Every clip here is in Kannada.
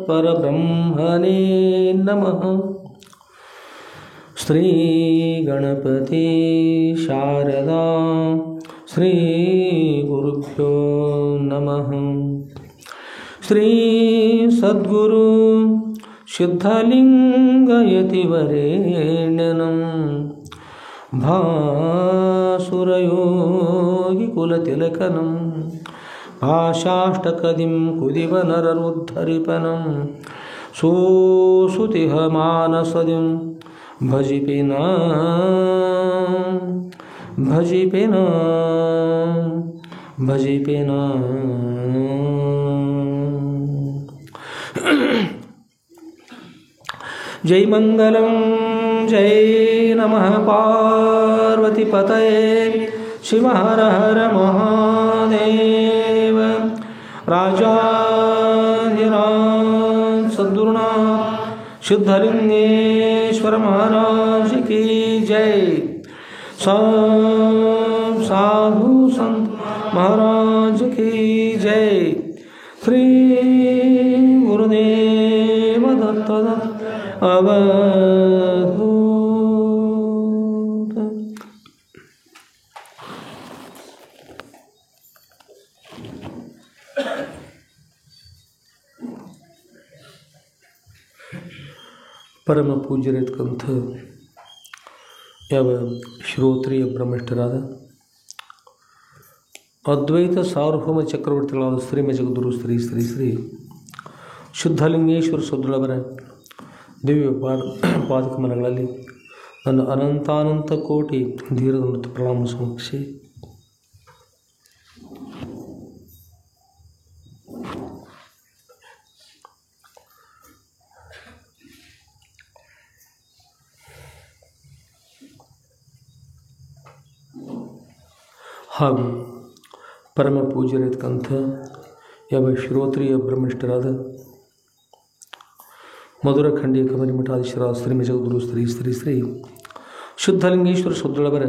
परब्रह्मणे नमः। श्री गणपति शारदा श्री गुरुभ्यो नमः। श्री सद्गुरु सिद्धलिंग यतिवरेण्यं भासुरयोगी कुलतिलकनं पाशाष्टकदिं कुदिवनररुद्धरिपनं सुसुतिह मानसदिं भजिपिना भजिपिना भजिपिना। जय मंगलम जय नमः पार्वतीपतये शिव हर हर महादेव। राजाधिराज सद्गुरुनाथ सिद्धलिंगेश्वर महाराज की जय। सब साधु संत महाराज की जय। श्री गुरुदेव दत्त अवधूत। ಪರಮ ಪೂಜ್ಯರಿರ್ತಕ್ಕಂಥ ಯಾವ ಶ್ರೋತ್ರಿಯ ಬ್ರಹ್ಮಷ್ಠರಾದ ಅದ್ವೈತ ಸಾರ್ವಭೌಮ ಚಕ್ರವರ್ತಿಗಳಾದ ಶ್ರೀಮ ಜಗದ್ಗುರು ಶ್ರೀ ಶ್ರೀ ಶ್ರೀ ಶುದ್ಧಲಿಂಗೇಶ್ವರ ಸದ್ಗುರುವರ ದಿವ್ಯ ಪಾದಕಮಲಗಳಲ್ಲಿ ನನ್ನ ಅನಂತಾನಂತ ಕೋಟಿ ಧೀರದ ಮತ್ತು ಪ್ರಣಾಮ ಸಮರ್ಪಿಸಿ ಹಾಗೂ ಪರಮ ಪೂಜ್ಯರಿರ್ತಕ್ಕಂಥ ಯಾವ ಶ್ರೋತ್ರಿಯ ಬ್ರಹ್ಮನಿಷ್ಠರಾದ ಮಧುರ ಖಂಡಿಯ ಕಮರಿ ಮಠಾಧೀಶರಾದ ಶ್ರೀಮ ಜಗದ್ಗುರು ಶ್ರೀ ಶ್ರೀ ಶ್ರೀ ಶುದ್ಧಲಿಂಗೇಶ್ವರ ಸದ್ಗುರುವರ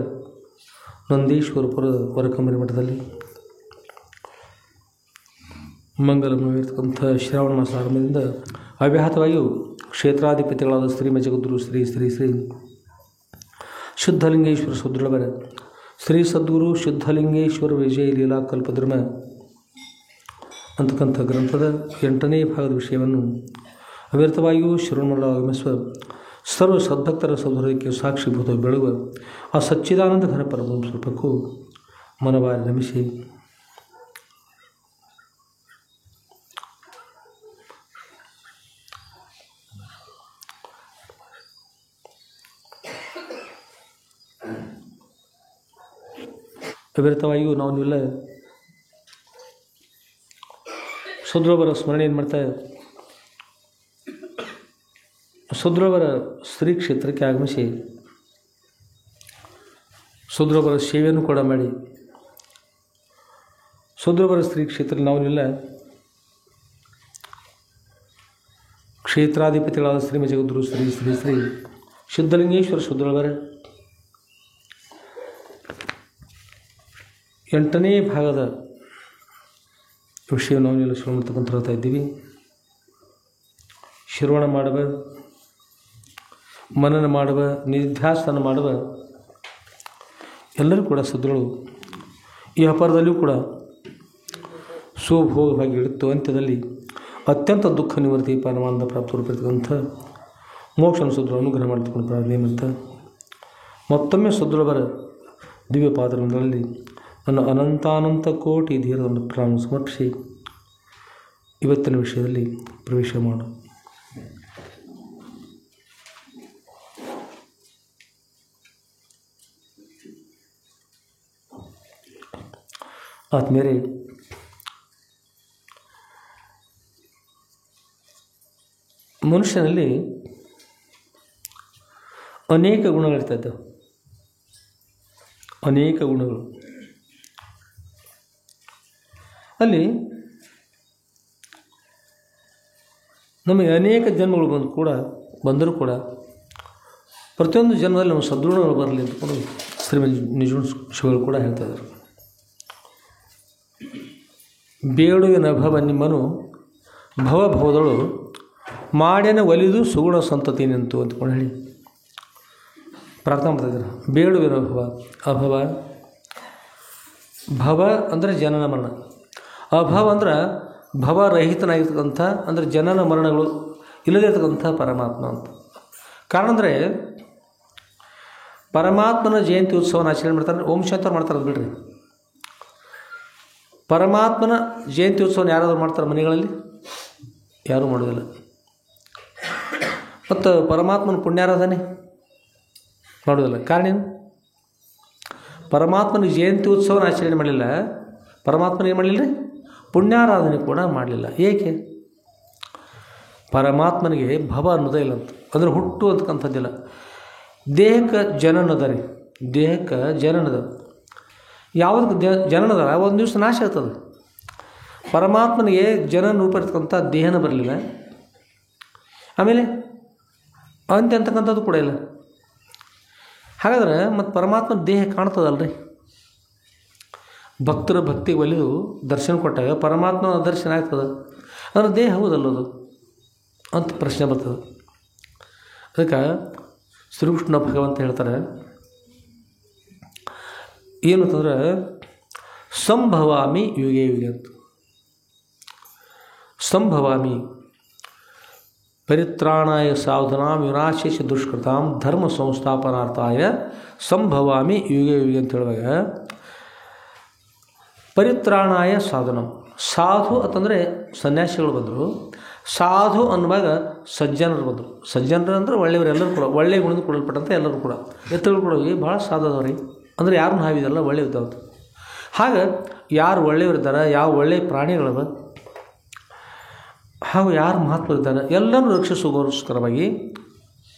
ನಂದೀಶ್ವರಪುರ ಹೊರಕಮರಿ ಮಠದಲ್ಲಿ ಮಂಗಲಮಯವಿರ್ತಕ್ಕಂಥ ಶ್ರಾವಣ ಮಾಸ ಆರಂಭದಿಂದ ಅವ್ಯಾಹತವಾಗಿಯೂ ಕ್ಷೇತ್ರಾಧಿಪತಿಗಳಾದ ಶ್ರೀಮ ಜಗದ್ಗುರು ಶ್ರೀ ಶ್ರೀ ಶ್ರೀ ಶುದ್ಧಲಿಂಗೇಶ್ವರ ಸದ್ಗುರುವರ ಶ್ರೀ ಸದ್ಗುರು ಶುದ್ಧಲಿಂಗೇಶ್ವರ ವಿಜಯ ಲೀಲಾ ಕಲ್ಪಧರ್ಮ ಅಂತಕ್ಕಂಥ ಗ್ರಂಥದ 8ನೇ ಭಾಗದ ವಿಷಯವನ್ನು ಅವಿರತವಾಗಿಯೂ ಶ್ರವಣ ಆಗಮಿಸುವ ಸರ್ವ ಸದ್ಭಕ್ತರ ಸೌಂದರ್ಯಕ್ಕೆ ಸಾಕ್ಷಿಭೂತ ಬೆಳಗುವ ಆ ಸಚ್ಚಿದಾನಂದ ಘನ ಪರಮ ಸ್ವರೂಪಕ್ಕೂ ಮನವಾರಿ ನಮಿಸಿ ಅವಿರತವಾಗಿಯೂ ನಾವು ನೀವೆಲ್ಲ ಸದ್ರವರ ಸ್ಮರಣೆಯನ್ನು ಮಾಡ್ತಾ ಸದ್ರವರ ಸ್ತ್ರೀ ಕ್ಷೇತ್ರಕ್ಕೆ ಆಗಮಿಸಿ ಸದ್ರವರ ಸೇವೆಯನ್ನು ಕೂಡ ಮಾಡಿ ಸದ್ರವರ ಸ್ತ್ರೀ ಕ್ಷೇತ್ರ ನಾವೆಲ್ಲ ಕ್ಷೇತ್ರಾಧಿಪತಿಗಳಾದ ಶ್ರೀಮ ಜಗದ್ಗುರು ಶ್ರೀ ಶ್ರೀ ಶ್ರೀ ಸಿದ್ಧಲಿಂಗೇಶ್ವರ ಸದ್ರವರ 8ನೇ ಭಾಗದ ವಿಷಯ ನಾವೆಲ್ಲ ಶ್ರವಣ ಇದ್ದೀವಿ. ಶ್ರವಣ ಮಾಡುವ, ಮನನ ಮಾಡುವ, ನಿಧ್ಯಾಸನ ಮಾಡುವ ಎಲ್ಲರೂ ಕೂಡ ಸದ್ಗಳು ಈ ಅಪಾರದಲ್ಲಿಯೂ ಕೂಡ ಸುಭೋಗವಾಗಿ ಇಡುತ್ತು. ಅಂತ್ಯದಲ್ಲಿ ಅತ್ಯಂತ ದುಃಖ ನಿವೃತ್ತಿ ಪರಮಾನಂದ ಪ್ರಾಪ್ತವಾಗಿರ್ತಕ್ಕಂಥ ಮೋಕ್ಷನ ಸದ್ಗಳು ಅನುಗ್ರಹ ಮಾಡಿಕೊಂಡು ಪ್ರಾರ್ಥನೆ ಅಂತ ಮತ್ತೊಮ್ಮೆ ಸದ್ಗಳವರ ದಿವ್ಯ ಪಾದಗಳಲ್ಲಿ ನನ್ನ ಅನಂತಾನಂತ ಕೋಟಿ ಧೀರವನ್ನು ಪ್ರಾಣ ಸಮರ್ಪಿಸಿ ಇವತ್ತಿನ ವಿಷಯದಲ್ಲಿ ಪ್ರವೇಶ ಮಾಡು. ಆದ್ಮೇಲೆ ಮನುಷ್ಯನಲ್ಲಿ ಅನೇಕ ಗುಣಗಳಿರ್ತದೆ. ಅನೇಕ ಗುಣಗಳು ಅಲ್ಲಿ ನಮಗೆ ಅನೇಕ ಜನ್ಮಗಳು ಬಂದರೂ ಕೂಡ ಪ್ರತಿಯೊಂದು ಜನ್ಮದಲ್ಲಿ ನಮ್ಮ ಸದ್ಗುಣಗಳು ಬರಲಿ ಅಂತಕೊಂಡು ಶ್ರೀಮದ್ ನಿಜಗುಣ ಶಿವಗಳು ಕೂಡ ಹೇಳ್ತಾ ಇದ್ದಾರೆ. ಬೇಡುವಿನ ಭವ ನಿಮ್ಮನು ಭವದಳು ಮಾಡ್ಯನ ಒಲಿದು ಸುಗುಣ ಸಂತತಿ ನಿಂತು ಅಂದ್ಕೊಂಡು ಹೇಳಿ ಪ್ರಾರ್ಥನೆ ಮಾಡ್ತಾ ಇದ್ದಾರೆ. ಬೇಡುವಿನ ಭವ, ಅಭವ, ಭವ ಅಂದರೆ ಜನನ ಮರಣ, ಅಭವ ಅಂದ್ರೆ ಭವರಹಿತನಾಗಿರ್ತಕ್ಕಂಥ ಅಂದರೆ ಜನನ ಮರಣಗಳು ಇಲ್ಲದಿರ್ತಕ್ಕಂಥ ಪರಮಾತ್ಮ ಅಂತ. ಕಾರಣ ಅಂದರೆ ಪರಮಾತ್ಮನ ಜಯಂತಿ ಉತ್ಸವನ ಆಚರಣೆ ಮಾಡ್ತಾರೆ, ಓಂ ಶಾಂತವ್ರು ಮಾಡ್ತಾರೆ. ಅದು ಬಿಡ್ರಿ, ಪರಮಾತ್ಮನ ಜಯಂತಿ ಉತ್ಸವನ ಯಾರಾದರೂ ಮಾಡ್ತಾರೆ ಮನೆಗಳಲ್ಲಿ? ಯಾರೂ ಮಾಡೋದಿಲ್ಲ. ಮತ್ತು ಪರಮಾತ್ಮನ ಪುಣ್ಯಾರಾಧನೆ ಮಾಡೋದಿಲ್ಲ. ಕಾರಣ ಏನು? ಪರಮಾತ್ಮನ ಜಯಂತಿ ಉತ್ಸವನ ಆಚರಣೆ ಮಾಡಲಿಲ್ಲ, ಪರಮಾತ್ಮನ ಏನು ಮಾಡಲಿಲ್ಲ ರೀ? ಪುಣ್ಯಾರಾಧನೆ ಕೂಡ ಮಾಡಲಿಲ್ಲ. ಏಕೆ? ಪರಮಾತ್ಮನಿಗೆ ಭವ ಅನ್ನೋದೇ ಇಲ್ಲ ಅಂತ, ಅಂದರೆ ಹುಟ್ಟು ಅಂತಕ್ಕಂಥದ್ದಿಲ್ಲ. ದೇಹಕ್ಕೆ ಜನನದ ರೀ, ದೇಹಕ್ಕೆ ಜನನದ. ಯಾವುದಕ್ಕೆ ಜನನದ? ಒಂದು ದಿವಸ ನಾಶ ಆಗ್ತದೆ. ಪರಮಾತ್ಮನಿಗೆ ಜನನ ರೂಪ ಇರ್ತಕ್ಕಂಥ ದೇಹನ ಬರಲಿಲ್ಲ, ಆಮೇಲೆ ಅಂತ್ಯ ಅಂತಕ್ಕಂಥದ್ದು ಕೂಡ ಇಲ್ಲ. ಹಾಗಾದ್ರೆ ಮತ್ತು ಪರಮಾತ್ಮನ ದೇಹ ಕಾಣ್ತದಲ್ರಿ. ಭಕ್ತರ ಭಕ್ತಿ ಒಲಿದು ದರ್ಶನ ಕೊಟ್ಟಾಗ ಪರಮಾತ್ಮನ ದರ್ಶನ ಆಗ್ತದೆ, ಅದರ ದೇಹ ಹೌದಲ್ಲದು ಅಂತ ಪ್ರಶ್ನೆ ಬರ್ತದೆ. ಅದಕ್ಕೆ ಶ್ರೀಕೃಷ್ಣ ಭಗವಂತ ಹೇಳ್ತಾರೆ ಏನು ಅಂತಂದ್ರೆ ಸಂಭವಾಮಿ ಯುಗೆ ಯುಗೆ ಅಂತ. ಸಂಭವಾಮಿ ಪರಿತ್ರಾಣಾಯ ಸಾಧನಾಂ ವಿನಾಶೇಷ ದುಷ್ಕೃತಾಂ ಧರ್ಮ ಸಂಸ್ಥಾಪನಾರ್ಥಾಯ ಸಂಭವಾಮಿ ಯುಗೆ ಯುಗೆ ಅಂತ ಹೇಳುವಾಗ ಪರಿತ್ರಾಣಾಯ ಸಾಧನಂ, ಸಾಧು ಅಂತಂದರೆ ಸನ್ಯಾಸಿಗಳು ಬಂದರು, ಸಾಧು ಅನ್ನುವಾಗ ಸಜ್ಜನರು ಬಂದರು. ಸಜ್ಜನರು ಅಂದರೆ ಒಳ್ಳೆಯವರು, ಎಲ್ಲರೂ ಕೂಡ ಒಳ್ಳೆಯ ಗುಣದ ಕೊಡಲ್ಪಟ್ಟಂಥ ಎಲ್ಲರೂ ಕೂಡ ಎತ್ತುಗಳು ಕೂಡ ಭಾಳ ಸಾಧದವ್ರಿ, ಅಂದರೆ ಯಾರನ್ನು ಹಾವಿದಲ್ಲ ಒಳ್ಳೆಯವಿದ್ದಾವಂತ. ಹಾಗೆ ಯಾರು ಒಳ್ಳೆಯವರಿದ್ದಾರೆ, ಯಾವ ಒಳ್ಳೆಯ ಪ್ರಾಣಿಗಳವ, ಹಾಗೂ ಯಾರು ಮಹತ್ವದಿದ್ದಾರೆ ಎಲ್ಲರೂ ರಕ್ಷಿಸುಗೋಸ್ಕರವಾಗಿ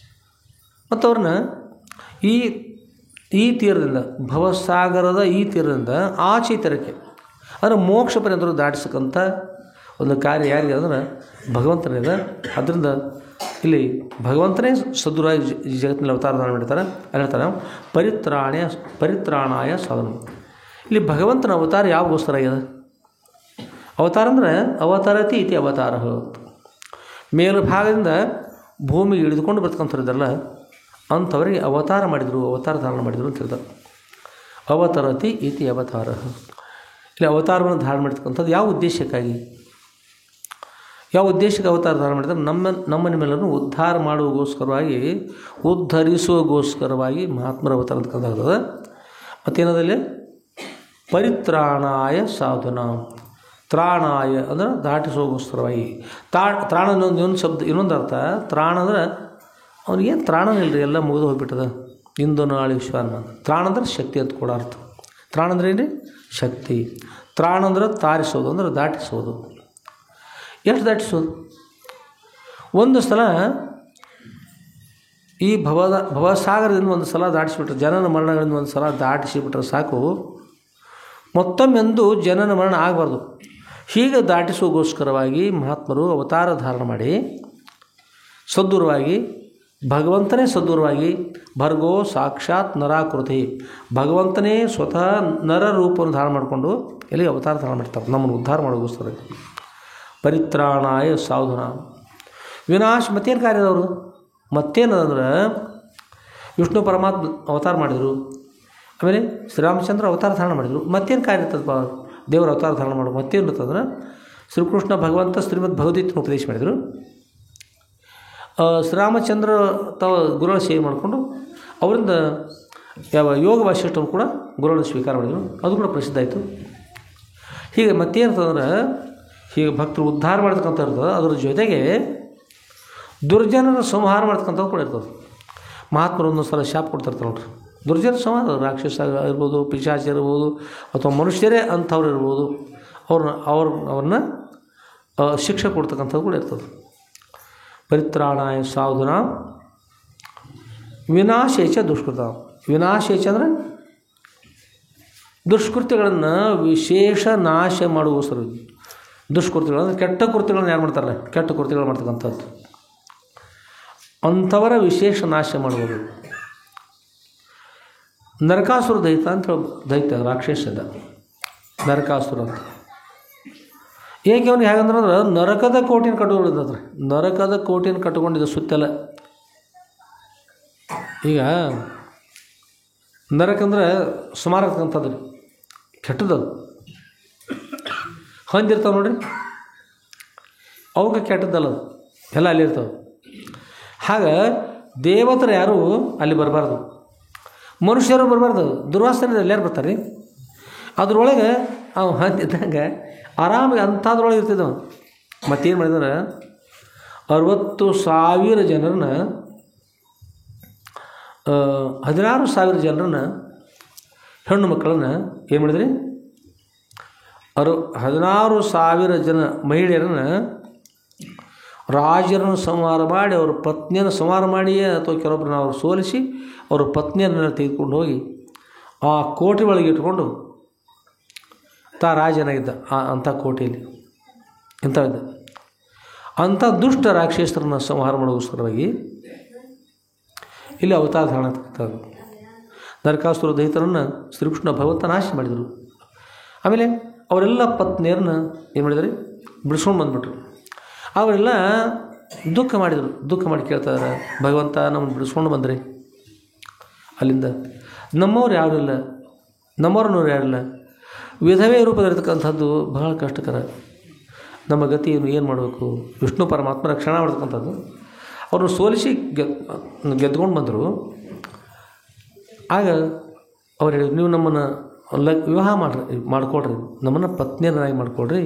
ಮತ್ತು ಅವ್ರನ್ನ ಈ ತೀರದಿಂದ ಭವಸಾಗರದ ಈ ತೀರದಿಂದ ಆಚೆ ತೀರಕ್ಕೆ ಅಂದರೆ ಮೋಕ್ಷ ಪರ್ಯಂತ ದಾಟಿಸಕ್ಕಂಥ ಒಂದು ಕಾರ್ಯ ಯಾರಿಗೆ ಅಂದ್ರೆ ಭಗವಂತನಿದೆ. ಅದರಿಂದ ಇಲ್ಲಿ ಭಗವಂತನೇ ಸದ್ಗುರಾಗಿ ಜಗತ್ತಿನಲ್ಲಿ ಅವತಾರಧಾರಣ ಮಾಡಿರ್ತಾರೆ. ಅಲ್ಲಿ ಹೇಳ್ತಾರೆ ಪರಿತ್ರಾಣಾಯ ಸಾಧನ. ಇಲ್ಲಿ ಭಗವಂತನ ಅವತಾರ ಯಾವಗೋಸ್ಕರ ಆಗ್ಯದ? ಅವತಾರ ಅಂದರೆ ಅವತಾರತಿ ಇತಿ ಅವತಾರ. ಮೇಲುಭಾಗದಿಂದ ಭೂಮಿಗೆ ಇಳಿದುಕೊಂಡು ಬರ್ತಕ್ಕಂಥವ್ರಿದ್ದಲ್ಲ ಅಂಥವರಿಗೆ ಅವತಾರ ಮಾಡಿದರು, ಅವತಾರ ಧಾರಣ ಮಾಡಿದರು ಅಂತ ಹೇಳ್ತಾರೆ. ಅವತರತಿ ಇತಿ ಅವತಾರ. ಇಲ್ಲಿ ಅವತಾರವನ್ನು ಧಾರಣ ಮಾಡಿರ್ತಕ್ಕಂಥದ್ದು ಯಾವ ಉದ್ದೇಶಕ್ಕಾಗಿ? ಯಾವ ಉದ್ದೇಶಕ್ಕೆ ಅವತಾರ ಧಾರಣ ಮಾಡಿದರೆ ನಮ್ಮ ನಿಮ್ಮೆಲ್ಲರನ್ನು ಉದ್ಧಾರ ಮಾಡುವಗೋಸ್ಕರವಾಗಿ, ಉದ್ಧರಿಸುವಗೋಸ್ಕರವಾಗಿ ಮಹಾತ್ಮರ ಅವತಾರ ಅಂತಕ್ಕಂಥದ್ದು. ಮತ್ತೇನದಲ್ಲಿ ಪರಿತ್ರಾಣಾಯ ಸಾಧುನಾ, ತ್ರಾಣಾಯ ಅಂದರೆ ದಾಟಿಸುವಗೋಸ್ಕರವಾಗಿ. ತ್ರಾಣ ಇನ್ನೊಂದು ಶಬ್ದ, ಇನ್ನೊಂದು ಅರ್ಥ. ತ್ರಾಣ ಅಂದ್ರೆ ಅವ್ನಿಗೇನು ತ್ರಾಣನೇ ಇಲ್ಲರಿ, ಎಲ್ಲ ಮುಗಿದು ಹೋಗ್ಬಿಟ್ಟದ. ಇಂದು ನಾಳೆ ವಿಶ್ವಾನ. ತ್ರಾಣ ಅಂದ್ರೆ ಶಕ್ತಿ ಅಂತ ಕೂಡ ಅರ್ಥ. ತ್ರಾಣ ಅಂದ್ರೆ ಏನು ರೀ? ಶಕ್ತಿ. ತ್ರಾಣ ಅಂದ್ರೆ ತಾರಿಸೋದು, ಅಂದ್ರೆ ದಾಟಿಸೋದು. ಎಷ್ಟು ದಾಟಿಸೋದು? ಒಂದು ಸಲ ಈ ಭವಸಾಗರದಿಂದ ಒಂದು ಸಲ ದಾಟಿಸಿಬಿಟ್ರೆ, ಜನನ ಮರಣಗಳಿಂದ ಒಂದು ಸಲ ದಾಟಿಸಿಬಿಟ್ರೆ ಸಾಕು, ಮತ್ತೊಮ್ಮೆಂದು ಜನನ ಮರಣ ಆಗಬಾರ್ದು. ಹೀಗೆ ದಾಟಿಸುವಗೋಸ್ಕರವಾಗಿ ಮಹಾತ್ಮರು ಅವತಾರ ಧಾರಣ ಮಾಡಿ ಸದ್ಗುರುವಾಗಿ, ಭಗವಂತನೇ ಸದ್ಗುರುವಾಗಿ, ಭರ್ಗೋ ಸಾಕ್ಷಾತ್ ನರಾಕೃತಿ, ಭಗವಂತನೇ ಸ್ವತಃ ನರ ರೂಪವನ್ನು ಧಾರಣ ಮಾಡಿಕೊಂಡು ಎಲ್ಲಿ ಅವತಾರ ಧಾರಣ ಮಾಡ್ತಾರೆ, ನಮ್ಮನ್ನು ಉದ್ಧಾರ ಮಾಡೋಗೋಸ್ಕರ. ಪರಿತ್ರಾಣಾಯ ಸಾಧುನಾ ವಿನಾಶ. ಮತ್ತೇನು ಕಾರ್ಯದವರು? ಮತ್ತೇನಂದ್ರೆ ವಿಷ್ಣು ಪರಮಾತ್ಮ ಅವತಾರ ಮಾಡಿದರು, ಆಮೇಲೆ ಶ್ರೀರಾಮಚಂದ್ರ ಅವತಾರ ಧಾರಣ ಮಾಡಿದರು. ಮತ್ತೇನು ಕಾರ್ಯ ಇರ್ತದಪ್ಪ ದೇವರ ಅವತಾರ ಧಾರಣ ಮಾಡೋದು? ಮತ್ತೇನು ಇರ್ತದಂದ್ರೆ ಶ್ರೀಕೃಷ್ಣ ಭಗವಂತ ಶ್ರೀಮದ್ ಭಗವದ್ಗೀತೆಯನ್ನು ಉಪದೇಶ ಮಾಡಿದರು. ಶ್ರೀರಾಮಚಂದ್ರ ತಾವು ಗುರುಗಳ ಸೇವೆ ಮಾಡಿಕೊಂಡು ಅವರಿಂದ ಯಾವ ಯೋಗ ವಾಸಿಷ್ಠವನ್ನು ಕೂಡ ಗುರುಗಳನ್ನು ಸ್ವೀಕಾರ ಮಾಡಿದರು. ಅದು ಕೂಡ ಪ್ರಸಿದ್ಧ ಆಯಿತು. ಹೀಗೆ ಮತ್ತೇನಿರ್ತದಂದ್ರೆ ಹೀಗೆ ಭಕ್ತರು ಉದ್ಧಾರ ಮಾಡ್ತಕ್ಕಂಥ ಇರ್ತದೆ. ಅದರ ಜೊತೆಗೆ ದುರ್ಜನರ ಸಂಹಾರ ಮಾಡ್ತಕ್ಕಂಥದ್ದು ಕೂಡ ಇರ್ತದೆ. ಮಹಾತ್ಮರು ಒಂದೊಂದು ಸಲ ಶಾಪ ಕೊಡ್ತಿರ್ತಾರೆ ನೋಡ್ರಿ. ದುರ್ಜನ ಸಂಹಾರ, ರಾಕ್ಷಸ ಇರ್ಬೋದು, ಪಿಶಾಚ ಇರ್ಬೋದು, ಅಥವಾ ಮನುಷ್ಯರೇ ಅಂಥವ್ರು ಇರ್ಬೋದು, ಅವ್ರನ್ನ ಶಿಕ್ಷೆ ಕೊಡ್ತಕ್ಕಂಥದ್ದು ಕೂಡ ಇರ್ತದೆ. ಪರಿತ್ರಾಣಾಯ ಸಾಧುನಾ ವಿನಾಶೇಚ ದುಷ್ಕೃತ. ವಿನಾಶೇಚ ಅಂದರೆ ದುಷ್ಕೃತ್ಯಗಳನ್ನು ವಿಶೇಷ ನಾಶ ಮಾಡುವಸರು. ದುಷ್ಕೃತ್ಯಗಳನ್ನು, ಕೆಟ್ಟ ಕೃತ್ಯಗಳನ್ನು ಯಾರು ಮಾಡ್ತಾರಲ್ಲ, ಕೆಟ್ಟ ಕೃತ್ಯಗಳು ಮಾಡ್ತಕ್ಕಂಥದ್ದು, ಅಂಥವರ ವಿಶೇಷ ನಾಶ ಮಾಡುವುದು. ನರಕಾಸುರ ದೈತ ಅಂತ ದೈತ್ಯ ರಾಕ್ಷಸದ ನರಕಾಸುರ ಅಂತ. ಏಕೆ ಅವನು ಹೇಗಂದ್ರೆ ನರಕದ ಕೋಟೆಯನ್ನು ಕಟ್ಕೊಂಡಿದ್ದ. ನರಕದ ಕೋಟೆಯನ್ನು ಕಟ್ಕೊಂಡಿದ್ದ ಸುತ್ತೆಲ್ಲ. ಈಗ ನರಕ ಅಂದ್ರೆ ಸುಮಾರು ಆಗ್ತಕ್ಕಂಥದ್ದು, ಕೆಟ್ಟದದು. ಹೊಂದಿರ್ತಾವೆ ನೋಡ್ರಿ, ಅವಕ್ಕೆ ಕೆಟ್ಟದ್ದಲ್ಲ, ಅದು ಎಲ್ಲ ಅಲ್ಲಿರ್ತಾವೆ. ಹಾಗೆ ದೇವತರು ಯಾರು ಅಲ್ಲಿ ಬರಬಾರ್ದು, ಮನುಷ್ಯರು ಬರಬಾರ್ದು. ದುರ್ವಾಸನೆ ಎಲ್ಲಾರು ಬರ್ತಾರೆ. ಅದ್ರೊಳಗೆ ಅವು ಹೊಂದಿದ್ದಂಗೆ ಆರಾಮಾಗಿ ಅಂಥದ್ರೊಳಗೆ ಇರ್ತಿದ್ದವು. ಮತ್ತೇನು ಮಾಡಿದ್ರೆ 60,000 ಜನರನ್ನ 16,000 ಜನರನ್ನ ಹೆಣ್ಣು ಮಕ್ಕಳನ್ನು ಏನು ಮಾಡಿದ್ರಿ? 16,000 ಜನ ಮಹಿಳೆಯರನ್ನು ರಾಜರನ್ನು ಸಂಹಾರ ಮಾಡಿ, ಅವ್ರ ಪತ್ನಿಯನ್ನು ಸಂಹಾರ ಮಾಡಿಯೇ ಅಥವಾ ಕೆಲವೊಬ್ಬರನ್ನ ಅವರು ಸೋಲಿಸಿ ಅವ್ರ ಪತ್ನಿಯನ್ನು ತೆಗೆದುಕೊಂಡು ಹೋಗಿ ಆ ಕೋಟೆ ಒಳಗೆ ಇಟ್ಕೊಂಡು ರಾಜನಾಗಿದ್ದ ಅಂಥ ಕೋಟೆಯಲ್ಲಿ ಇಂಥವಿದ್ದ. ಅಂಥ ದುಷ್ಟ ರಾಕ್ಷಸರನ್ನು ಸಂಹಾರ ಮಾಡೋಗೋಸ್ಕರವಾಗಿ ಇಲ್ಲಿ ಅವತಾರ ಧಾರಣ ಆಗ್ತದೆ. ನರಕಾಸುರ ದೈತರನ್ನು ಶ್ರೀಕೃಷ್ಣ ಭಗವಂತ ನಾಶ ಮಾಡಿದರು. ಆಮೇಲೆ ಅವರೆಲ್ಲ ಪತ್ನಿಯರನ್ನ ಏನು ಮಾಡಿದ್ದಾರೆ? ಬಿಡಿಸ್ಕೊಂಡು ಬಂದುಬಿಟ್ರು. ಅವರೆಲ್ಲ ದುಃಖ ಮಾಡಿದರು. ದುಃಖ ಮಾಡಿ ಕೇಳ್ತಾರೆ, ಭಗವಂತ ನಮ್ಮನ್ನು ಬಿಡಿಸ್ಕೊಂಡು ಬಂದ್ರಿ, ಅಲ್ಲಿಂದ ನಮ್ಮವ್ರು ಯಾರಿಲ್ಲ, ನಮ್ಮವ್ರನ್ನವ್ರು ಯಾರಿಲ್ಲ, ವಿಧವೇ ರೂಪದಲ್ಲಿರ್ತಕ್ಕಂಥದ್ದು ಬಹಳ ಕಷ್ಟಕರ, ನಮ್ಮ ಗತಿ ಏನು ಮಾಡಬೇಕು? ವಿಷ್ಣು ಪರಮಾತ್ಮ ರಕ್ಷಣೆ ಮಾಡ್ತಕ್ಕಂಥದ್ದು. ಅವ್ರನ್ನ ಸೋಲಿಸಿ ಗೆದ್ಕೊಂಡು ಬಂದರು. ಆಗ ಅವ್ರು ಹೇಳಿದ್ರು, ನೀವು ನಮ್ಮನ್ನು ವಿವಾಹ ಮಾಡಿಕೊಡ್ರಿ, ನಮ್ಮನ್ನು ಪತ್ನಿಯರನ್ನಾಗಿ ಮಾಡಿಕೊಡ್ರಿ.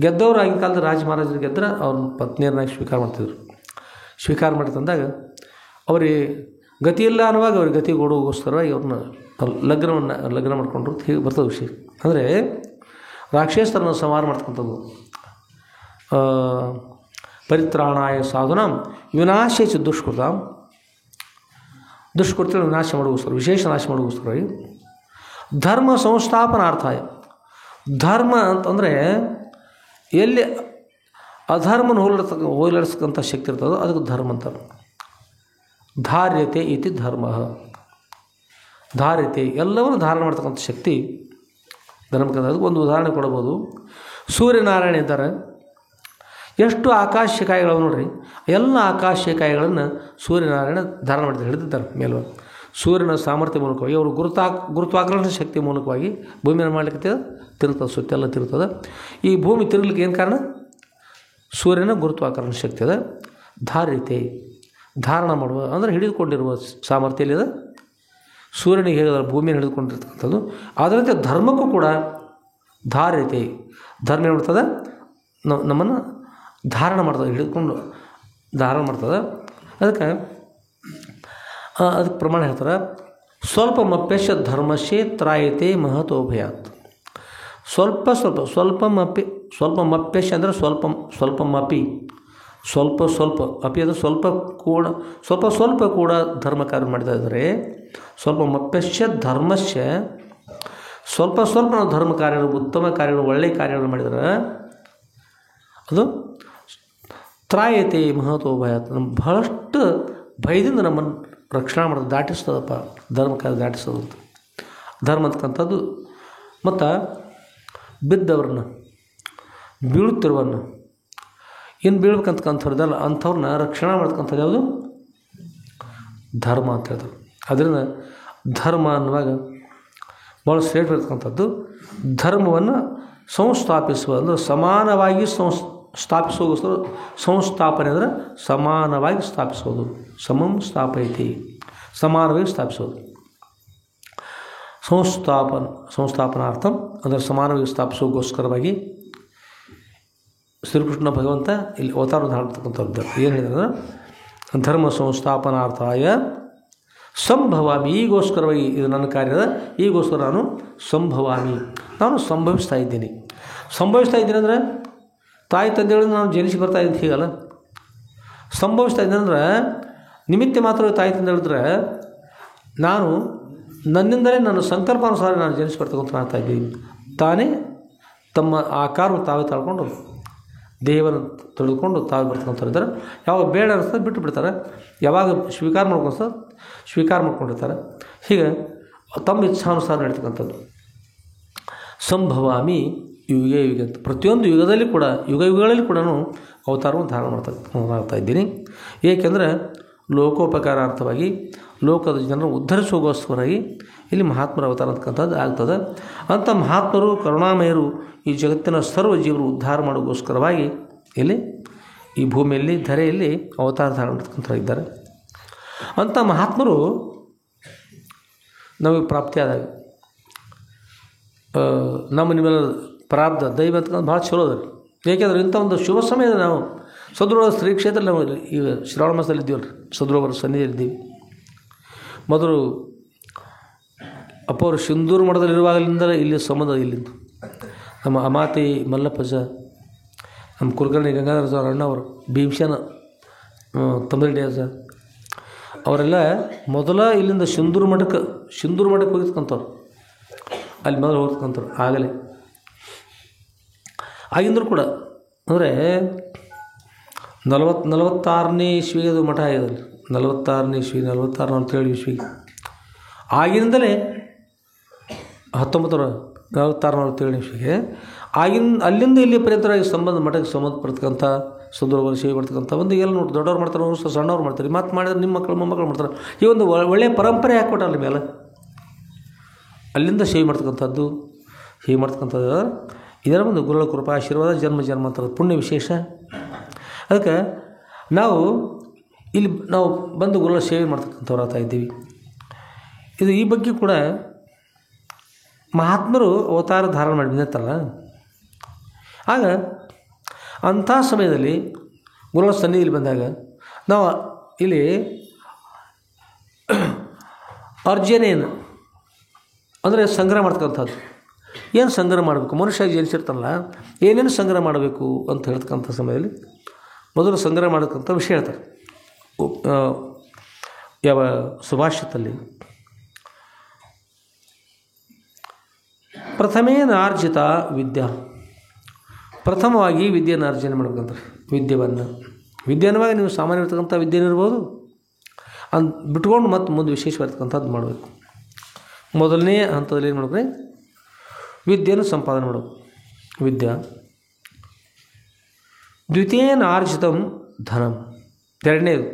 ಗೆದ್ದವರು ಆಗಿನ ಕಾಲದ ರಾಜ ಮಹಾರಾಜರು ಗೆದ್ದರೆ ಅವ್ರನ್ನ ಪತ್ನಿಯರನ್ನಾಗಿ ಸ್ವೀಕಾರ ಮಾಡ್ತಿದ್ರು. ಸ್ವೀಕಾರ ಮಾಡಿ ತಂದಾಗ ಅವ್ರಿಗೆ ಗತಿ ಇಲ್ಲ ಅನ್ನುವಾಗ ಅವ್ರಿಗೆ ಗತಿ ಕೊಡೋಗೋಸ್ಕರವಾಗಿ ಅವ್ರನ್ನ ಲಗ್ನ ಮಾಡಿಕೊಂಡ್ರು. ಹೀಗೆ ಬರ್ತದೆ ವಿಷಯ. ಅಂದರೆ ರಾಕ್ಷಸರನ್ನು ಸಂಹಾರ ಮಾಡ್ತಕ್ಕಂಥದ್ದು. ಪರಿತ್ರಾಣಾಯ ಸಾಧುನಾ ವಿನಾಶೇಚ ದುಷ್ಕೃತ. ದುಷ್ಕೃತ್ಯಗಳನ್ನು ವಿನಾಶ ಮಾಡೋಗೋಸ್ಕರ, ವಿಶೇಷ ನಾಶ ಮಾಡೋಗೋಸ್ಕರವಾಗಿ. ಧರ್ಮ ಸಂಸ್ಥಾಪನಾರ್ಥಾಯ. ಧರ್ಮ ಅಂತಂದರೆ ಎಲ್ಲಿ ಅಧರ್ಮನ ಹೋಲಿಡ್ತಕ್ಕಂಥ ಶಕ್ತಿ ಇರ್ತದೋ ಅದಕ್ಕೆ ಧರ್ಮ ಅಂತಾರೆ. ಧಾರ್ಯತೆ ಇತಿ ಧರ್ಮ. ಧಾರ್ಯತೆ ಎಲ್ಲವನ್ನು ಧಾರಣ ಮಾಡ್ತಕ್ಕಂಥ ಶಕ್ತಿ ಧರ್ಮಕ್ಕೆ. ಅದಕ್ಕೆ ಒಂದು ಉದಾಹರಣೆ ಕೊಡ್ಬೋದು. ಸೂರ್ಯನಾರಾಯಣ ಇದ್ದಾರೆ, ಎಷ್ಟು ಆಕಾಶಕಾಯಿಗಳು ನೋಡ್ರಿ, ಎಲ್ಲ ಆಕಾಶಕಾಯಿಗಳನ್ನು ಸೂರ್ಯನಾರಾಯಣ ಧಾರಣ ಮಾಡ್ತಾರೆ, ಹಿಡಿದಿದ್ದಾರೆ ಮೇಲ್ವ. ಸೂರ್ಯನ ಸಾಮರ್ಥ್ಯ ಮೂಲಕವಾಗಿ ಅವರು ಗುರುತ್ವಾಕರ್ಷಣ ಶಕ್ತಿ ಮೂಲಕವಾಗಿ ಭೂಮಿಯನ್ನು ಮಾಡಲಿಕ್ಕೆ ತಿರುಗ್ತದೆ, ಸುತ್ತೆಲ್ಲ ತಿರುಗ್ತದೆ. ಈ ಭೂಮಿ ತಿರುಗಲಿಕ್ಕೆ ಏನು ಕಾರಣ? ಸೂರ್ಯನ ಗುರುತ್ವಾಕರ್ಷಣ ಶಕ್ತಿ ಅದ. ಧಾರ್ಯತೆ ಧಾರಣ ಮಾಡುವ ಅಂದರೆ ಹಿಡಿದುಕೊಂಡಿರುವ ಸಾಮರ್ಥ್ಯ ಎಲ್ಲಿದೆ, ಸೂರ್ಯನಿಗೆ ಹೇಗೆ ಭೂಮಿಯನ್ನು ಹಿಡಿದುಕೊಂಡಿರ್ತಕ್ಕಂಥದ್ದು. ಅದರಂತೆ ಧರ್ಮಕ್ಕೂ ಕೂಡ ಧಾರ್ಯತೆ, ಧರ್ಮ ಏನು ಮಾಡ್ತದೆ, ನಮ್ಮನ್ನು ಧಾರಣ ಮಾಡ್ತದೆ, ಹಿಡಿದುಕೊಂಡು ಧಾರಣ ಮಾಡ್ತದೆ. ಅದಕ್ಕೆ ಪ್ರಮಾಣ ಹೇಳ್ತಾರೆ, ಸ್ವಲ್ಪ ಮಪ್ಯಶ ಧರ್ಮಶೇ ತ್ರಾಯತೆ ಮಹತೋಭಯಾತ್. ಸ್ವಲ್ಪ ಮಪ್ಯಶ ಅಂದರೆ ಸ್ವಲ್ಪ ಮಪಿ, ಸ್ವಲ್ಪ ಅಪಿ ಅಂದರೆ ಸ್ವಲ್ಪ ಕೂಡ ಧರ್ಮ ಕಾರ್ಯ ಮಾಡ್ತಾ ಇದ್ದಾರೆ. ಸ್ವಲ್ಪ ಮಪ್ಯಶ ಧರ್ಮಶ್ಯ, ಸ್ವಲ್ಪ ನಾವು ಧರ್ಮ ಕಾರ್ಯಗಳು, ಉತ್ತಮ ಕಾರ್ಯಗಳು, ಒಳ್ಳೆಯ ಕಾರ್ಯಗಳು ಮಾಡಿದರೆ ಅದು ತ್ರಾಯತೆ ಮಹತೋಭಯಾತ್, ನಮ್ಮ ಬಹಳಷ್ಟು ಭಯದಿಂದ ನಮ್ಮನ್ನು ರಕ್ಷಣೆ ಮಾಡೋದು, ದಾಟಿಸ್ತದಪ್ಪ ಧರ್ಮ ಕಾರ್ಯ ದಾಟಿಸೋದು. ಧರ್ಮ ಅಂತಕ್ಕಂಥದ್ದು ಮತ್ತು ಬಿದ್ದವ್ರನ್ನ, ಬೀಳುತ್ತಿರುವನ್ನ, ಏನು ಬೀಳ್ಬೇಕಂತಕ್ಕಂಥವ್ರದ್ದಲ್ಲ ಅಂಥವ್ರನ್ನ ರಕ್ಷಣೆ ಮಾಡ್ತಕ್ಕಂಥದ್ದು ಯಾವುದು, ಧರ್ಮ ಅಂತ ಹೇಳ್ತಾರೆ. ಅದರಿಂದ ಧರ್ಮ ಅನ್ನುವಾಗ ಭಾಳ ಶ್ರೇಷ್ಠ ಇರ್ತಕ್ಕಂಥದ್ದು. ಧರ್ಮವನ್ನು ಸಂಸ್ಥಾಪಿಸುವ ಅಂದರೆ ಸಮಾನವಾಗಿ ಸ್ಥಾಪಿಸೋಗೋಸ್ಕರ, ಸಂಸ್ಥಾಪನೆ ಅಂದರೆ ಸಮಾನವಾಗಿ ಸ್ಥಾಪಿಸೋದು, ಸಮಂ ಸ್ಥಾಪಯತಿ, ಸಮಾನವಾಗಿ ಸ್ಥಾಪಿಸೋದು. ಸಂಸ್ಥಾಪನಾರ್ಥಂ ಅಂದರೆ ಸಮಾನವಾಗಿ ಸ್ಥಾಪಿಸೋಗೋಸ್ಕರವಾಗಿ ಶ್ರೀಕೃಷ್ಣ ಭಗವಂತ ಇಲ್ಲಿ ಅವತಾರ ಮಾಡ್ತಕ್ಕಂಥದ್ದು. ಏನು ಹೇಳಿದ್ರೆ, ಧರ್ಮ ಸಂಸ್ಥಾಪನಾರ್ಥಾಯ ಸಂಭವಾಮಿ, ಈಗೋಸ್ಕರವಾಗಿ ಇದು ನನ್ನ ಕಾರ್ಯದ, ಈಗೋಸ್ಕರ ನಾನು ಸಂಭವಾಮಿ, ನಾನು ಸಂಭವಿಸ್ತಾ ಇದ್ದೀನಿ ಅಂದರೆ ತಾಯಿ ತಂದೆಗಳಿಂದ ನಾನು ಜನಿಸಿ ಬರ್ತಾ ಇದ್ದೀನಿ ಹೀಗಲ್ಲ. ಸಂಭವಿಸ್ತಾ ಇದ್ದೀನಿ ಅಂದರೆ ನಿಮಿತ್ತ ಮಾತ್ರ ತಾಯಿ ತಂದೆ ಹೇಳಿದ್ರೆ ನಾನು ನನ್ನಿಂದಲೇ ನನ್ನ ಸಂಕಲ್ಪಾನುಸಾರ ನಾನು ಜನಿಸಿ ಬರ್ತಕ್ಕಂಥ ಮಾಡ್ತಾ ಇದ್ದೀನಿ. ತಾನೇ ತಮ್ಮ ಆಕಾರವನ್ನು ತಾವೇ ತಾಳ್ಕೊಂಡು ದೇವರನ್ನು ತಿಳಿದುಕೊಂಡು ತಾವೇ ಬರ್ತಕ್ಕಂಥವ್ರು. ಯಾವಾಗ ಬೇಡ ಅನಿಸ್ತದೆ ಬಿಟ್ಟು ಬಿಡ್ತಾರೆ, ಯಾವಾಗ ಸ್ವೀಕಾರ ಸ್ವೀಕಾರ ಮಾಡ್ಕೊಂಡಿರ್ತಾರೆ. ಹೀಗೆ ತಮ್ಮ ಇಚ್ಛಾನುಸಾರ ನಡೀತಕ್ಕಂಥದ್ದು. ಸಂಭವಾಮಿ ಯುಗ ಅಂತ ಪ್ರತಿಯೊಂದು ಯುಗದಲ್ಲಿ ಕೂಡ, ಯುಗಗಳಲ್ಲಿ ಕೂಡ ಅವತಾರವನ್ನು ಧಾರಣ ಮಾಡ್ತಾ ಇದ್ದೀನಿ. ಏಕೆಂದರೆ ಲೋಕೋಪಕಾರಾರ್ಥವಾಗಿ, ಲೋಕದ ಜನರನ್ನು ಉದ್ಧರಿಸೋಗೋಸ್ಕರವಾಗಿ ಇಲ್ಲಿ ಮಹಾತ್ಮರ ಅವತಾರ ಅಂತಕ್ಕಂಥದ್ದು ಆಗ್ತದೆ. ಅಂಥ ಮಹಾತ್ಮರು, ಕರುಣಾಮಯರು ಈ ಜಗತ್ತಿನ ಸರ್ವ ಜೀವರು ಉದ್ಧಾರ ಮಾಡೋಗೋಸ್ಕರವಾಗಿ ಇಲ್ಲಿ ಈ ಭೂಮಿಯಲ್ಲಿ, ಧರೆಯಲ್ಲಿ ಅವತಾರ ಧಾರಣ ಮಾಡ್ತಕ್ಕಂಥವ್ರು. ಅಂಥ ಮಹಾತ್ಮರು ನಮಗೆ ಪ್ರಾಪ್ತಿಯಾದಾಗ ನಮ್ಮ ನಿಮ್ಮೆಲ್ಲ ಪ್ರಾಪ್ತ ದೈವ ಅಂತಕ್ಕಂಥ ಭಾಳ ಚಲೋ ಅದ. ಏಕೆಂದರೆ ಇಂಥ ಒಂದು ಶುಭ ಸಮಯದ ನಾವು ಸದೃಢ ಶ್ರೀ ಕ್ಷೇತ್ರದಲ್ಲಿ ನಾವು ಈಗ ಶ್ರಾವಣ ಮಾಸದಲ್ಲಿ ಇದ್ದೀವಲ್ಲ, ಸದೃಢವರ ಸನ್ನಿಧಿಯಲ್ಲಿದ್ದೀವಿ. ಮೊದಲು ಅಪ್ಪವರು ಸಿಂಧೂರು ಮಠದಲ್ಲಿರುವಾಗಲಿಂದಲೇ ಇಲ್ಲಿ ಸಂಬಂಧ, ಇಲ್ಲಿಂದ ನಮ್ಮ ಅಮಾತಿ ಮಲ್ಲಪ್ಪಜ, ನಮ್ಮ ಕುಲಕರ್ಣಿ ಗಂಗಾಧರ ಸರ್ ಅಣ್ಣವರು, ಭೀಮಸೇನ ತಮಿಳ್ಡಿ ಅಜ್ಜ ಅವರೆಲ್ಲ ಮೊದಲ ಇಲ್ಲಿಂದ ಸಿಂಧೂರು ಮಠಕ್ಕೆ ಹೋಗಿರ್ತಕ್ಕಂಥವ್ರು, ಅಲ್ಲಿ ಮೊದಲು ಹೋಗ್ತಕ್ಕಂಥವ್ರು. ಆಗಲೇ ಆಗಿಂದರೂ ಕೂಡ ಅಂದರೆ 46ನೇ ಇಸ್ವಿಗೆ ಅದು ಮಠ ಆಗಿದೆ. 46ನೇ ಇಸ್ವಿ, 47 ಇಸ್ವಿಗೆ ಆಗಿನಿಂದಲೇ 1946 ಇಸ್ವಿಗೆ ಅಲ್ಲಿಂದ ಇಲ್ಲಿ ಪರ್ಯಂತರಾಗಿ ಮಠಕ್ಕೆ ಸಂಬಂಧಪಡ್ತಕ್ಕಂಥ ಸುಂದರವಾದ ಸೇವೆ ಮಾಡ್ತಕ್ಕಂಥ ಒಂದು ಎಲ್ಲ ನೋಡಿ, ದೊಡ್ಡವ್ರು ಮಾಡ್ತಾರೆ, ಸಣ್ಣವ್ರು ಮಾಡ್ತಾರೆ, ಮತ್ತು ಮಾಡಿದ್ರೆ ನಿಮ್ಮ ಮಕ್ಕಳು ಮೊಮ್ಮಕ್ಕಳು ಮಾಡ್ತಾರೆ. ಈ ಒಂದು ಒಳ್ಳೆಯ ಪರಂಪರೆ ಹಾಕ್ಕೊಟ್ಟಲ್ಲ ಮೇಲೆ ಅಲ್ಲಿಂದ ಸೇವೆ ಮಾಡ್ತಕ್ಕಂಥದ್ದು, ಹೀಗೆ ಮಾಡ್ತಕ್ಕಂಥದ್ದು. ಇದರ ಒಂದು ಗುರುಗಳ ಕೃಪಾ ಆಶೀರ್ವಾದ ಜನ್ಮ ಜನ್ಮಾಂತರದ ಪುಣ್ಯ ವಿಶೇಷ. ಅದಕ್ಕೆ ನಾವು ಇಲ್ಲಿ ಬಂದು ಗುರುಗಳ ಸೇವೆ ಮಾಡ್ತಕ್ಕಂಥವ್ರು ಆಗ್ತಾ ಇದ್ದೀವಿ. ಇದು ಈ ಬಗ್ಗೆ ಕೂಡ ಮಹಾತ್ಮರು ಅವತಾರ ಧಾರಣ ಮಾಡಿ ಬಂದಿರ್ತಾರಲ್ಲ, ಆಗ ಅಂಥ ಸಮಯದಲ್ಲಿ ಗುರುಗಳ ಸನ್ನಿಧಿಯಲ್ಲಿ ಬಂದಾಗ ನಾವು ಇಲ್ಲಿ ಅರ್ಜನೆಯನ್ನು ಅಂದರೆ ಸಂಗ್ರಹ ಮಾಡ್ತಕ್ಕಂಥದ್ದು. ಏನು ಸಂಗ್ರಹ ಮಾಡಬೇಕು, ಮನುಷ್ಯ ಜನಿಸಿರ್ತಾನಲ್ಲ ಏನೇನು ಸಂಗ್ರಹ ಮಾಡಬೇಕು ಅಂತ ಹೇಳ್ತಕ್ಕಂಥ ಸಮಯದಲ್ಲಿ ಮೊದಲು ಸಂಗ್ರಹ ಮಾಡತಕ್ಕಂಥ ವಿಷಯ ಹೇಳ್ತಾರೆ. ಯಾವ ಸುಭಾಷಿತಲ್ಲಿ ಪ್ರಥಮೇನಾರ್ಜಿತ ವಿದ್ಯಾ, ಪ್ರಥಮವಾಗಿ ವಿದ್ಯೆಯನ್ನು ಅರ್ಜನೆ ಮಾಡ್ಬೇಕಂತಾರೆ. ವಿದ್ಯೆಯನ್ನುವಾಗ ನೀವು ಸಾಮಾನ್ಯವಾಗಿರ್ತಕ್ಕಂಥ ವಿದ್ಯೆನಿರ್ಬೋದು, ಬಿಟ್ಕೊಂಡು ಮತ್ತು ಮುಂದೆ ವಿಶೇಷವಾಗಿರ್ತಕ್ಕಂಥದ್ದು ಮಾಡಬೇಕು. ಮೊದಲನೇ ಹಂತದಲ್ಲಿ ಏನು ಮಾಡ್ಬೇಕು, ವಿದ್ಯೆಯನ್ನು ಸಂಪಾದನೆ ಮಾಡಬೇಕು. ವಿದ್ಯಾ ದ್ವಿತೀಯೇನಾರ್ಜಿತಂ ಧನಂ, ಎರಡನೇದು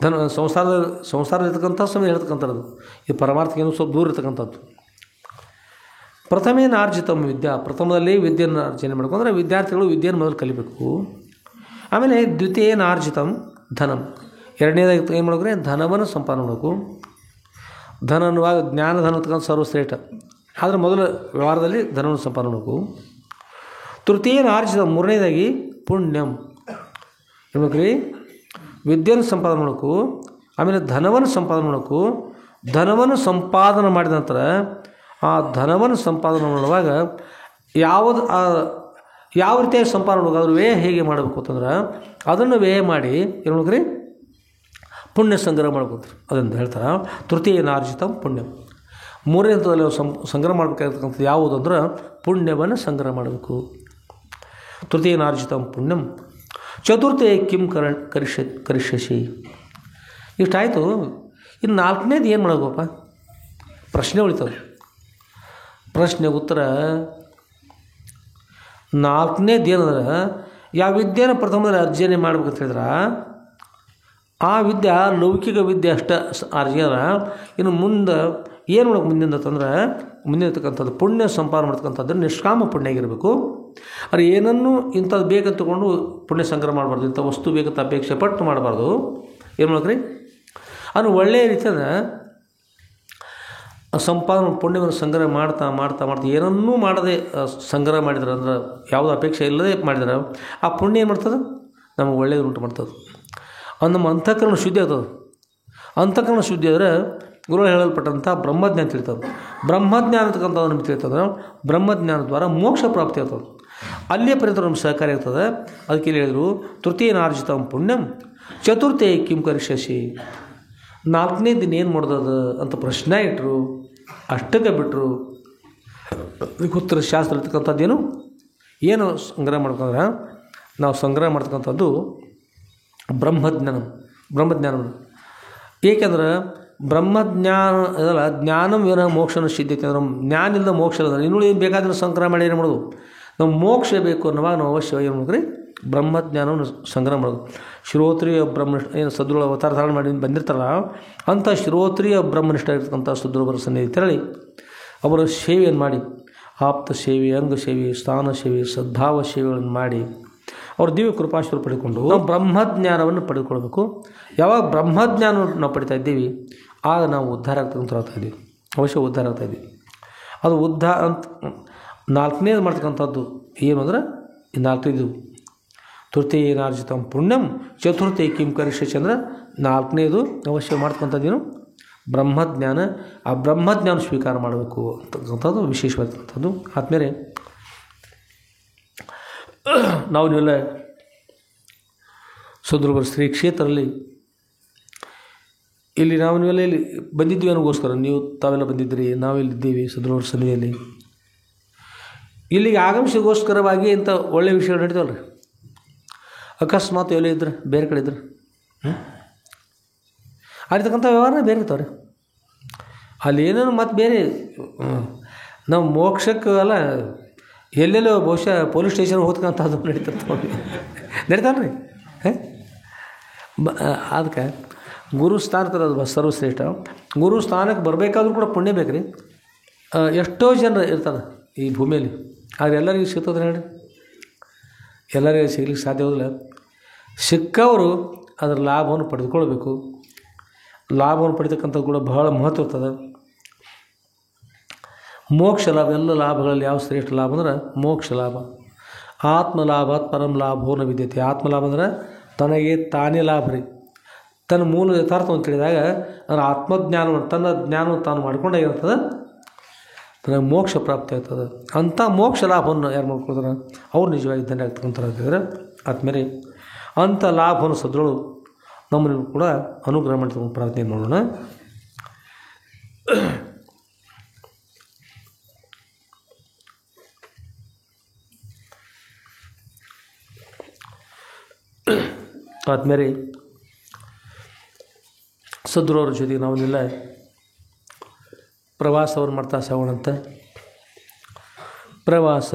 ಧನ. ಸಂಸಾರದಲ್ಲಿರ್ತಕ್ಕಂಥ ಸಮಯ ಹೇಳ್ತಕ್ಕಂಥದ್ದು, ಇದು ಪರಮಾರ್ಥಕ್ಕೇನು ಸ್ವಲ್ಪ ದೂರ ಇರ್ತಕ್ಕಂಥದ್ದು. ಪ್ರಥಮೇನಾರ್ಜಿತಂ ವಿದ್ಯಾ, ಪ್ರಥಮದಲ್ಲಿ ವಿದ್ಯೆಯನ್ನು ಅರ್ಜನೆ ಮಾಡಬೇಕು. ಅಂದರೆ ವಿದ್ಯಾರ್ಥಿಗಳು ವಿದ್ಯೆಯನ್ನು ಮೊದಲು ಕಲಿಬೇಕು. ಆಮೇಲೆ ದ್ವಿತೀಯೇನಾರ್ಜಿತಂ ಧನಂ, ಎರಡನೇದಾಗಿ ಏನು ಮಾಡೋಕ್ರೆ ಧನವನ್ನು ಸಂಪಾದನೆ ಮಾಡಬೇಕು. ಧನ ಅನ್ನುವಾಗ ಜ್ಞಾನಧನ ಅಂತಕ್ಕಂಥ ಸರ್ವಶ್ರೇಷ್ಠ, ಆದರೆ ಮೊದಲು ವ್ಯವಹಾರದಲ್ಲಿ ಧನವನ್ನು ಸಂಪಾದನೆ ಮಾಡಬೇಕು. ತೃತೀಯೇನಾರ್ಜಿತಂ, ಮೂರನೇದಾಗಿ ಪುಣ್ಯಂ ಹೇಳ್ಬೇಕ್ರಿ, ವಿದ್ಯೆಯನ್ನು ಸಂಪಾದನೆ ಮಾಡಬೇಕು. ಆಮೇಲೆ ಧನವನ್ನು ಸಂಪಾದನೆ ಮಾಡಬೇಕು. ಧನವನ್ನು ಸಂಪಾದನೆ ಮಾಡಿದ ನಂತರ ಆ ಧನವನ್ನು ಸಂಪಾದನೆ ಮಾಡುವಾಗ ಯಾವ ರೀತಿಯಾಗಿ ಸಂಪಾದನೆ ಮಾಡಬೇಕು, ಅದ್ರ ವ್ಯಯ ಹೇಗೆ ಮಾಡಬೇಕು ಅಂತಂದ್ರೆ ಅದನ್ನು ವ್ಯಯ ಮಾಡಿ ಏನು ಮಾಡ್ಬೇಕ್ರಿ ಪುಣ್ಯ ಸಂಗ್ರಹ ಮಾಡ್ಬೇಕು ಅದನ್ನು ಹೇಳ್ತಾರೆ. ತೃತೀಯೇನಾರ್ಜಿತಂ ಪುಣ್ಯಂ, ಮೂರನೇ ಹಂತದಲ್ಲಿ ಸಂಗ್ರಹ ಮಾಡಬೇಕಾಗಿರ್ತಕ್ಕಂಥದ್ದು ಯಾವುದು ಅಂದ್ರೆ ಪುಣ್ಯವನ್ನು ಸಂಗ್ರಹ ಮಾಡಬೇಕು. ತೃತೀಯೇನಾರ್ಜಿತಂ ಪುಣ್ಯಂ. ಚತುರ್ಥೇ ಕಿಂ ಕರಿಷ್ಯಸಿ. ಇಷ್ಟಾಯಿತು. ಇನ್ನು ನಾಲ್ಕನೇದು ಏನು ಮಾಡಬೇಕಪ್ಪ, ಪ್ರಶ್ನೆ ಉಳಿತದೆ. ಪ್ರಶ್ನೆಗೆ ಉತ್ತರ ನಾಲ್ಕನೇದು ಏನಂದ್ರೆ ಯಾವ ವಿದ್ಯೆನ ಪ್ರಥಮದಲ್ಲಿ ಅರ್ಜನೆ ಮಾಡ್ಬೇಕಂತ ಹೇಳಿದ್ರೆ ಆ ವಿದ್ಯೆ ಲೌಕಿಕ ವಿದ್ಯೆ ಅಷ್ಟ ಅರ್ಜನ. ಇನ್ನು ಮುಂದೆ ಏನು ಮಾಡೋಕೆ ಮುಂದಿಂದ ಅಂತಂದ್ರೆ ಮುಂದಿರ್ತಕ್ಕಂಥದ್ದು ಪುಣ್ಯ ಸಂಪಾದನೆ ಮಾಡ್ತಕ್ಕಂಥದ್ದು ನಿಷ್ಕಾಮ ಪುಣ್ಯ ಆಗಿರಬೇಕು. ಅದು ಏನನ್ನು ಇಂಥದ್ದು ಬೇಕಂತ ತಗೊಂಡು ಪುಣ್ಯ ಸಂಗ್ರಹ ಮಾಡಬಾರ್ದು, ಇಂಥ ವಸ್ತು ಬೇಕಂತ ಅಪೇಕ್ಷೆ ಪಟ್ಟು ಮಾಡಬಾರ್ದು. ಏನು ಮಾಡ್ರಿ ಅದು ಒಳ್ಳೆಯ ರೀತಿಯಿಂದ ಸಂಪಾದನೆ ಪುಣ್ಯವನ್ನು ಸಂಗ್ರಹ ಮಾಡ್ತಾ ಮಾಡ್ತಾ ಮಾಡ್ತಾ ಏನನ್ನೂ ಮಾಡದೆ ಸಂಗ್ರಹ ಮಾಡಿದ್ರೆ ಅಂದ್ರೆ ಯಾವುದೋ ಅಪೇಕ್ಷೆ ಇಲ್ಲದೆ ಮಾಡಿದ್ರೆ ಆ ಪುಣ್ಯ ಏನು ಮಾಡ್ತದೆ ನಮಗೆ ಒಳ್ಳೆಯದು ಉಂಟು ಮಾಡ್ತದೆ. ಅದು ನಮ್ಮ ಅಂತಃಕರಣ ಶುದ್ಧಿ ಆಗ್ತದೆ. ಅಂತಃಕರಣ ಶುದ್ಧಿ ಆದರೆ ಗುರು ಹೇಳಲ್ಪಟ್ಟಂಥ ಬ್ರಹ್ಮಜ್ಞಾನ ತಿಳಿತದೆ. ಬ್ರಹ್ಮಜ್ಞಾನ ಅಂತಕ್ಕಂಥದ್ದು ನಮ್ಗೆ ತಿಳಿತಂದ್ರೆ ಬ್ರಹ್ಮಜ್ಞಾನ ದ್ವಾರ ಮೋಕ್ಷ ಪ್ರಾಪ್ತಿ ಆಗ್ತದೆ. ಅಲ್ಲಿಯೇ ಪರ್ಯಂತ ನಮ್ಗೆ ಸಹಕಾರಿ ಆಗ್ತದೆ. ಅದಕ್ಕೆ ಹೇಳಿದರು ತೃತೀಯೇನಾರ್ಜಿತಂ ಪುಣ್ಯಂ ಚತುರ್ಥೇ ಕಿಂ ಕರಿಷ್ಯಸಿ. ನಾಲ್ಕನೇ ದಿನ ಏನು ಮಾಡೋದು ಅಂತ ಪ್ರಶ್ನೆ ಇಟ್ಟರು. ಅಷ್ಟಕ್ಕೆ ಬಿಟ್ಟರು. ಅದಕ್ಕೆ ಉತ್ತರ ಶಾಸ್ತ್ರ ಇರ್ತಕ್ಕಂಥದ್ದೇನು ಏನು ಸಂಗ್ರಹ ಮಾಡ್ಕೊಂಡ್ರೆ ನಾವು ಸಂಗ್ರಹ ಮಾಡ್ತಕ್ಕಂಥದ್ದು ಬ್ರಹ್ಮಜ್ಞಾನವನ್ನು. ಏಕೆಂದ್ರೆ ಬ್ರಹ್ಮಜ್ಞಾನ ಅದಲ್ಲ ಜ್ಞಾನಂ ಏನ ಮೋಕ್ಷನ ಸಿದ್ಧತೆ ಅಂದ್ರೆ ಜ್ಞಾನ ಇಲ್ಲದ ಮೋಕ್ಷ ಅದ. ಇನ್ನೂ ಏನು ಬೇಕಾದ್ರೆ ಸಂಗ್ರಹ ಮಾಡಿ ಏನು ಮಾಡೋದು, ನಾವು ಮೋಕ್ಷ ಬೇಕು ಅನ್ನೋವಾಗ ನಾವು ಅವಶ್ಯವಾಗಿ ಏನು ಮಾಡಿದ್ರಿ ಬ್ರಹ್ಮಜ್ಞಾನವನ್ನು ಸಂಗ್ರಹ ಮಾಡೋದು. ಶ್ರೋತ್ರಿಯ ಬ್ರಹ್ಮನಿಷ್ಠ ಏನು ಸದ್ರುಳ ಅವತಾರ ಧಾರಣ ಮಾಡಿ ಬಂದಿರ್ತಾರಲ್ಲ ಅಂಥ ಶ್ರೋತ್ರಿಯ ಬ್ರಹ್ಮನಿಷ್ಠ ಇರ್ತಕ್ಕಂಥ ಸದ್ರುಳವರ ಸನ್ನಿಧಿ ತೆರಳಿ ಅವರ ಸೇವೆಯನ್ನು ಮಾಡಿ ಆಪ್ತ ಸೇವೆ, ಅಂಗ ಸೇವೆ, ಸ್ಥಾನ ಸೇವೆ, ಸದ್ಭಾವ ಸೇವೆಗಳನ್ನು ಮಾಡಿ ಅವ್ರ ದಿವ್ಯ ಕೃಪಾಶೀರ್ವಾದ ಪಡೆದುಕೊಂಡು ನಾವು ಬ್ರಹ್ಮಜ್ಞಾನವನ್ನು ಪಡೆದುಕೊಳ್ಬೇಕು. ಯಾವಾಗ ಬ್ರಹ್ಮಜ್ಞಾನವನ್ನು ನಾವು ಪಡಿತಾ ಇದ್ದೀವಿ ಆಗ ನಾವು ಉದ್ಧಾರ ಆಗ್ತಾ ಇದ್ದೀವಿ. ಅವಶ್ಯ ಉದ್ಧಾರ ಆಗ್ತಾಯಿದ್ದೀವಿ. ಅದು ಉದ್ಧಾರ ಅಂತ ನಾಲ್ಕನೇದು ಮಾಡ್ತಕ್ಕಂಥದ್ದು ಏನು ಅಂದ್ರೆ ಈ ನಾಲ್ಕೈದು ತೃತೀಯೇನಾರ್ಜಿತಂ ಪುಣ್ಯಂ ಚತುರ್ಥೇ ಕಿಂ ಕರಿಷ್ಯಸಿ ಅಂದ್ರೆ ನಾಲ್ಕನೇದು ಅವಶ್ಯ ಮಾಡ್ತಕ್ಕಂಥದ್ದೇನು ಬ್ರಹ್ಮಜ್ಞಾನ. ಆ ಬ್ರಹ್ಮಜ್ಞಾನ ಸ್ವೀಕಾರ ಮಾಡಬೇಕು ಅಂತಕ್ಕಂಥದ್ದು ವಿಶೇಷವಾಗಿರ್ತಕ್ಕಂಥದ್ದು. ಆದಮೇಲೆ ನಾವು ನೀವೆಲ್ಲ ಸದ್ಗುರುಗಳ ಶ್ರೀ ಕ್ಷೇತ್ರದಲ್ಲಿ ಇಲ್ಲಿ ನಾವು ನೀವೆಲ್ಲ ಇಲ್ಲಿ ಬಂದಿದ್ವಿ ಅನ್ನೋಗೋಸ್ಕರ ನೀವು ತಾವೆಲ್ಲ ಬಂದಿದ್ದೀರಿ, ನಾವಿಲ್ಲಿದ್ದೀವಿ ಸದ್ಗುರುಗಳ ಸನ್ನಿಧಿಯಲ್ಲಿ. ಇಲ್ಲಿಗೆ ಆಗಮಿಸಿಗೋಸ್ಕರವಾಗಿ ಇಂಥ ಒಳ್ಳೆಯ ವಿಷಯಗಳು ನಡೀತಾವಲ್ಲ ರೀ. ಅಕಸ್ಮಾತ್ ಎಲ್ಲ ಇದ್ರೆ ಬೇರೆ ಕಡೆ ಇದ್ರೆ ಆಗಿರ್ತಕ್ಕಂಥ ವ್ಯವಹಾರ ಬೇರೆ ಇರ್ತಾವೆ ರೀ. ಅಲ್ಲಿ ಏನೇನು ಮತ್ತು ಬೇರೆ ನಾವು ಮೋಕ್ಷಕ್ಕೆ ಅಲ್ಲ ಎಲ್ಲೆಲ್ಲೋ ಬಹುಶಃ ಪೊಲೀಸ್ ಸ್ಟೇಷನ್ ಹೋಗ್ತಕ್ಕಂಥದ್ದು ನಡೀತಾವೆ ರೀ. ಅದಕ್ಕೆ ಗುರು ಸ್ಥಾನಕ್ಕೆ ಅದು ಸರ್ವಶ್ರೇಷ್ಠ. ಗುರು ಸ್ಥಾನಕ್ಕೆ ಬರಬೇಕಾದ್ರೂ ಕೂಡ ಪುಣ್ಯ ಬೇಕು ರೀ. ಎಷ್ಟೋ ಜನ ಇರ್ತಾರೆ ಈ ಭೂಮಿಯಲ್ಲಿ, ಆದರೆ ಎಲ್ಲರಿಗೂ ಸಿಗ್ತದೆ ಹೇಳಿ, ಎಲ್ಲರಿಗೂ ಸಿಗ್ಲಿಕ್ಕೆ ಸಾಧ್ಯವಿಲ್ಲ. ಸಿಕ್ಕವರು ಅದರ ಲಾಭವನ್ನು ಪಡೆದುಕೊಳ್ಬೇಕು. ಲಾಭವನ್ನು ಪಡಿತಕ್ಕಂಥದ್ದು ಕೂಡ ಬಹಳ ಮಹತ್ವ ಇರ್ತದೆ. ಮೋಕ್ಷ ಲಾಭ, ಎಲ್ಲ ಲಾಭಗಳಲ್ಲಿ ಯಾವ ಶ್ರೇಷ್ಠ ಲಾಭ ಅಂದ್ರೆ ಮೋಕ್ಷ ಲಾಭ. ಆತ್ಮಲಾಭಾತ್ ಪರಂ ಲಾಭೋನ ವಿದ್ಯತೆ. ಆತ್ಮಲಾಭ ಅಂದ್ರೆ ತನಗೆ ತಾನೇ ಲಾಭ ರೀ. ತನ್ನ ಮೂಲ ಯಥಾರ್ಥವನ್ನು ತಿಳಿದಾಗ ಅದರ ಆತ್ಮಜ್ಞಾನವನ್ನು ತನ್ನ ಜ್ಞಾನವನ್ನು ತಾನು ಮಾಡ್ಕೊಂಡಾಗಿರ್ತದೆ, ತನಗೆ ಮೋಕ್ಷ ಪ್ರಾಪ್ತಿ ಆಗ್ತದೆ. ಅಂಥ ಮೋಕ್ಷ ಲಾಭವನ್ನು ಯಾರು ಮಾಡ್ಕೊಳ್ತಾರೆ ಅವ್ರು ನಿಜವಾಗಿ ಧನ್ಯ ಆಗ್ತಕ್ಕಂಥವ್ರು. ಆದಮೇಲೆ ಅಂಥ ಲಾಭವನ್ನು ಸದ್ರುಳು ನಮ್ಮನ್ನು ಕೂಡ ಅನುಗ್ರಹ ಮಾಡ್ತಕ್ಕಂಥ ಪ್ರಾರ್ಥನೆ ಮಾಡೋಣ. ಆದಮೇಲೆ ಸದ್ಗುರುವ್ರ ಜೊತೆಗೆ ನಾವನ್ನೆಲ್ಲ ಪ್ರವಾಸವನ್ನು ಮಾಡ್ತಾ ಸಾಗೋಣಂತ. ಪ್ರವಾಸ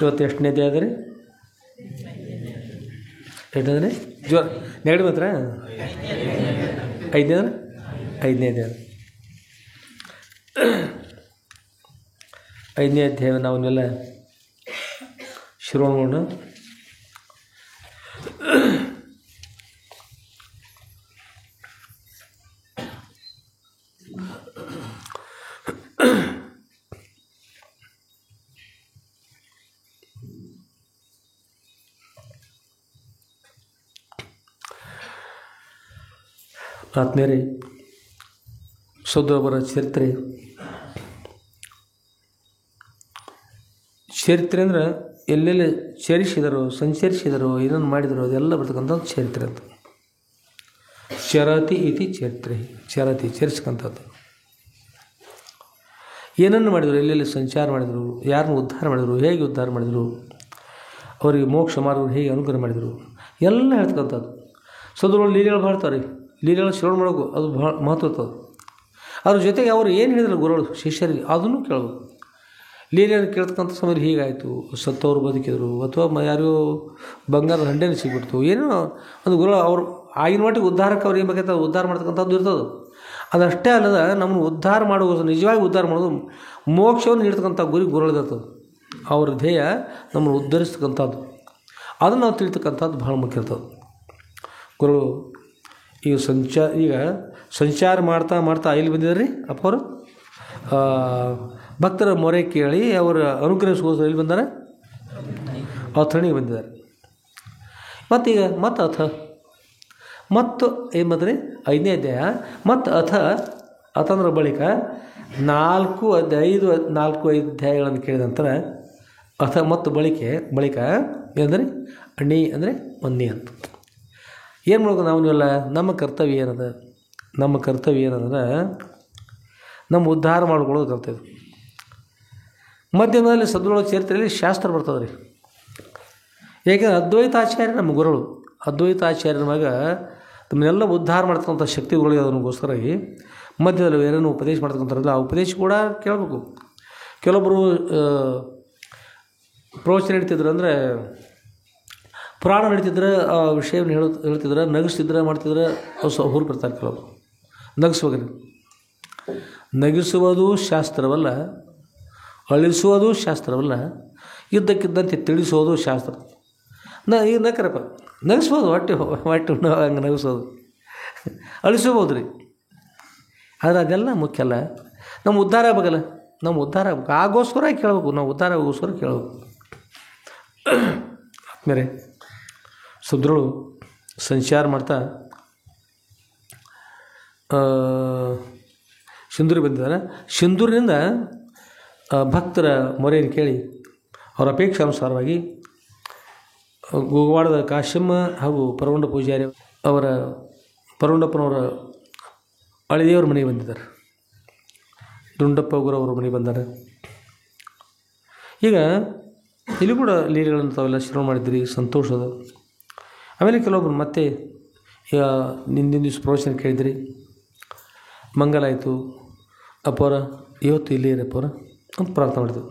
ಇವತ್ತು ಎಷ್ಟನೇದೇ ಅದ ರೀ? ಎಷ್ಟನೇ ಜೋರ್ ನೆಗಡಿ ಮಾತ್ರ ಐದನೇ ಅದ. 5ನೇ ಅಧ್ಯಾಯ ನಾವನ್ನೆಲ್ಲ ಶ್ರವಣ ಮಾಡೋಣ. ಆತ್ಮೀಯರೇ, ಸಹೋದರರ ಚರಿತ್ರೆ ಅಂದ್ರೆ ಎಲ್ಲೆಲ್ಲಿ ಚರಿಸಿದರು, ಸಂಚರಿಸಿದರು, ಏನನ್ನು ಮಾಡಿದರು ಅದೆಲ್ಲ ಬರ್ತಕ್ಕಂಥದ್ದು ಚರಿತ್ರೆ ಅಂತ. ಚರತಿ ಇತಿ ಚರಿತ್ರೆ, ಚರತಿ ಚರಿಸ್ಕಂಥದ್ದು. ಏನನ್ನು ಮಾಡಿದರು, ಎಲ್ಲೆಲ್ಲಿ ಸಂಚಾರ ಮಾಡಿದರು, ಯಾರನ್ನು ಉದ್ಧಾರ ಮಾಡಿದರು, ಹೇಗೆ ಉದ್ಧಾರ ಮಾಡಿದರು, ಅವರಿಗೆ ಮೋಕ್ಷ ಮಾರ್ಗರು ಹೇಗೆ ಅನುಗ್ರಹ ಮಾಡಿದರು ಎಲ್ಲ ಹೇಳ್ತಕ್ಕಂಥದ್ದು. ಸಹೋದರರು ಲೀಲೆಗಳು ಮಾಡ್ತಾರೆ, ಲೀಲೆಗಳು ಶ್ರವಣ ಮಾಡೋಕು ಅದು ಭಾಳ ಮಹತ್ವ ಇರ್ತದೆ. ಅದ್ರ ಜೊತೆಗೆ ಅವರು ಏನು ಹೇಳಿದ್ರು ಗುರುಗಳು ಶಿಷ್ಯರಿಗೆ ಅದನ್ನು ಕೇಳಬೇಕು. ಲೀಲೆಯನ್ನು ಕೇಳ್ತಕ್ಕಂಥ ಸಮಯದಲ್ಲಿ ಹೀಗಾಯಿತು, ಸತ್ತವರು ಬದುಕಿದರು, ಅಥವಾ ಯಾರಿಗೂ ಬಂಗಾರದ ಹಂಡೆನ ಸಿಗ್ಬಿಡ್ತು, ಏನೋ ಒಂದು ಗುರು ಅವರು ಆಗಿನ ಮಟ್ಟಿಗೆ ಉದ್ಧಾರಕ್ಕೆ ಅವ್ರು ಏನು ಬೇಕಾಯ್ತು ಉದ್ಧಾರ ಮಾಡ್ತಕ್ಕಂಥದ್ದು ಇರ್ತದೆ. ಅದಷ್ಟೇ ಅಲ್ಲದ ನಮ್ಮನ್ನು ಉದ್ಧಾರ ಮಾಡೋದು, ನಿಜವಾಗಿ ಉದ್ಧಾರ ಮಾಡೋದು, ಮೋಕ್ಷವನ್ನು ನೀಡ್ತಕ್ಕಂಥ ಗುರಿ ಗುರುಗಳಿರ್ತದೆ. ಅವ್ರ ಧ್ಯೇಯ ನಮ್ಮನ್ನು ಉದ್ಧರಿಸ್ತಕ್ಕಂಥದ್ದು, ಅದನ್ನು ನಾವು ತಿಳಿತಕ್ಕಂಥದ್ದು ಭಾಳ ಮುಖ್ಯ ಇರ್ತದೆ. ಗುರುಗಳು ಈಗ ಸಂಚಾರ ಮಾಡ್ತಾ ಇಲ್ಲಿ ಬಂದಿದ್ದಾರೆ ರೀ ಅಪ್ಪವರು. ಭಕ್ತರ ಮೊರೆ ಕೇಳಿ ಅವರ ಅನುಗ್ರಹಿಸೋದು ಎಲ್ಲಿ ಬಂದಾರೆ, ಅಥಣಿಗೆ ಬಂದಿದ್ದಾರೆ. ಮತ್ತೀಗ ಮತ್ತು ಏನು ಬಂದ್ರಿ 5ನೇ ಅಧ್ಯಾಯ. ಮತ್ತು ಅಥಂದ್ರ ಬಳಿಕ 4-5 ಅಧ್ಯಾಯಗಳನ್ನು ಕೇಳಿದ ನಂತರ ಮತ್ತು ಬಳಿಕ ಏನಂದರೆ ಅಣ್ಣಿ ಅಂದರೆ ಮೊನ್ನೆ ಅಂತ. ಏನು ಮಾಡೋದು ನಾವು ನೀವೆಲ್ಲ? ನಮ್ಮ ಕರ್ತವ್ಯ ಏನಂದ್ರೆ ನಮ್ಮ ಉದ್ಧಾರ ಮಾಡ್ಕೊಳ್ಳೋದು ಕರ್ತವ್ಯ. ಮಧ್ಯಮದಲ್ಲಿ ಸದ್ಗುರುಗಳ ಚರಿತ್ರೆಯಲ್ಲಿ ಶಾಸ್ತ್ರ ಬರ್ತದೆ ರೀ. ಏಕೆಂದರೆ ಅದ್ವೈತಾಚಾರ್ಯ ನಮ್ಮ ಗುರುಗಳು, ಅದ್ವೈತಾಚಾರ್ಯರ ಮಗ ತಮ್ಮನ್ನೆಲ್ಲ ಉದ್ಧಾರ ಮಾಡ್ತಕ್ಕಂಥ ಶಕ್ತಿಗಳಿಗೆ ಅದಕ್ಕೋಸ್ಕರಾಗಿ ಮಧ್ಯದಲ್ಲಿ ಏನೇನು ಉಪದೇಶ ಮಾಡ್ತಕ್ಕಂಥರಲ್ಲ ಆ ಉಪದೇಶ ಕೂಡ ಕೇಳಬೇಕು. ಕೆಲವೊಬ್ಬರು ಪ್ರವಚನ ನಡೀತಿದ್ರು ಅಂದರೆ ಪುರಾಣ ನಡೀತಿದ್ರೆ ಆ ವಿಷಯವನ್ನು ಹೇಳ್ತಿದ್ರೆ, ನಗಿಸ್ತಿದ್ರೆ ಮಾಡ್ತಿದ್ರೆ ಹೊರ ಬರ್ತಾರೆ. ಕೆಲವರು ನಗಿಸುವುದು ಶಾಸ್ತ್ರವಲ್ಲ, ಅಳಿಸುವುದು ಶಾಸ್ತ್ರವಲ್ಲ, ಇದ್ದಕ್ಕಿದ್ದಂತೆ ತಿಳಿಸೋದು ಶಾಸ್ತ್ರ. ಈಗ ನಕ್ಕರಪ್ಪ ನಗಿಸ್ಬೋದು, ಹೊಟ್ಟೆ ಹಂಗೆ ನಗಿಸೋದು, ಅಳಿಸ್ಬೋದು ರೀ. ಆದರೆ ಅದೆಲ್ಲ ಮುಖ್ಯ ಅಲ್ಲ. ನಮ್ಮ ಉದ್ಧಾರ ಆಗಬೇಕಲ್ಲ, ಆಗೋಸ್ಕರ ಕೇಳಬೇಕು, ನಾವು ಉದ್ಧಾರ ಆಗೋಸ್ಕರ ಕೇಳಬೇಕು. ಆದ್ಮೇಲೆ ಸದ್ಗುರುಗಳು ಸಂಚಾರ ಮಾಡ್ತಾ ಸಿಂಧೂರಿಗೆ ಬಂದಿದ್ದಾರೆ. ಸಿಂಧೂರಿನಿಂದ ಭಕ್ತರ ಮೊರೆಯನ್ನು ಕೇಳಿ ಅವರ ಅಪೇಕ್ಷಾನುಸಾರವಾಗಿ ಗೋವಾಡದ ಕಾಶಮ್ಮ ಹಾಗೂ ಪರವಂಡ ಪೂಜಾರಿ ಪರವಂಡಪ್ಪನವರ ಅಳಿದೇವರ ಮನೆಗೆ ಬಂದಿದ್ದಾರೆ. ದುಂಡಪ್ಪ ಗುರವರ ಮನೆಗೆ ಬಂದ್ದಾರೆ. ಈಗ ಇಲ್ಲಿ ಕೂಡ ಲೀಲೆಗಳನ್ನು ತಾವೆಲ್ಲ ಶ್ರವಣ ಮಾಡಿದ್ರಿ, ಸಂತೋಷದ. ಆಮೇಲೆ ಕೆಲವೊಬ್ರು ಮತ್ತೆ ಹಿಂದಿನ ದಿವಸ ಪ್ರವಚನ ಕೇಳಿದ್ರಿ, ಮಂಗಲ ಆಯಿತು ಅಪ್ಪವರ, ಇವತ್ತು ಇಲ್ಲಿ ಇರಪ್ಪವರ ಅಂತ ಪ್ರಾರ್ಥನೆ ಮಾಡಿದ್ರು.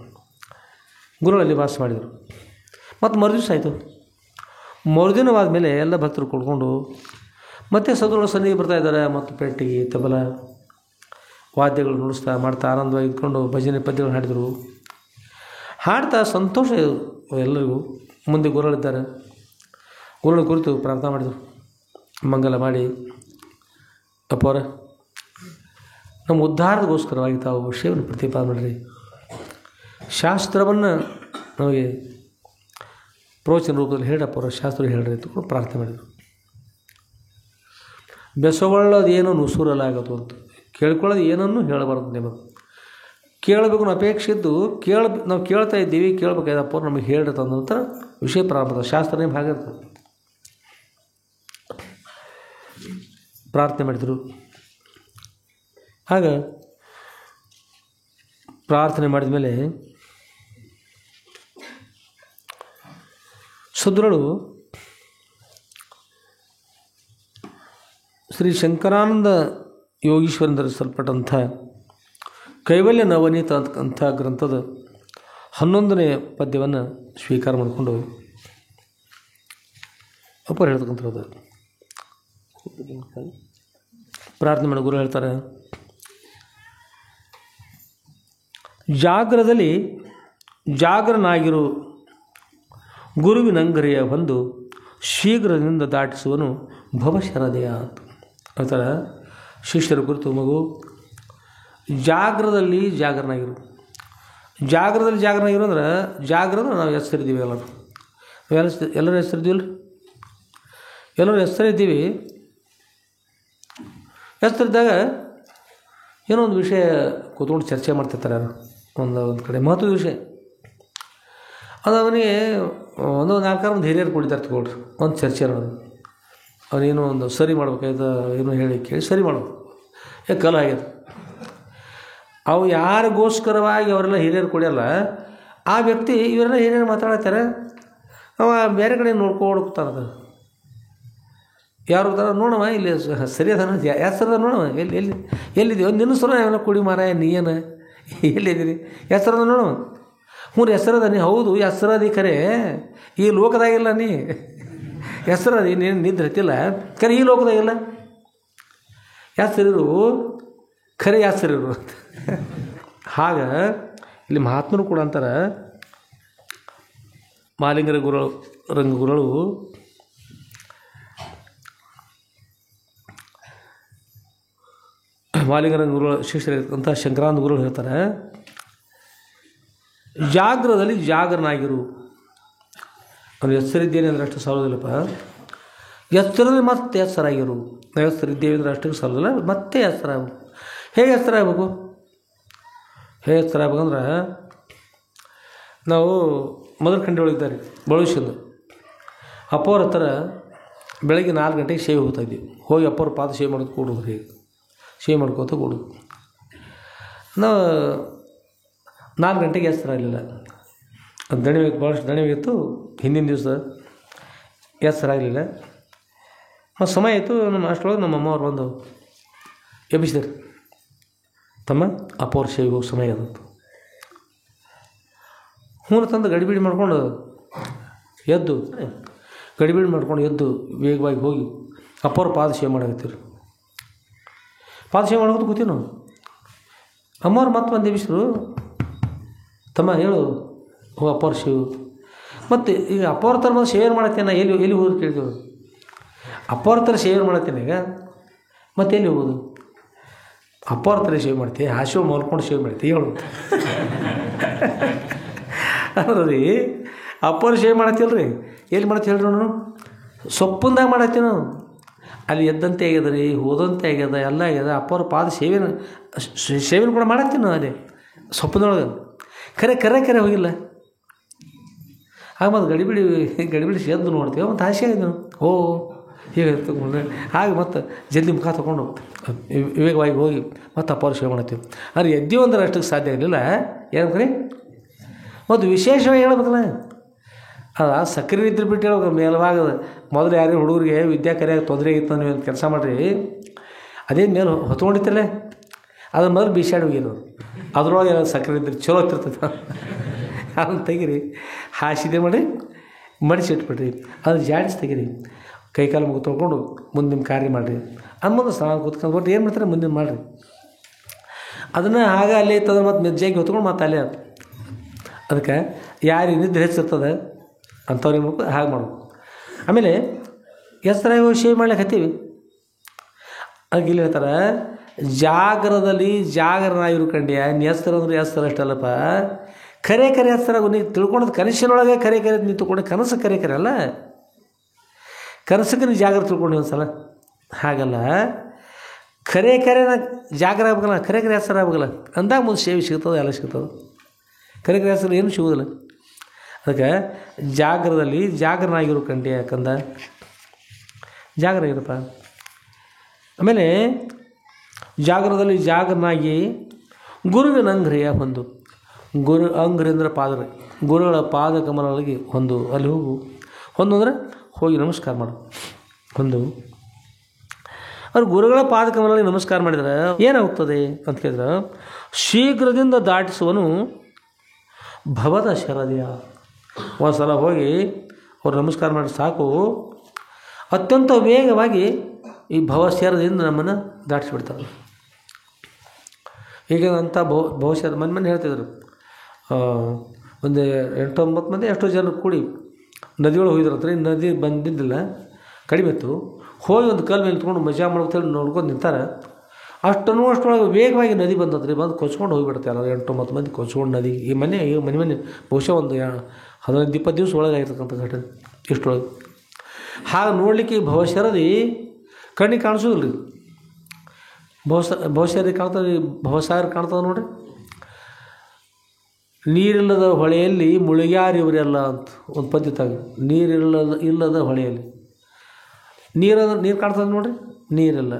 ಗುರುಗಳಲ್ಲಿ ವಾಸ ಮಾಡಿದರು. ಮತ್ತು ಮರುದಿವಸ ಆಯಿತು. ಮರುದಿನವಾದ ಮೇಲೆ ಎಲ್ಲ ಭಕ್ತರು ಕೊಡ್ಕೊಂಡು ಮತ್ತೆ ಸದ್ಗುರುಗಳ ಸನ್ನಿಧಿಗೆ ಬರ್ತಾಯಿದ್ದಾರೆ. ಮತ್ತು ಪೆಟ್ಟಿಗೆ ತಬಲ ವಾದ್ಯಗಳು ನುಡಿಸ್ತಾ ಮಾಡ್ತಾ ಆನಂದವಾಗಿ ಇದ್ಕೊಂಡು ಭಜನೆ ಪದ್ಯಗಳು ಹಾಡಿದರು. ಹಾಡ್ತಾ ಸಂತೋಷ ಎಲ್ಲರಿಗೂ. ಮುಂದೆ ಗುರುಗಳಿದ್ದಾರೆ, ಗುರುಗಳ ಕುರಿತು ಪ್ರಾರ್ಥನೆ ಮಾಡಿದರು. ಮಂಗಲ ಮಾಡಿ, ಅಪ್ಪವರ ನಮ್ಮ ಉದ್ಧಾರದಗೋಸ್ಕರವಾಗಿ ತಾವು ವಿಷಯವನ್ನು ಪ್ರತಿಪಾದನೆ ಮಾಡಿರಿ, ಶಾಸ್ತ್ರವನ್ನು ನಮಗೆ ಪ್ರವಚನ ರೂಪದಲ್ಲಿ ಹೇಳಪ್ಪವರ ಶಾಸ್ತ್ರ ಹೇಳ್ರಿ ಅಂತ ಪ್ರಾರ್ಥನೆ ಮಾಡಿದರು. ಬೆಸಗೊಳ್ಳೋದು ಏನೋ ನುಸುರಲಾಗೋದು ಅಂತ, ಕೇಳ್ಕೊಳ್ಳೋದು ಏನನ್ನೂ ಹೇಳಬಾರ್ದು. ನಿಮಗೆ ಕೇಳಬೇಕು ಅನ್ನೋ ಅಪೇಕ್ಷೆ ಇದ್ದು ನಾವು ಕೇಳ್ತಾ ಇದ್ದೀವಿ, ಕೇಳಬೇಕಾದಪ್ಪ ನಮಗೆ ಹೇಳಿರ್ತದೆ ನಂತರ ವಿಷಯ ಪ್ರಾರಂಭ. ಶಾಸ್ತ್ರ ನೇಮ ಹಾಗಿರ್ತದೆ. ಪ್ರಾರ್ಥನೆ ಮಾಡಿದರು. ಆಗ ಪ್ರಾರ್ಥನೆ ಮಾಡಿದ ಮೇಲೆ ಸದ್ಗುರುಗಳು ಶ್ರೀ ಶಂಕರಾನಂದ ಯೋಗೀಶ್ವರನ ಧರಿಸಲ್ಪಟ್ಟಂಥ ಕೈವಲ್ಯ ನವನೀತ ಅಂತಕ್ಕಂಥ ಗ್ರಂಥದ 11ನೇ ಪದ್ಯವನ್ನು ಸ್ವೀಕಾರ ಮಾಡಿಕೊಂಡು ಅಪ್ಪರು ಹೇಳ್ತಕ್ಕಂಥದ್ದು ಪ್ರಾರ್ಥನೆ ಮಾಡಿ ಗುರು ಹೇಳ್ತಾರೆ, ಜಾಗ್ರದಲ್ಲಿ ಜಾಗರನಾಗಿರು, ಗುರುವಿನಂಗರಿಯ ಒಂದು ಶೀಘ್ರದಿಂದ ದಾಟಿಸುವನು ಭವಶರದೆಯ ಅಂತ ಹೇಳ್ತಾರೆ ಶಿಷ್ಯರ ಕುರಿತು. ಮಗು ಜಾಗ್ರದಲ್ಲಿ ಜಾಗರನಾಗಿರು. ಜಾಗ್ರದಲ್ಲಿ ಜಾಗರನಾಗಿರು ಅಂದ್ರೆ ಜಾಗ್ರದ ನಾವು ಹೆಸರಿದ್ದೀವಿ ಎಲ್ಲರೂ. ಎಲ್ಲರೂ ಹೆಸರಿದ್ದೀವಲ್ಲ, ಎಲ್ಲರೂ ಹೆಸರಿದ್ದೀವಿ. ಹೆಸರಿದ್ದಾಗ ಏನೋ ಒಂದು ವಿಷಯ ಕೂತ್ಕೊಂಡು ಚರ್ಚೆ ಮಾಡ್ತಿರ್ತಾರೆ ಯಾರು, ಒಂದು ಕಡೆ ಮಹತ್ವದ ವಿಷಯ. ಅದು ಅವನಿಗೆ ಒಂದು 4-6 ಮಂದಿ ಹಿರಿಯರು ಕುಡಿತಾರೆ ತಗೊಳ್ರಿ, ಒಂದು ಚರ್ಚೆ ಮಾಡೋದು. ಅವನೇನೋ ಒಂದು ಸರಿ ಮಾಡ್ಬೇಕಾಯ್ತು, ಏನೋ ಹೇಳಿ ಕೇಳಿ ಸರಿ ಮಾಡೋದು. ಕಲ ಆಗ್ಯದ. ಅವು ಯಾರಿಗೋಸ್ಕರವಾಗಿ ಅವರೆಲ್ಲ ಹಿರಿಯರು ಕುಡಿಯಲ್ಲ, ಆ ವ್ಯಕ್ತಿ ಇವರೆಲ್ಲ ಹಿರಿಯರು ಮಾತಾಡ್ತಾರೆ, ಅವ ಬೇರೆ ಕಡೆ ನೋಡ್ಕೊಡ್ತಾನದ. ಯಾರು ಹೋಗ್ತಾರ ನೋಡವ ಇಲ್ಲಿ ಸರಿ ಅದ ಹೆಸರದ ನೋಡವ ಎಲ್ಲಿದ್ದೀವಿ ನಿನ್ನ ಸರ ಎಲ್ಲ ಕುಡಿ ಮಾರ ನೀನು ಎಲ್ಲಿದ್ದೀರಿ ಹೆಸರದ ನೋಡವ. ಹ್ಞೂ ಹೆಸರದ ನೀ ಹೌದು ಹೆಸರದಿ ಖರೆ ಈ ಲೋಕದಾಗಿಲ್ಲ, ನೀ ಹೆಸರದಿ ನೀನು ನಿದ್ರತಿಲ್ಲ ಖರೆ ಈ ಲೋಕದಾಗಿಲ್ಲ. ಹೆಸರಿರು ಖರೆ ಹೆಸರಿರು ಅಂತ. ಆಗ ಇಲ್ಲಿ ಮಹಾತ್ಮರು ಕೂಡ ಅಂತಾರೆ, ಮಾಲಿಂಗರ ರಂಗಗುರುಗಳು ಮಾಲಿಂಗರ ಗುರುಗಳು ಶಿಷ್ಯರಂಥ ಶಂಕರಾನಂದ ಗುರುಗಳು ಹೇಳ್ತಾರೆ, ಜಾಗ್ರದಲ್ಲಿ ಜಾಗರನಾಗಿರು. ಅವ್ನು ಹೆಸರಿದ್ದೇನೆ ಅಂದರೆ ಅಷ್ಟು ಸಾಲೋದಿಲ್ಲಪ್ಪ. ಹೆಸರಲ್ಲಿ ಮತ್ತೆ ಹೆಸರಾಗಿರು. ನಾವು ಹೆಸರಿದ್ದೇವೆ ಅಂದರೆ ಅಷ್ಟು ಸಾಲೋದಿಲ್ಲ, ಮತ್ತೆ ಹೆಸರಾಗಬೇಕು. ಹೇಗೆ ಹೆಸರಾಗಬೇಕು? ಹೇಗೆ ಹೆಸರಾಗಬೇಕಂದ್ರೆ, ನಾವು ಮದರಖಂಡಿ ಒಳಗಿದ್ದಾರೆ ಬಳಸಿದ್ದು ಅಪ್ಪವ್ರ ಹತ್ರ ಬೆಳಗ್ಗೆ 4 ಗಂಟೆಗೆ ಸೇವೆ ಹೋಗ್ತಾಯಿದ್ವಿ. ಹೋಗಿ ಅಪ್ಪವ್ರ ಪಾದ ಸೇವೆ ಮಾಡೋದು ಕೊಡೋದು, ಹೇಗೆ ಸೇವೆ ಮಾಡ್ಕೋತ ಕೊಡೋದು. ನಾವು 4 ಗಂಟೆಗೆ ಹೆಸರಾಗಲಿಲ್ಲ, ಅದು ದಣಿವಾಗಿ ಭಾಳಷ್ಟು ದಣಿವಾಗಿತ್ತು. ಹಿಂದಿನ ದಿವಸ ಹೆಸರಾಗಲಿಲ್ಲ. ಮತ್ತು ಸಮಯ ಆಯಿತು. ಅಷ್ಟರೊಳಗೆ ನಮ್ಮ ಅಮ್ಮವ್ರು ಬಂದು ಎಬ್ಬಿಸಿದ್ರು, ತಮ್ಮ ಅಪ್ಪವ್ರ ಸೇವೆಗೆ ಹೋಗಿ ಸಮಯ ಅದಂತು. ಹೂನು ತಂದು ಗಡಿಬಿಡಿ ಮಾಡ್ಕೊಂಡು ಎದ್ದು ವೇಗವಾಗಿ ಹೋಗಿ ಅಪ್ಪವ್ರ ಪಾದ ಸೇವೆ ಮಾಡಾಕತ್ತೀರಿ. ಪಾದ ಸೇವೆ ಮಾಡ್ಕೊತ ಕೂತೀವಿ ನಾವು. ಅಮ್ಮವ್ರು ಮತ್ತೆ ಬಂದು ಎಬ್ಬಿಸಿದ್ರು, ತಮ್ಮ ಹೇಳು ಹೋ ಅಪ್ಪವ್ರ ಸೇವೆ. ಮತ್ತು ಈಗ ಅಪ್ಪವ್ರ ಥರ ಬಂದು ಸೇವೆ ಮಾಡತ್ತೇನೆ, ಎಲ್ಲಿ ಹೋಗಿ ಕೇಳಿದೆವು. ಅಪ್ಪವ್ರ ಥರ ಸೇವೆ ಮಾಡತ್ತೇನೆ ಈಗ, ಮತ್ತೆ ಎಲ್ಲಿ ಹೋಗೋದು? ಅಪ್ಪವ್ರ ಥರ ಸೇವೆ ಮಾಡ್ತೀವಿ, ಹಾಸಿಗೆ ಮಲ್ಕೊಂಡು ಸೇವೆ ಮಾಡ್ತೀವಿ ಹೇಳು ಅದ್ರಿ. ಅಪ್ಪವ್ರ ಸೇವೆ ಮಾಡತ್ತಿಲ್ಲ ರೀ, ಎಲ್ಲಿ ಮಾಡ್ತೀವಿ ಹೇಳ್ರಿ? ನಾನು ಸೊಪ್ಪಂದಾಗ ಮಾಡತ್ತೀವಿ ನಾವು. ಅಲ್ಲಿ ಎದ್ದಂತೆ ಆಗ್ಯದ ರೀ, ಹೋದಂತೆ ಆಗ್ಯದ, ಎಲ್ಲ ಆಗ್ಯದ. ಅಪ್ಪವ್ರ ಪಾದ ಸೇವೆನ ಕೂಡ ಮಾಡತ್ತೀವಿ ನಾವು ಅಲ್ಲಿ ಸೊಪ್ಪದೊಳಗೆ. ಕರೆ ಹೋಗಿಲ್ಲ. ಆಗ ಮತ್ತು ಗಡಿಬಿಡಿ ಎದ್ದು ನೋಡ್ತೀವಿ, ಮತ್ತು ಹಾಸಿಗೆ ಆಗಿದ್ದು ಓ ಹೀಗೆ ತಗೊಂಡು ಹಾಗೆ ಮತ್ತು ಜಲ್ದಿ ಮುಖ ತೊಗೊಂಡು ವೇಗವಾಗಿ ಹೋಗಿ ಮತ್ತು ಅಪ್ಪವ್ರ ಸೇವೆ ಮಾಡ್ತೀವಿ. ಆದರೆ ಎದ್ದೀವಿ ಅಂದ್ರೆ ಅಷ್ಟಕ್ಕೆ ಸಾಧ್ಯ ಆಗಲಿಲ್ಲ. ಏನಂದ್ರಿ? ಮತ್ತು ವಿಶೇಷವಾಗಿ ಹೇಳ್ಬೇಕಲ್ಲ, ಅದು ಸಕ್ಕರೆ ಇದ್ರೆ ಬಿಟ್ಟು ಹೇಳ್ಬೇಕು. ಮೇಲ್ಭಾಗದ ಮೊದಲು ಯಾರು ಹುಡುಗರಿಗೆ ವಿದ್ಯಾ ಕರೆಯಾಗಿ ತೊಂದರೆ ಆಗಿತ್ತು, ನೀವು ಒಂದು ಕೆಲಸ ಮಾಡಿರಿ, ಅದೇ ಮೇಲೆ ಹೊತ್ಕೊಂಡಿತ್ತಲ್ಲೇ ಅದನ್ನ ಮೊದಲು ಬೀಸಾಡಿ ಹೋಗಿರೋದು. ಅದ್ರೊಳಗೆ ಸಕ್ಕರೆ ಇದ್ರೆ ಚಲೋ ಇರ್ತಿರ್ತದೆ, ಅದನ್ನು ತೆಗೀರಿ. ಹಾಸಿದೆ ಮಾಡಿ ಮಡಿಸಿಟ್ಬಿಡ್ರಿ, ಅದನ್ನು ಜಾಡಿಸಿ ತೆಗೀರಿ. ಕೈಕಾಲು ಮುಗಿ ತೊಳ್ಕೊಂಡು ಮುಂದೆ ನಿಮ್ಮ ಕಾರ್ಯ ಮಾಡಿರಿ. ಮುಂದೆ ಸ್ನಾನ ಕೂತ್ಕೊಂಡು ಒಟ್ಟು ಏನು ಮಾಡ್ತಾರೆ ಮುಂದಿನ ಮಾಡಿರಿ. ಅದನ್ನು ಆಗ ಅಲ್ಲೇ ಇರ್ತದೆ, ಮತ್ತು ಮೆಜ್ಜಾಗಿ ಹೊತ್ಕೊಂಡು ಮತ್ತೆ ಅಲ್ಲೇ ಅದು. ಅದಕ್ಕೆ ಯಾರು ನಿದ್ರೆ ಹೆಚ್ಚಿರ್ತದೆ ಅಂಥವ್ರು ಏನು ಮಾಡ್ಬೇಕು, ಹಾಗೆ ಮಾಡ್ಬೇಕು. ಆಮೇಲೆ ಹೆಸರಾಗಿ ಹೋಗಿ ಸೇವೆ ಮಾಡ್ಲಿಕ್ಕೆ ಹತ್ತೀವಿ. ಅದಕ್ಕೆ ಇಲ್ಲಿ ಹೇಳ್ತಾರೆ, ಜಾಗರದಲ್ಲಿ ಜಾಗರನಾಗಿರು ಕಂಡ್ಯ. ಹೆಸರು ಅಂದ್ರೆ ಹೆಸರು ಅಷ್ಟಲ್ಲಪ್ಪ, ಕರೆ ಹೆಸರಾಗು. ನೀವು ತಿಳ್ಕೊಂಡದ್ದು ಕನಸಿನೊಳಗೆ ಕರೆ ನೀವು ತಿಳ್ಕೊಂಡು ಕನಸು ಕರೆ ಅಲ್ಲ, ಕನಸಕ್ಕೆ ನೀವು ಜಾಗರ ತಿಳ್ಕೊಂಡು ಒಂದು ಸಲ ಹಾಗಲ್ಲ. ಕರೆನ ಜಾಗರ ಆಗ್ಬೇಕಲ್ಲ, ಕರೆ ಹೆಸರು ಆಗ್ಬೇಕಲ್ಲ, ಅಂದಾಗ ಮುಂದೆ ಸೇವೆ ಸಿಗ್ತದೆ, ಎಲ್ಲ ಸಿಗ್ತದೆ. ಕರೆ ಹೆಸರು ಏನು ಸಿಗೋದಿಲ್ಲ. ಅದಕ್ಕೆ ಜಾಗರದಲ್ಲಿ ಜಾಗರನಾಗಿರು ಕಂಡ್ಯ. ಯಾಕಂದ ಜಾಗರ ಇರಪ್ಪ. ಆಮೇಲೆ ಜಾಗರದಲ್ಲಿ ಜಾಗರನಾಗಿ ಗುರುವಿನ ಅಂಗ್ರಿಯ ಹೊಂದು. ಅಂಗ್ರಿ ಅಂದ್ರೆ ಪಾದ, ಗುರುಗಳ ಪಾದ ಕಮಲಗಳಿಗೆ ಹೊಂದು. ಅಲ್ಲಿ ಹೋಗು. ಹೊಂದು ಅಂದರೆ ಹೋಗಿ ನಮಸ್ಕಾರ ಮಾಡು. ಹೊಂದು ಅವ್ರು ಗುರುಗಳ ಪಾದ ಕಮಲಗಳಿಗೆ ನಮಸ್ಕಾರ ಮಾಡಿದ್ರೆ ಏನಾಗುತ್ತದೆ ಅಂತ ಕೇಳಿದ್ರೆ, ಶೀಘ್ರದಿಂದ ದಾಟಿಸುವನು ಭವದ ಶರದಿಯ. ಒಂದು ಸಲ ಹೋಗಿ ಅವ್ರು ನಮಸ್ಕಾರ ಮಾಡಿ ಸಾಕು, ಅತ್ಯಂತ ವೇಗವಾಗಿ ಈ ಭವಶರದಿಂದ ನಮ್ಮನ್ನು ದಾಟಿಸ್ಬಿಡ್ತಾರೆ. ಈಗ ಅಂಥ ಭವಿಷ್ಯದ ಮನೆ ಹೇಳ್ತಿದ್ರು, ಒಂದು 8-9 ಮಂದಿ ಎಷ್ಟೋ ಜನ ಕೂಡಿ ನದಿಯೊಳಗೆ ಹೋಗಿದ್ರಂತ್ರಿ. ನದಿ ಬಂದಿದ್ದಿಲ್ಲ, ಕಡಿಮೆ ಇತ್ತು. ಹೋಗಿ ಒಂದು ಕಲ್ಲು ಮೇಲೆ ನಿಂತ್ಕೊಂಡು ಮಜಾ ಮಾಡ್ಕೊಂಡು ನೋಡ್ಕೊಂಡು ನಿಂತಾರೆ. ಅಷ್ಟೊಳಗೆ ವೇಗವಾಗಿ ನದಿ ಬಂದದ್ರಿ. ಬಂದು ಕೊಚ್ಕೊಂಡು ಹೋಗಿಬಿಡುತ್ತೆ. ಎಲ್ಲ 8-9 ಮಂದಿ ಕೊಚ್ಕೊಂಡು ನದಿ. ಈ ಮನೆ ಬಹುಶಃ ಒಂದು 15-20 ದಿವಸ ಒಳಗೆ ಆಗಿರ್ತಕ್ಕಂಥ ಘಟನೆ ಇಷ್ಟೊಳಗೆ. ಹಾಗೆ ನೋಡಲಿಕ್ಕೆ ಈ ಭವಶರದಿ ಕಣ್ಣಿಗೆ ಕಾಣಿಸೋದಿಲ್ಲ ರೀ. ಭವಶರದಿ ಕಾಣ್ತದೆ, ಭವಸಾಗರ ಕಾಣ್ತದೆ ನೋಡ್ರಿ. ನೀರಿಲ್ಲದ ಹೊಳೆಯಲ್ಲಿ ಮುಳುಗ್ಯಾರಿವರೆಲ್ಲ ಅಂತ ಒಂದು ಪದ್ಧತಿ. ಇಲ್ಲದ ಹೊಳೆಯಲ್ಲಿ ನೀರು ಕಾಣ್ತದೆ ನೋಡ್ರಿ, ನೀರಿಲ್ಲ.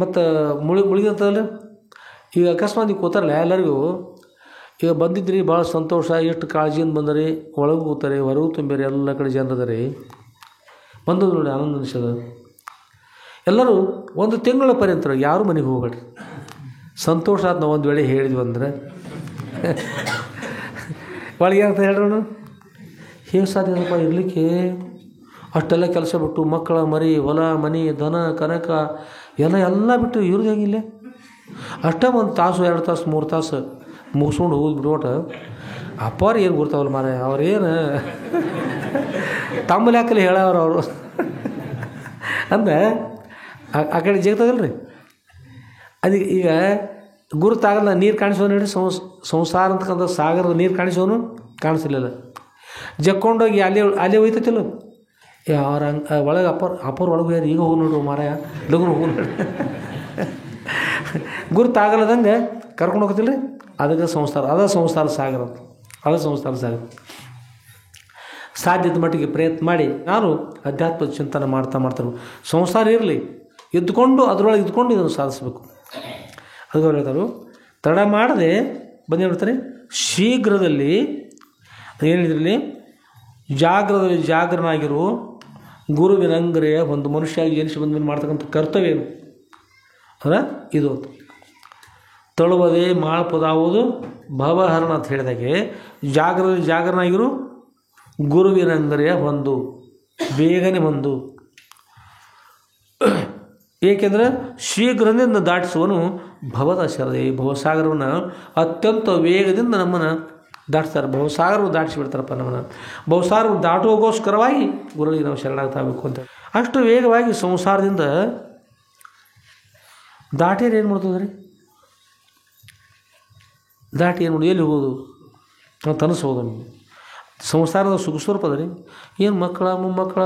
ಮತ್ತು ಮುಳುಗಿರ್ತದಲ್ಲ. ಈಗ ಅಕಸ್ಮಾತ್ ನೀವು ಕೂತಾರಲ್ಲ ಎಲ್ಲರಿಗೂ, ಈಗ ಬಂದಿದ್ರಿ ಭಾಳ ಸಂತೋಷ, ಎಷ್ಟು ಕಾಳಜಿಯಿಂದ ಬಂದರಿ, ಒಳಗೆ ಕೂತಾರೆ, ಹೊರಗೂ ತುಂಬಿರಿ, ಎಲ್ಲ ಕಡೆ ಜನರದ ರೀ. ಬಂದದ್ದು ನೋಡಿ, ಆನಂದ ಅನಿಸದ. ಎಲ್ಲರೂ ಒಂದು ತಿಂಗಳ ಪರ್ಯಂತರ ಯಾರೂ ಮನೆಗೆ ಹೋಗ್ಬೇಡ್ರಿ. ಸಂತೋಷ ಆದ ನಾವು ಒಂದು ವೇಳೆ ಹೇಳಿದ್ವಿ ಅಂದ್ರೆ ಒಳಗೆ ಅಂತ ಹೇಳ್ರೋಣ, ಹೇಗೆ ಸಾಧ್ಯಪ್ಪ ಇರಲಿಕ್ಕೆ? ಅಷ್ಟೆಲ್ಲ ಕೆಲಸ ಬಿಟ್ಟು ಮಕ್ಕಳ ಮರಿ, ಹೊಲ ಮನೆ, ದನ ಕನಕ ಎಲ್ಲ ಬಿಟ್ಟು ಇವ್ರದ್ದು ಹೆಂಗಿಲ್ಲ? ಅಷ್ಟೇ 1 ತಾಸು 2 ತಾಸು 3 ತಾಸು ಮುಗಿಸ್ಕೊಂಡು ಹೋಗಿ ಬಿಡೋಟ. ಅಪ್ಪಾರು ಏನು ಗುರ್ತಾವಲ್ಲ ಮಾರ, ಅವ್ರೇನು ತಮ್ಮಲ್ಲಿ ಹಾಕಲಿ ಹೇಳವ್ರು ಅವರು ಅಂದ್ರೆ ಆ ಕಡೆ ಜಿಗ್ತದಲ್ಲ ರೀ. ಅದಕ್ಕೆ ಈಗ ಗುರುತಾಗಲ್ಲ. ನೀರು ಕಾಣಿಸೋನು ಹೇಳಿ ಸಂಸಾರ ಅಂತಕ್ಕಂಥ ಸಾಗರದ ನೀರು ಕಾಣಿಸೋನು ಕಾಣಿಸಲಿಲ್ಲ. ಜಕ್ಕೊಂಡೋಗಿ ಅಲ್ಲಿ ಹೋಯ್ತತಿಲ್ಲ. ಅವ್ರ ಒಳಗೆ ಅಪ್ಪರ ಒಳಗೆ ಹೋಗ್ಯಾರ. ಈಗ ಹೋಗಿ ನೋಡ್ರಿ ಮಾರಾಯ, ಲಗುನ ಹೋಗಿ ನೋಡ್ರಿ. ಗುರುತಾಗಲ್ಲದಂಗೆ ಕರ್ಕೊಂಡು ಹೋಗ್ತಿಲ್ಲ ರೀ. ಅದಕ್ಕೆ ಸಂಸಾರ, ಅದ ಸಂಸಾರ ಸಾಗರ ಅಂತ. ಅದ ಸಂಸಾರ ಸಾಗರ. ಸಾಧ್ಯದ ಮಟ್ಟಿಗೆ ಪ್ರಯತ್ನ ಮಾಡಿ ನಾನು ಅಧ್ಯಾತ್ಮ ಚಿಂತನೆ ಮಾಡ್ತಾರೆ. ಸಂಸಾರ ಇರಲಿ, ಅದರೊಳಗೆ ಇದ್ಕೊಂಡು ಇದನ್ನು ಸಾಧಿಸಬೇಕು. ಅದಕ್ಕೆ ಅವ್ರು ಹೇಳ್ತಾರೆ, ತಡ ಮಾಡದೆ ಬಂದು ಹೇಳ್ತಾರೆ, ಶೀಘ್ರದಲ್ಲಿ ಏನಿದ್ರಲ್ಲಿ ಜಾಗರನಾಗಿರು ಗುರುವಿನಂಗ್ರೆಯ ಒಂದು ಮನುಷ್ಯ ಜನಿಸಿ ಬಂದ ಮೇಲೆ ಮಾಡ್ತಕ್ಕಂಥ ಕರ್ತವ್ಯ ಏನು ಅದ ಇದು. ತಳುವದೆ ಮಾಳ್ಪದಾವುದು ಭವಹರಣ ಅಂತ ಹೇಳಿದಾಗೆ ಜಾಗರನಾಗಿರು ಗುರುವಿನಂಗ್ರೆಯ ಒಂದು ಬೇಗನೆ ಒಂದು. ಏಕೆಂದರೆ ಶೀಘ್ರದಿಂದ ದಾಟಿಸುವನು ಭವದ ಶರದೆ. ಭವಸಾಗರವನ್ನು ಅತ್ಯಂತ ವೇಗದಿಂದ ನಮ್ಮನ್ನು ದಾಟಿಸ್ತಾರೆ. ಭವಸಾಗರವನ್ನು ದಾಟಿಸಿಬಿಡ್ತಾರಪ್ಪ ನಮ್ಮನ್ನು. ಭವಸಾಗರವನ್ನು ದಾಟುವಗೋಸ್ಕರವಾಗಿ ಗುರುವಿಗೆ ನಾವು ಶರಣಾಗ್ತಾಗಬೇಕು ಅಂತ. ಅಷ್ಟು ವೇಗವಾಗಿ ಸಂಸಾರದಿಂದ ದಾಟಿಯರು ಏನು ಮಾಡ್ತದೆ ರೀ? ದಾಟಿ ಏನು ಮಾಡಿ ಎಲ್ಲಿ ಹೋಗೋದು ಅಂತ ಅನಿಸ್ಬೋದು ನಮಗೆ. ಸಂಸಾರದ ಸುಖ ಸ್ವರೂಪ ಅದ ರೀ. ಏನು ಮಕ್ಕಳ ಮೊಮ್ಮಕ್ಕಳ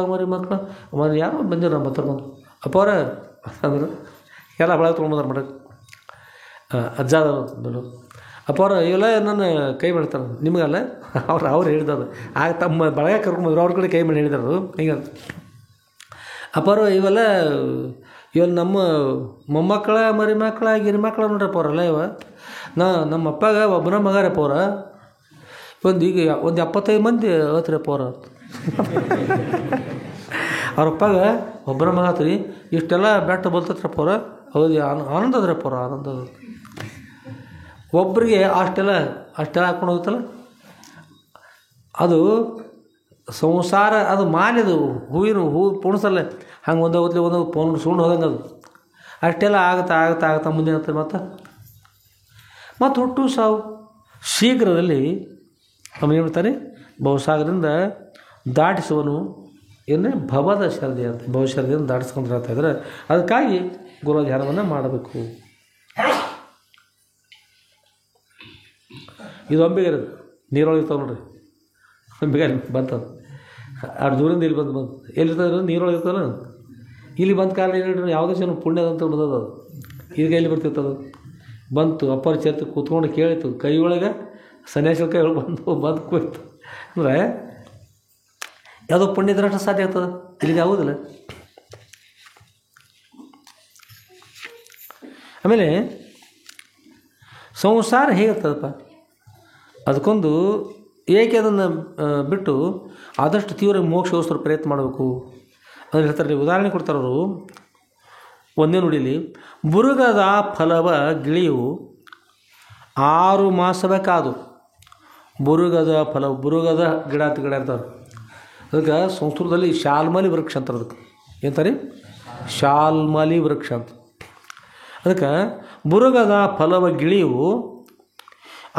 ಮರಿ ಯಾರೋ ಬಂದಿರ ನಮ್ಮ ಹತ್ರ ಬಂದು ಅಪ್ಪವ್ರ ಅಂದ್ರೆ ಎಲ್ಲ ಬಳಗ ತೊಗೊಂಡ್ಬಂದಾರ ಮಠಕ್ಕೆ. ಅಜ್ಜಾದವರು ಅಪ್ಪವ್ರ ಇವೆಲ್ಲ ನನ್ನ ಕೈ ಮಾಡ್ತಾರೆ ನಿಮಗಲ್ಲ, ಅವ್ರು ಹೇಳಿದ್ರು. ಆಗ ತಮ್ಮ ಬಳಗ ಕರ್ಕೊಂಡ್ಬಂದ್ರು, ಅವ್ರ ಕಡೆ ಕೈ ಮಾಡಿ ಹೇಳಿದರು. ಹಿಂಗೆ ಅಪ್ಪವ್ರು ಇವೆಲ್ಲ ನಮ್ಮ ಮೊಮ್ಮಕ್ಕಳ ಮರಿಮಕ್ಕಳ ಗಿರಿಮಕ್ಕಳ ನೋಡ್ರಪ್ಪ ಅವರಲ್ಲ ನಮ್ಮ ಅಪ್ಪಾಗ ಒಬ್ಬನ ಮಗಾರಪ್ಪ ಅವ್ರ ಈಗ ಒಂದು 75 ಮಂದಿ ಆತ್ರಿಪ್ಪ ಅವ್ರ. ಅವ್ರಪ್ಪಾಗ ಒಬ್ಬರ ಮಗ ಆತ್ರಿ, ಇಷ್ಟೆಲ್ಲ ಬೆಟ್ಟ ಬಲ್ತತ್ರಪ್ಪ ಅವ್ರ. ಹೌದು, ಆನಂದ ಅದ್ರಪ್ಪ ಅವ್ರ, ಆನಂದ ಅದ. ಒಬ್ಬರಿಗೆ ಅಷ್ಟೆಲ್ಲ ಹಾಕ್ಕೊಂಡು ಹೋಗುತ್ತಲ್ಲ, ಅದು ಸಂಸಾರ, ಅದು ಮಾಲಿದು ಹೂವು ಪುಣಸಲ್ಲ ಹಂಗೆ ಒಂದು ಪೌಂಡ್ ಸುಣ್ಣು ಹೋದಂಗೆ ಅದು. ಅಷ್ಟೆಲ್ಲ ಆಗತ್ತಾ ಮುಂದೆ ಆಗ್ತದೆ. ಮತ್ತು ಹುಟ್ಟು ಸಾವು ಶೀಘ್ರದಲ್ಲಿ ಅವನು ಹೇಳ್ತಾನೆ, ಬಹುಸಾಗರದಿಂದ ದಾಟಿಸುವನು ಏನೇ ಭವದ ಶರದಿ ಅಂತ. ಬಹುಶರದಿಯನ್ನು ದಾಟಿಸ್ಕೊಂಡು ಹೇಳ್ತಾಯಿದ್ರೆ ಅದಕ್ಕಾಗಿ ಗುರು ಧ್ಯಾನವನ್ನು ಮಾಡಬೇಕು. ಇದು ಅಂಬಿಗರ ನೀರೊಳಗೆ ಇರ್ತಾವೆ ನೋಡ್ರಿ. ಅಂಬಿಗ ಬಂತದು ಅಷ್ಟು ದೂರಿಂದ ಇಲ್ಲಿ ಬಂದು ಎಲ್ಲಿರ್ತದೆ ನೀರೊಳಗೆ ಇರ್ತದಲ್ಲ. ಇಲ್ಲಿ ಬಂದ ಕಾರಣ ಏನು ಹೇಳ್ರಿ, ಯಾವುದೇ ಜನ ಪುಣ್ಯದಂತ ಉಳಿದದು. ಈಗ ಎಲ್ಲಿ ಬರ್ತಿರ್ತದೆ ಬಂತು. ಅಪ್ಪರ ಚೇತು ಕೂತ್ಕೊಂಡು ಕೇಳಿತು, ಕೈ ಒಳಗೆ ಸನ್ಯಾಸಿ ಕೈ ಒಳಗೆ ಬಂದು ಕೂಯ್ತು ಅಂದರೆ ಯಾವುದೋ ಪುಣ್ಯದ್ರಷ್ಟು ಸಾಧ್ಯ ಆಗ್ತದೆ, ಇಲ್ಲಿಗೆ ಆಗೋದಿಲ್ಲ. ಆಮೇಲೆ ಸಂಸಾರ ಹೇಗಿರ್ತದಪ್ಪ, ಅದಕ್ಕೊಂದು ಏಕೆ ಅದನ್ನು ಬಿಟ್ಟು ಆದಷ್ಟು ತೀವ್ರ ಮೋಕ್ಷಗೋಸ್ಕರ ಪ್ರಯತ್ನ ಮಾಡಬೇಕು ಅದನ್ನು ಹೇಳ್ತಾರೆ. ಉದಾಹರಣೆ ಕೊಡ್ತಾರವರು ಒಂದೇ ನುಡಿಲಿ, ಬುರುಗದ ಫಲವ ಗಿಳಿಯು 6 ಮಾಸದ ಕಾದು. ಬುರುಗದ ಫಲ, ಬುರುಗದ ಗಿಡ ಇರ್ತಾರೆ. ಅದಕ್ಕೆ ಸಂಸ್ಕೃತದಲ್ಲಿ ಶಾಲ್ಮಲಿ ವೃಕ್ಷ ಅಂತಾರೆ. ಅದಕ್ಕೆ ಏನಂತಾರೆ? ಶಾಲ್ಮಲಿ ವೃಕ್ಷ ಅಂತ. ಅದಕ್ಕೆ ಬುರುಗದ ಫಲವ ಗಿಳಿಯು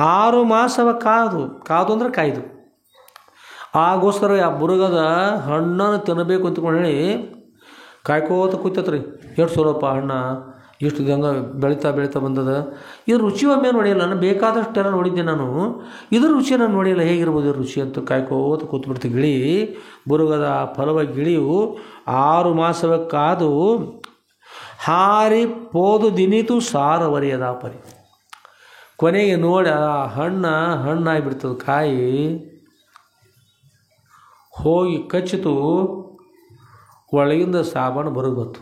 6 ಮಾಸವ ಕಾದು ಅಂದ್ರೆ ಕಾಯ್ದು. ಆಗೋಸ್ಕರ ಆ ಬುರುಗದ ಹಣ್ಣನ್ನು ತಿನ್ನಬೇಕು ಅಂತಕೊಂಡು ಹೇಳಿ ಕಾಯ್ಕೋತ ಕೂತತ್ರಿ. ಎಷ್ಟು ಸ್ವಲ್ಪ ಹಣ್ಣು ಎಷ್ಟು ಗಂಗ ಬೆಳೀತಾ ಬಂದದ. ಇದ್ರ ರುಚಿ ಒಮ್ಮೆ ನೋಡಿಲ್ಲ, ನಾನು ಬೇಕಾದಷ್ಟೆಲ್ಲ ನೋಡಿದ್ದೆ. ನಾನು ಇದ್ರ ರುಚಿ ನಾನು ನೋಡಿಲ್ಲ, ಹೇಗಿರ್ಬೋದು ಇದ್ರ ರುಚಿ ಅಂತ ಕಾಯ್ಕೋತ ಕೂತ್ಬಿಡ್ತು ಗಿಳಿ. ಬುರುಗದ ಫಲವ ಗಿಳಿಯು 6 ಮಾಸವ ಕಾದು ಹಾರಿ ಪೋದು ದಿನಿತು ಸಾರವರಿಯದ ಪರಿ. ಕೊನೆಗೆ ನೋಡಿ ಆ ಹಣ್ಣಾಗಿಬಿಡ್ತದೆ. ಕಾಯಿ ಹೋಗಿ ಕಚ್ಚಿತು, ಒಳಗಿಂದ ಸಾಬಾನು ಬರೋದು ಬಂತು.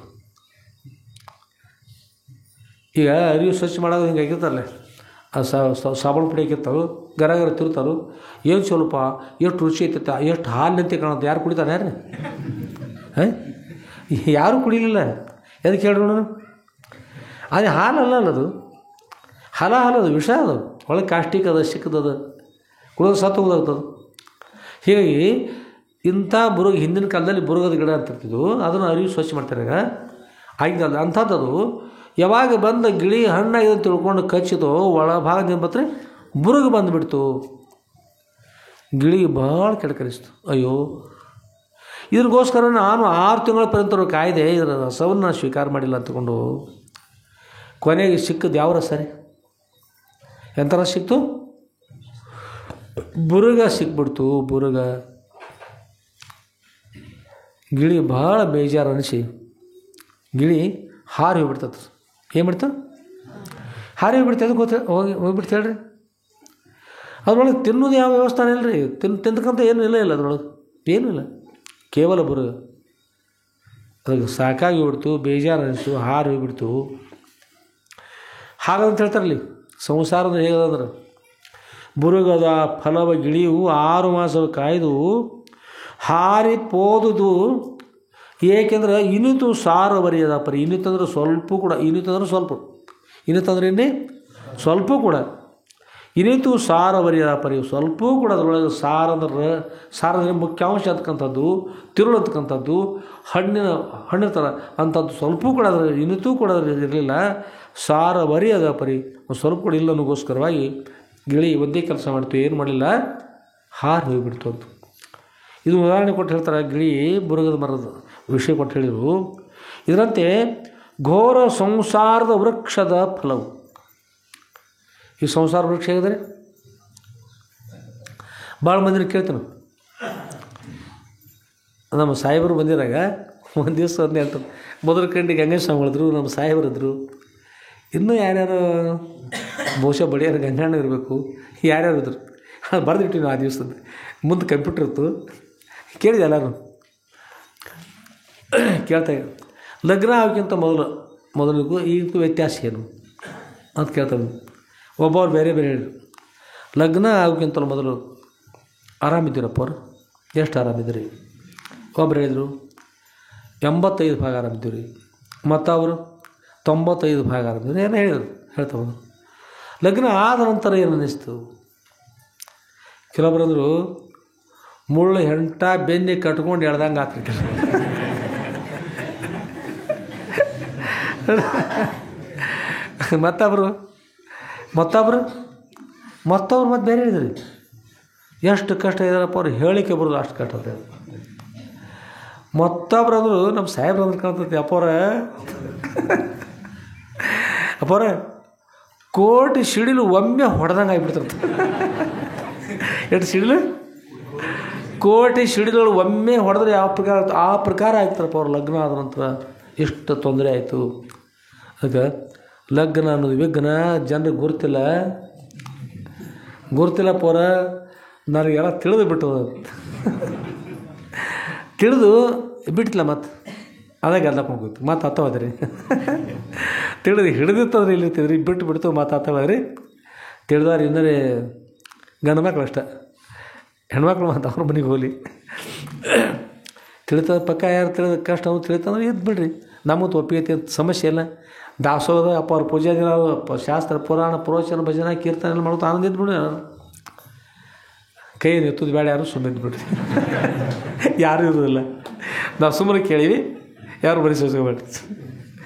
ಈಗ ಅರಿವು ಸ್ವಚ್ಛ ಮಾಡೋದು ಹಿಂಗೆ ಆಗಿರ್ತಾರಲ್ಲ, ಆ ಸಾಬಾನು ಪುಡಿ ಆಗಿರ್ತಾವೆ, ಗರ ತಿರ್ತಾರು. ಏನು ಸ್ವಲ್ಪ ಎಷ್ಟು ರುಚಿ ಐತೈತೆ, ಎಷ್ಟು ಹಾಲಿನಂತೆ ಕಾಣುತ್ತೆ. ಯಾರು ಕುಡಿತಾನೆ? ಯಾರು ಯಾರೂ ಕುಡಿಲಿಲ್ಲ. ಎದಕ್ಕೆ ಹೇಳ್ರಿ ನೋಡೋಣ? ಅದೇ ಹಾಲಲ್ಲ ಅದು, ಹಾಲದು ವಿಷ. ಅದು ಒಳಗೆ ಕಾಸ್ಟಿಕ್ ಅದ, ಸಿಕ್ಕದದ, ಕುಡಿದು ಸತ್ತು ಹೋಗ್ತದೆ. ಹೀಗಾಗಿ ಇಂಥ ಹಿಂದಿನ ಕಾಲದಲ್ಲಿ ಬುರುಗದ ಗಿಡ ಅಂತಿರ್ತಿದ್ವು. ಅದನ್ನು ಅರಿವು ಸ್ವಚ್ಛ ಮಾಡ್ತಾರೆ. ಈಗ ಆಗಿದ್ದಲ್ಲ ಅಂಥದ್ದು. ಯಾವಾಗ ಬಂದ ಗಿಳಿ ಹಣ್ಣಾಗಿದೆ ತಿಳ್ಕೊಂಡು ಕಚ್ಚಿತು, ಒಳಭಾಗದಿಂದ ಬತ್ರೆ ಬುರುಗು ಬಂದುಬಿಡ್ತು. ಗಿಳಿಗೆ ಭಾಳ ಕೆಡಕರಿಸ್ತು. ಅಯ್ಯೋ, ಇದ್ರಿಗೋಸ್ಕರ ನಾನು 6 ತಿಂಗಳ ಪರ್ಯಂತ ಕಾಯ್ದೆ, ಇದರ ರಸವನ್ನು ಸ್ವೀಕಾರ ಮಾಡಿಲ್ಲ ಅಂತಕೊಂಡು ಕೊನೆಗೆ ಸಿಕ್ಕದ್ದು ಯಾವ ರಸ ರೀ? ಎಂಥ ರಸ ಸಿಕ್ತು? ಬುರುಗ ಸಿಕ್ಬಿಡ್ತು. ಬುರುಗ ಗಿಳಿ ಭಾಳ ಬೇಜಾರು ಅನಿಸಿ ಗಿಳಿ ಹಾರಿ ಹೋಗ್ಬಿಡ್ತದೆ. ಏನು ಬಿಡ್ತು? ಹಾರಿ ಹೋಗ್ಬಿಡ್ತು. ಅದಕ್ಕೆ ಹೋಗ್ಬಿಡ್ತು ಹೇಳ್ರಿ. ಅದ್ರೊಳಗೆ ತಿನ್ನೋದು ಯಾವ ವ್ಯವಸ್ಥಾನ ಇಲ್ಲ ರೀ. ತಿಂದಕ್ಕಂತ ಏನೂ ಇಲ್ಲ ಅದ್ರೊಳಗೆ, ಏನೂ ಇಲ್ಲ, ಕೇವಲ ಬುರುಗ. ಅದಕ್ಕೆ ಸಾಕಾಗಿ ಹೋಗ್ಬಿಡ್ತು, ಬೇಜಾರು ಅನಿಸ್ತು, ಹಾರಿ ಹೋಗ್ಬಿಡ್ತು. ಹಾಗಂತ ಹೇಳ್ತಾರಲ್ಲಿ ಸಂಸಾರದ ಹೇಗದಂದ್ರೆ, ಬುರುಗದ ಫಲವ ಗಿಳಿಯು 6 ಮಾಸವ ಕಾಯ್ದು ಹಾರಿ ಪೋದುದು, ಏಕೆಂದ್ರೆ ಇನಿತು ಸಾರವರಿಯದ ಪರಿ. ಇನಿತಂದ್ರೆ ಸ್ವಲ್ಪ ಕೂಡ, ಇನಿತಂದ್ರೆ ಸ್ವಲ್ಪ, ಇನಿತಂದ್ರೆ ಇನ್ನೇ ಸ್ವಲ್ಪ ಕೂಡ, ಇನಿತು ಸಾರವರಿಯದ ಪರಿ. ಸ್ವಲ್ಪ ಕೂಡ ಅದರೊಳಗೆ ಸಾರಂದ್ರೆ ಮುಖ್ಯಾಂಶ ಅಂತಕ್ಕಂಥದ್ದು, ತಿರುಳು ಅಂತಕ್ಕಂಥದ್ದು, ಹಣ್ಣಿನ ಥರ ಅಂಥದ್ದು ಸ್ವಲ್ಪ ಕೂಡ ಅದರ ಇನಿತೂ ಕೂಡ ಇರಲಿಲ್ಲ. ಸಾರವರಿಯದ ಪರಿ, ಸ್ವಲ್ಪ ಕೂಡ ಇಲ್ಲ ಅನ್ನೋಗೋಸ್ಕರವಾಗಿ ಗಿಳಿ ಒಂದೇ ಕೆಲಸ ಮಾಡ್ತು, ಏನು ಮಾಡಲಿಲ್ಲ, ಹಾರಿ ಹೋಗಿಬಿಡ್ತು ಅಂತ. ಇದು ಉದಾಹರಣೆ ಕೊಟ್ಟು ಹೇಳ್ತಾರೆ. ಗಿಳಿ ಬುರುಗದ ಮರದ ವಿಷಯ ಕೊಟ್ಟು ಹೇಳಿದರು. ಇದರಂತೆ ಘೋರ ಸಂಸಾರದ ವೃಕ್ಷದ ಫಲವು. ಈ ಸಂಸಾರ ವೃಕ್ಷ ಹೇಗಿದ್ದಾರೆ? ಭಾಳ ಮಂದಿನ ಕೇಳ್ತಾನೆ. ನಮ್ಮ ಸಾಹೇಬರು ಬಂದಿರಾಗ ಒಂದು ದಿವಸ ಅದನ್ನ ಹೇಳ್ತಾರೆ. ಮೊದಲ ಕಂಡಿಗೆ ಗಂಗೇಶ ಸ್ವಾಮಿಗಳಿದ್ರು, ನಮ್ಮ ಸಾಹೇಬರಿದ್ರು, ಇನ್ನೂ ಯಾರ್ಯಾರು ಬಹುಶಃ ಬಡಿಯಾರು ಗಂಗಣ್ಣ ಇರಬೇಕು, ಯಾರ್ಯಾರು ಇದ್ರು. ಅದು ಬರೆದಿಟ್ಟಿವಿ ಆ ದಿವಸದ ಮುಂದೆ ಕಂಪ್ಯೂಟರ್ ಇತ್ತು. ಕೇಳಿದೆ ಎಲ್ಲರೂ ಕೇಳ್ತಾ, ಲಗ್ನ ಆಗೋಕ್ಕಿಂತ ಮೊದಲಿಗೂ ಈಗೂ ವ್ಯತ್ಯಾಸ ಏನು ಅಂತ ಕೇಳ್ತಾರೆ. ಒಬ್ಬರು ಬೇರೆ ಹೇಳಿದರು. ಲಗ್ನ ಆಗೋಕ್ಕಿಂತ ಮೊದಲು ಆರಾಮಿದ್ದೀರಪ್ಪ ಅವರು, ಎಷ್ಟು ಆರಾಮಿದ್ದೀರಿ? ಒಬ್ಬರು ಹೇಳಿದರು 85 ಭಾಗ ಆರಾಮಿದ್ದೀವಿ ರೀ, ಮತ್ತು ಅವರು 95 ಭಾಗ ಆರಾಮಿದ್ದೀರಿ, ಏನೋ ಹೇಳಿದರು. ಹೇಳ್ತಾ ಹೋದರು. ಲಗ್ನ ಆದ ನಂತರ ಏನು ಅನ್ನಿಸ್ತು? ಕೆಲವೊಬ್ಬರು ಅಂದರು, ಮುಳ್ಳು ಹೆಂಟ ಬೆನ್ನಿ ಕಟ್ಕೊಂಡು ಎಳ್ದಂಗೆ ಆಗ್ತಿರ್ತಾರೆ. ಮತ್ತೊಬ್ರು ಮತ್ತು ಬೇರೆ ಹೇಳಿದ್ರಿ, ಎಷ್ಟು ಕಷ್ಟ ಇದ್ದಾರಪ್ಪ ಅವ್ರು ಹೇಳಿಕೆ ಬರೋದು ಅಷ್ಟು ಕಷ್ಟ ಅದ. ಮತ್ತೊಬ್ರು ಅಂದರು, ನಮ್ಮ ಸಾಹೇಬ್ರು ಅಂದ್ರೆ ಕಾಣ್ತೈತಿ, ಅಪ್ಪವ್ರ ಕೋಟಿ ಸಿಡಿಲು ಒಮ್ಮೆ ಹೊಡೆದಂಗೆ ಆಗಿಬಿಡ್ತಿರ್ತ. ಎಷ್ಟು ಸಿಡಿಲು? ಕೋಟಿ ಸಿಡಿಗಳು ಒಮ್ಮೆ ಹೊಡೆದ್ರೆ ಆ ಪ್ರಕಾರ ಆಗ್ತಾರಪ್ಪ ಅವ್ರು. ಲಗ್ನ ಆದ ನಂತರ ಎಷ್ಟು ತೊಂದರೆ ಆಯಿತು. ಅದಕ್ಕೆ ಲಗ್ನ ಅನ್ನೋದು ವಿಘ್ನ. ಜನರಿಗೆ ಗುರುತಿಲ್ಲ ಪೋರ. ನನಗೆಲ್ಲ ತಿಳಿದು ಬಿಟ್ಟದ, ತಿಳಿದು ಬಿಟ್ಟಿಲ್ಲ. ಮತ್ತು ಅದಾಗ ಎಲ್ಲ ಹೋಗಿತ್ತು, ಮತ್ತು ಹತ್ತವಾದ್ರಿ. ತಿಳಿದು ಹಿಡಿದಿತ್ತಂದ್ರೆ ಇಲ್ಲಿರ್ತಿದ್ರಿ, ಬಿಟ್ಟು ಮತ್ತು ಹತ್ತವಾದ್ರಿ. ತಿಳಿದವ್ರು ಇನ್ನರೇ ಗಂಡು ಮಕ್ಳು ಅಷ್ಟ, ಹೆಣ್ಮಕ್ಳು ಮತ್ತು ಅವ್ರ ಮನೆಗೆ ಹೋಗಲಿ. ತಿಳಿತದ ಪಕ್ಕ ಯಾರು ತಿಳಿದ ಕಷ್ಟ ಅವ್ರು ತಿಳಿತಂದ್ರೆ ಎದ್ದು ಬಿಡ್ರಿ. ನಮ್ಮದು ಒಪ್ಪಿಗೆ ಅಂತ ಸಮಸ್ಯೆ ಇಲ್ಲ. ದಾಸೋಹದ ಅಪ್ಪ ಅವ್ರ ಪೂಜೆ ದಿನ ಶಾಸ್ತ್ರ ಪುರಾಣ ಪ್ರವಚನ ಭಜನೆ ಕೀರ್ತನೆ ಎಲ್ಲ ಮಾಡೋದು ಆನಂದ ಇದ್ಬಿಡ್ರಿ. ಕೈ ಎತ್ತುದು ಬೇಡ, ಯಾರು ಸುಮ್ಮನೆ ಇದ್ಬಿಡ್ರಿ. ಯಾರೂ ಇರೋದಿಲ್ಲ. ನಾವು ಸುಮ್ಮನೆ ಕೇಳೀವಿ, ಯಾರು ಬರೀ ಸೋಸ್ಕೋಬೇಡ್ರಿ.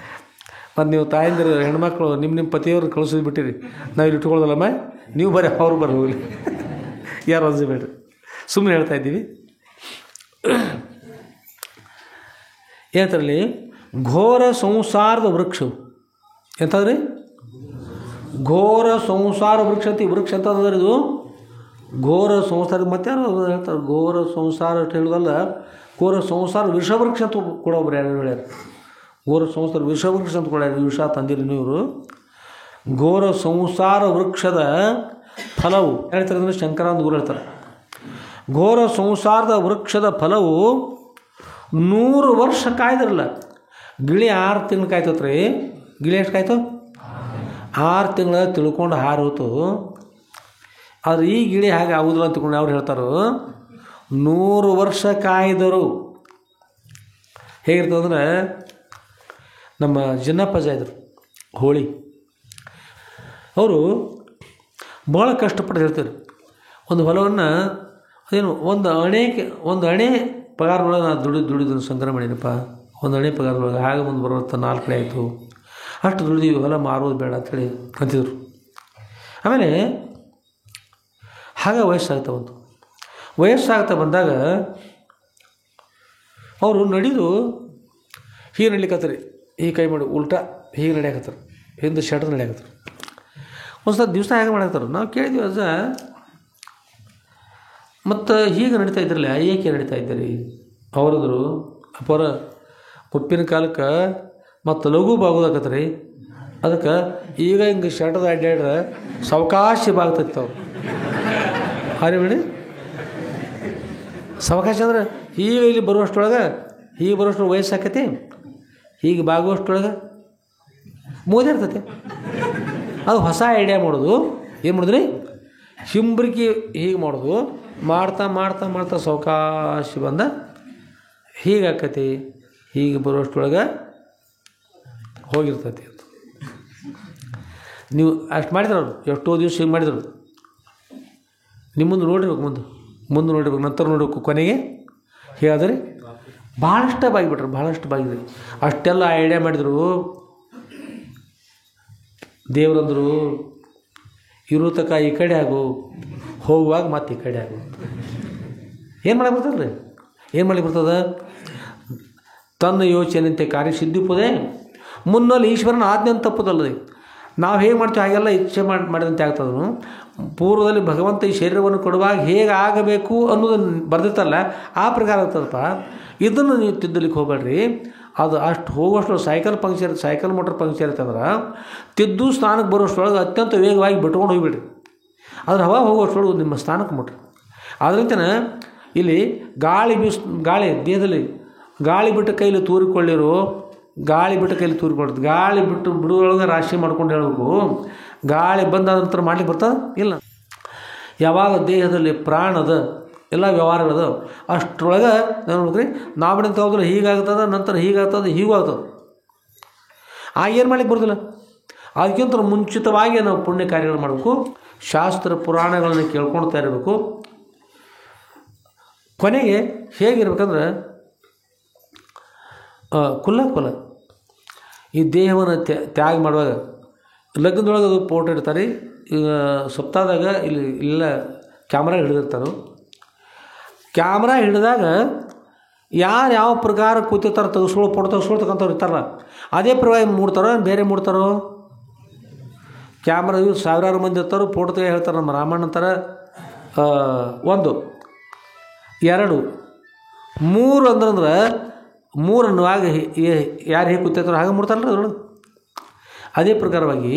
ಮತ್ತು ನೀವು ತಾಯಂದಿರು ಹೆಣ್ಮಕ್ಳು ನಿಮ್ಮ ಪತಿಯವ್ರು ಕಳಿಸೋದು ಬಿಟ್ಟಿರಿ, ನಾವು ಇಲ್ಲಿ ಇಟ್ಕೊಳ್ಳೋದಲ್ಲಮ್ಮ, ನೀವು ಬರೀ ಅವ್ರು ಬರ್ರಿ ಹೋಗಲಿ, ಯಾರು ಅನ್ಸಬೇಡ್ರಿ, ಸುಮ್ಮನೆ ಹೇಳ್ತಾ ಇದ್ದೀವಿ. ಏನಂತಾರಲ್ಲಿ ಘೋರ ಸಂಸಾರದ ವೃಕ್ಷವು ಎಂತದ್ರಿ? ಘೋರ ಸಂಸಾರ ವೃಕ್ಷ ಅಂತ. ವೃಕ್ಷ ಅಂತ ಅಂದ್ರೆ ಇದು ಘೋರ ಸಂಸಾರ. ಮತ್ತೆ ಯಾರು ಹೇಳ್ತಾರೆ ಘೋರ ಸಂಸಾರ ಅಂತ ಹೇಳೋದಲ್ಲ, ಘೋರ ಸಂಸಾರ ವಿಷವೃಕ್ಷ ಅಂತ ಕೂಡ ಒಬ್ರು ಯಾರು ಹೇಳ್ಯಾರ. ಘೋರ ಸಂಸಾರ ವಿಷವೃಕ್ಷ ಅಂತ ಕೂಡ ವಿಷ ತಂದಿರಿ ಇವರು. ಘೋರ ಸಂಸಾರ ವೃಕ್ಷದ ಫಲವು ಹೇಳ್ತಾರೆ ಅಂದರೆ ಶಂಕರಾನಂದ ಗುರು ಹೇಳ್ತಾರೆ, ಘೋರ ಸಂಸಾರದ ವೃಕ್ಷದ ಫಲವು 100 ವರ್ಷ ಕಾಯ್ದಿರಲ್ಲ. ಗಿಳಿ 6 ತಿಂಗಳು ಕಾಯ್ತತ್ರಿ. ಗಿಳಿ ಎಷ್ಟು ಕಾಯ್ತು? 6 ತಿಂಗಳ ತಿಳ್ಕೊಂಡು ಹಾರು ಹೋತು. ಆದರೆ ಈ ಗಿಳಿ ಹಾಗೆ ಆಗುದಿಲ್ಲ ಅಂತ ತಿಳ್ಕೊಂಡು ಅವ್ರು ಹೇಳ್ತಾರೋ 100 ವರ್ಷ ಕಾಯ್ದರು. ಹೇಗಿರ್ತದಂದ್ರೆ ನಮ್ಮ ಜನ್ನಪ್ಪಜ ಇದ್ರು ಹೋಳಿ, ಅವರು ಭಾಳ ಕಷ್ಟಪಟ್ಟು ಹೇಳ್ತಾರೆ. ಒಂದು ಹೊಲವನ್ನು ಅದೇನು ಒಂದು ಅಣೆ ಪಗಾರದೊಳಗೆ ನಾನು ದುಡಿದನ್ನು ಸಂಗ್ರಹ ಮಾಡೀನಪ್ಪ, ಒಂದು ಅಣೆ ಪಗಾರದೊಳಗೆ ಹಾಗೆ ಮುಂದೆ ಬರುವಂಥ 4 ಕಡೆ ಆಯಿತು, ಅಷ್ಟು ದುಡಿದೀವಿ, ಹೊಲ ಮಾರೋದು ಬೇಡ ಅಂತೇಳಿ ಅಂತಿದ್ರು. ಆಮೇಲೆ ಹಾಗೆ ವಯಸ್ಸಾಗ್ತಾ ಬಂದಾಗ ಅವರು ನಡೆದು ಹೀಗೆ ನಡಿಲಿಕ್ಕತ್ತಾರೆ, ಈ ಕೈ ಮಾಡಿ ಉಲ್ಟಾ ಹೀಗೆ ನಡೆಯಕತ್ತಾರೆ, ಹಿಂದೆ ಶಟರ್ ನಡೆಯಕತ್ತಾರೆ. ಒಂದು ಸಲ ದಿವಸ ಹೇಗೆ ಮಾಡಾಕ್ತಾರೆ. ನಾವು ಕೇಳಿದ್ವಿ ಅಜ್ಜ, ಮತ್ತು ಹೀಗೆ ನಡೀತಾ ಇದ್ರಲ್ಲ, ಏಕೆ ನಡೀತಾ ಇದ್ದೀರಿ? ಅವರದ್ರು ಅಪ್ಪರ ಮುಪ್ಪಿನ ಕಾಲಕ್ಕೆ ಮತ್ತು ಲಘು ಬಾಗೋದಾಕತ್ರಿ, ಅದಕ್ಕೆ ಈಗ ಹಿಂಗೆ ಶಟದ ಅಡ್ಡಾಡ್ರೆ ಸಾವಕಾಶ ಬಾಗ್ತೈತೆ ಅವ್ರು. ಹಾರಿ ಬಿಡಿ, ಸಾವಕಾಶ ಅಂದ್ರೆ ಈಗ ಇಲ್ಲಿ ಬರುವಷ್ಟರೊಳಗೆ, ಹೀಗೆ ಬರುವಷ್ಟರೊಳಗೆ ವಯಸ್ಸಾಕೈತಿ, ಹೀಗೆ ಬಾಗುವಷ್ಟರೊಳಗೆ ಮೂದಿರ್ತೈತಿ. ಅದು ಹೊಸ ಐಡಿಯಾ ಮಾಡೋದು. ಏನು ಮಾಡಿದ್ರಿ? ಹಿಂಬ್ರಿಕಿ ಹೀಗೆ ಮಾಡೋದು. ಮಾಡ್ತಾ ಮಾಡ್ತಾ ಮಾಡ್ತಾ ಸಾವಕಾಶ ಬಂದ ಹೀಗೆ ಆಕತಿ, ಹೀಗೆ ಬರುವಷ್ಟರೊಳಗೆ ಹೋಗಿರ್ತೈತಿ ಅಂತ. ನೀವು ಅಷ್ಟು ಮಾಡಿದ್ರು ಅವರು, ಎಷ್ಟೋ ದಿವಸ ಹೀಗೆ ಮಾಡಿದರು. ನಿಮ್ಮ ಮುಂದೆ ನೋಡಿರ್ಬೇಕು, ಮುಂದೆ ನೋಡಿರ್ಬೇಕು, ನಂತರ ನೋಡಬೇಕು. ಕೊನೆಗೆ ಹೇಳಿದ್ರೆ ಭಾಳಷ್ಟು ಬಾಗಿದ್ರಿ. ಅಷ್ಟೆಲ್ಲ ಐಡಿಯಾ ಮಾಡಿದರು. ದೇವರಂದರು ಇರೋ ತಕ ಈ ಕಡೆ ಆಗು, ಹೋಗುವಾಗ ಮತ್ತೆ ಈ ಕಡೆ ಆಗು. ಏನು ಮಾಡಕ್ಕೆ ಬರ್ತದೆ? ಏನು ಮಾಡಲಿಕ್ಕೆ ಬರ್ತದೆ? ತನ್ನ ಯೋಚನೆಯಂತೆ ಕಾರ್ಯ ಸಿದ್ಧಿಪುದೇ, ಮುನ್ನಲ್ಲಿ ಈಶ್ವರನ ಆಜ್ಞೆಯನ್ನು ತಪ್ಪುದಲ್ಲದೆ. ನಾವು ಹೇಗೆ ಮಾಡ್ತೀವಿ ಹಾಗೆಲ್ಲ ಇಚ್ಛೆ ಮಾಡಿದಂತೆ ಆಗ್ತದನು. ಪೂರ್ವದಲ್ಲಿ ಭಗವಂತ ಈ ಶರೀರವನ್ನು ಕೊಡುವಾಗ ಹೇಗೆ ಆಗಬೇಕು ಅನ್ನೋದನ್ನು ಬರ್ದಿತ್ತಲ್ಲ, ಆ ಪ್ರಕಾರ ಆಗ್ತದಪ್ಪ. ಇದನ್ನು ನೀವು ತಿದ್ದಲಿಕ್ಕೆ ಹೋಗಬೇಡ್ರಿ. ಅದು ಅಷ್ಟು ಹೋಗೋಷ್ಟು ಸೈಕಲ್ ಮೋಟ್ರ್ ಪಂಕ್ಚರ್ ಇರ್ತಂದ್ರೆ ತಿದ್ದು ಸ್ಥಾನಕ್ಕೆ ಬರೋಷ್ಟರೊಳಗೆ ಅತ್ಯಂತ ವೇಗವಾಗಿ ಬಿಟ್ಕೊಂಡು ಹೋಗಿಬಿಡ್ರಿ. ಅದ್ರ ಹವಾ ಹೋಗೋಷ್ಟರೊಳಗೆ ನಿಮ್ಮ ಸ್ಥಾನಕ್ಕೆ ಮುಟ್ರಿ. ಅದರಿಂದ ಇಲ್ಲಿ ಗಾಳಿ ದೇಹದಲ್ಲಿ ಗಾಳಿ ಬಿಟ್ಟ ಕೈಲಿ ತೂರಿಕೊಳ್ಳಿರೋ, ಗಾಳಿ ಬಿಟ್ಟು ಬಿಡುವೊಳಗೆ ರಾಶಿ ಮಾಡ್ಕೊಂಡು ಹೇಳಬೇಕು. ಗಾಳಿ ಬಂದಾದ ನಂತರ ಮಾಡ್ಲಿಕ್ಕೆ ಬರ್ತದೆ ಇಲ್ಲ. ಯಾವಾಗ ದೇಹದಲ್ಲಿ ಪ್ರಾಣದ ಎಲ್ಲ ವ್ಯವಹಾರಗಳದ ಅಷ್ಟರೊಳಗೆ ನಾನು ನೋಡ್ರಿ, ನಾವು ಬಿಡಂತ ಹೋದ್ರೆ ಹೀಗಾಗ್ತದೆ, ನಂತರ ಹೀಗಾಗ್ತದೆ, ಹೀಗೂ ಆಗ್ತದೆ. ಆಗೇನು ಮಾಡ್ಲಿಕ್ಕೆ ಬರೋದಿಲ್ಲ. ಅದಕ್ಕಿಂತ ಮುಂಚಿತವಾಗಿ ನಾವು ಪುಣ್ಯ ಕಾರ್ಯಗಳು ಮಾಡಬೇಕು, ಶಾಸ್ತ್ರ ಪುರಾಣಗಳನ್ನು ಕೇಳ್ಕೊಳ್ತಾ ಇರಬೇಕು. ಕೊನೆಗೆ ಹೇಗಿರ್ಬೇಕಂದ್ರೆ ಕುಲ್ಲ ಈ ದೇಹವನ್ನು ತ್ಯಾಗ ಮಾಡುವಾಗ ಲಗ್ನದೊಳಗೆ ಅದು ಫೋಟೋ ಇಡ್ತಾರೆ. ಈಗ ಸಪ್ತಾಹದಾಗ ಇಲ್ಲ ಕ್ಯಾಮ್ರಾ ಹಿಡಿದಿರ್ತಾರೆ. ಕ್ಯಾಮ್ರಾ ಹಿಡಿದಾಗ ಯಾವ ಪ್ರಕಾರ ಕೂತಿರ್ತಾರೆ, ಫೋಟೋ ತೆಗೆಸ್ಕೊಳ್ತಕ್ಕಂಥವ್ರು ಇರ್ತಾರಲ್ಲ, ಅದೇ ಪ್ರಕಾರ ಮೂಡ್ತಾರೋ ಬೇರೆ ಮೂಡ್ತಾರೋ? ಕ್ಯಾಮ್ರಾ ಇವ್ರು 1000 ಮಂದಿ ಇರ್ತಾರೋ, ಫೋಟೋ ತೆಗೆ ಹೇಳ್ತಾರೆ. ನಮ್ಮ ರಾಮಣ್ಣ ಅಂತಾರೆ 1 2 3 ಅಂದ್ರೆ 3 ಅನ್ನುವಾಗ ಯಾರು ಹೇಗೆ ಕೂತಿರ್ತಾರೋ ಹಾಗೆ ಮೂಡ್ತಾರಲ್ಲ ಅದ್ರೊಳಗೆ. ಅದೇ ಪ್ರಕಾರವಾಗಿ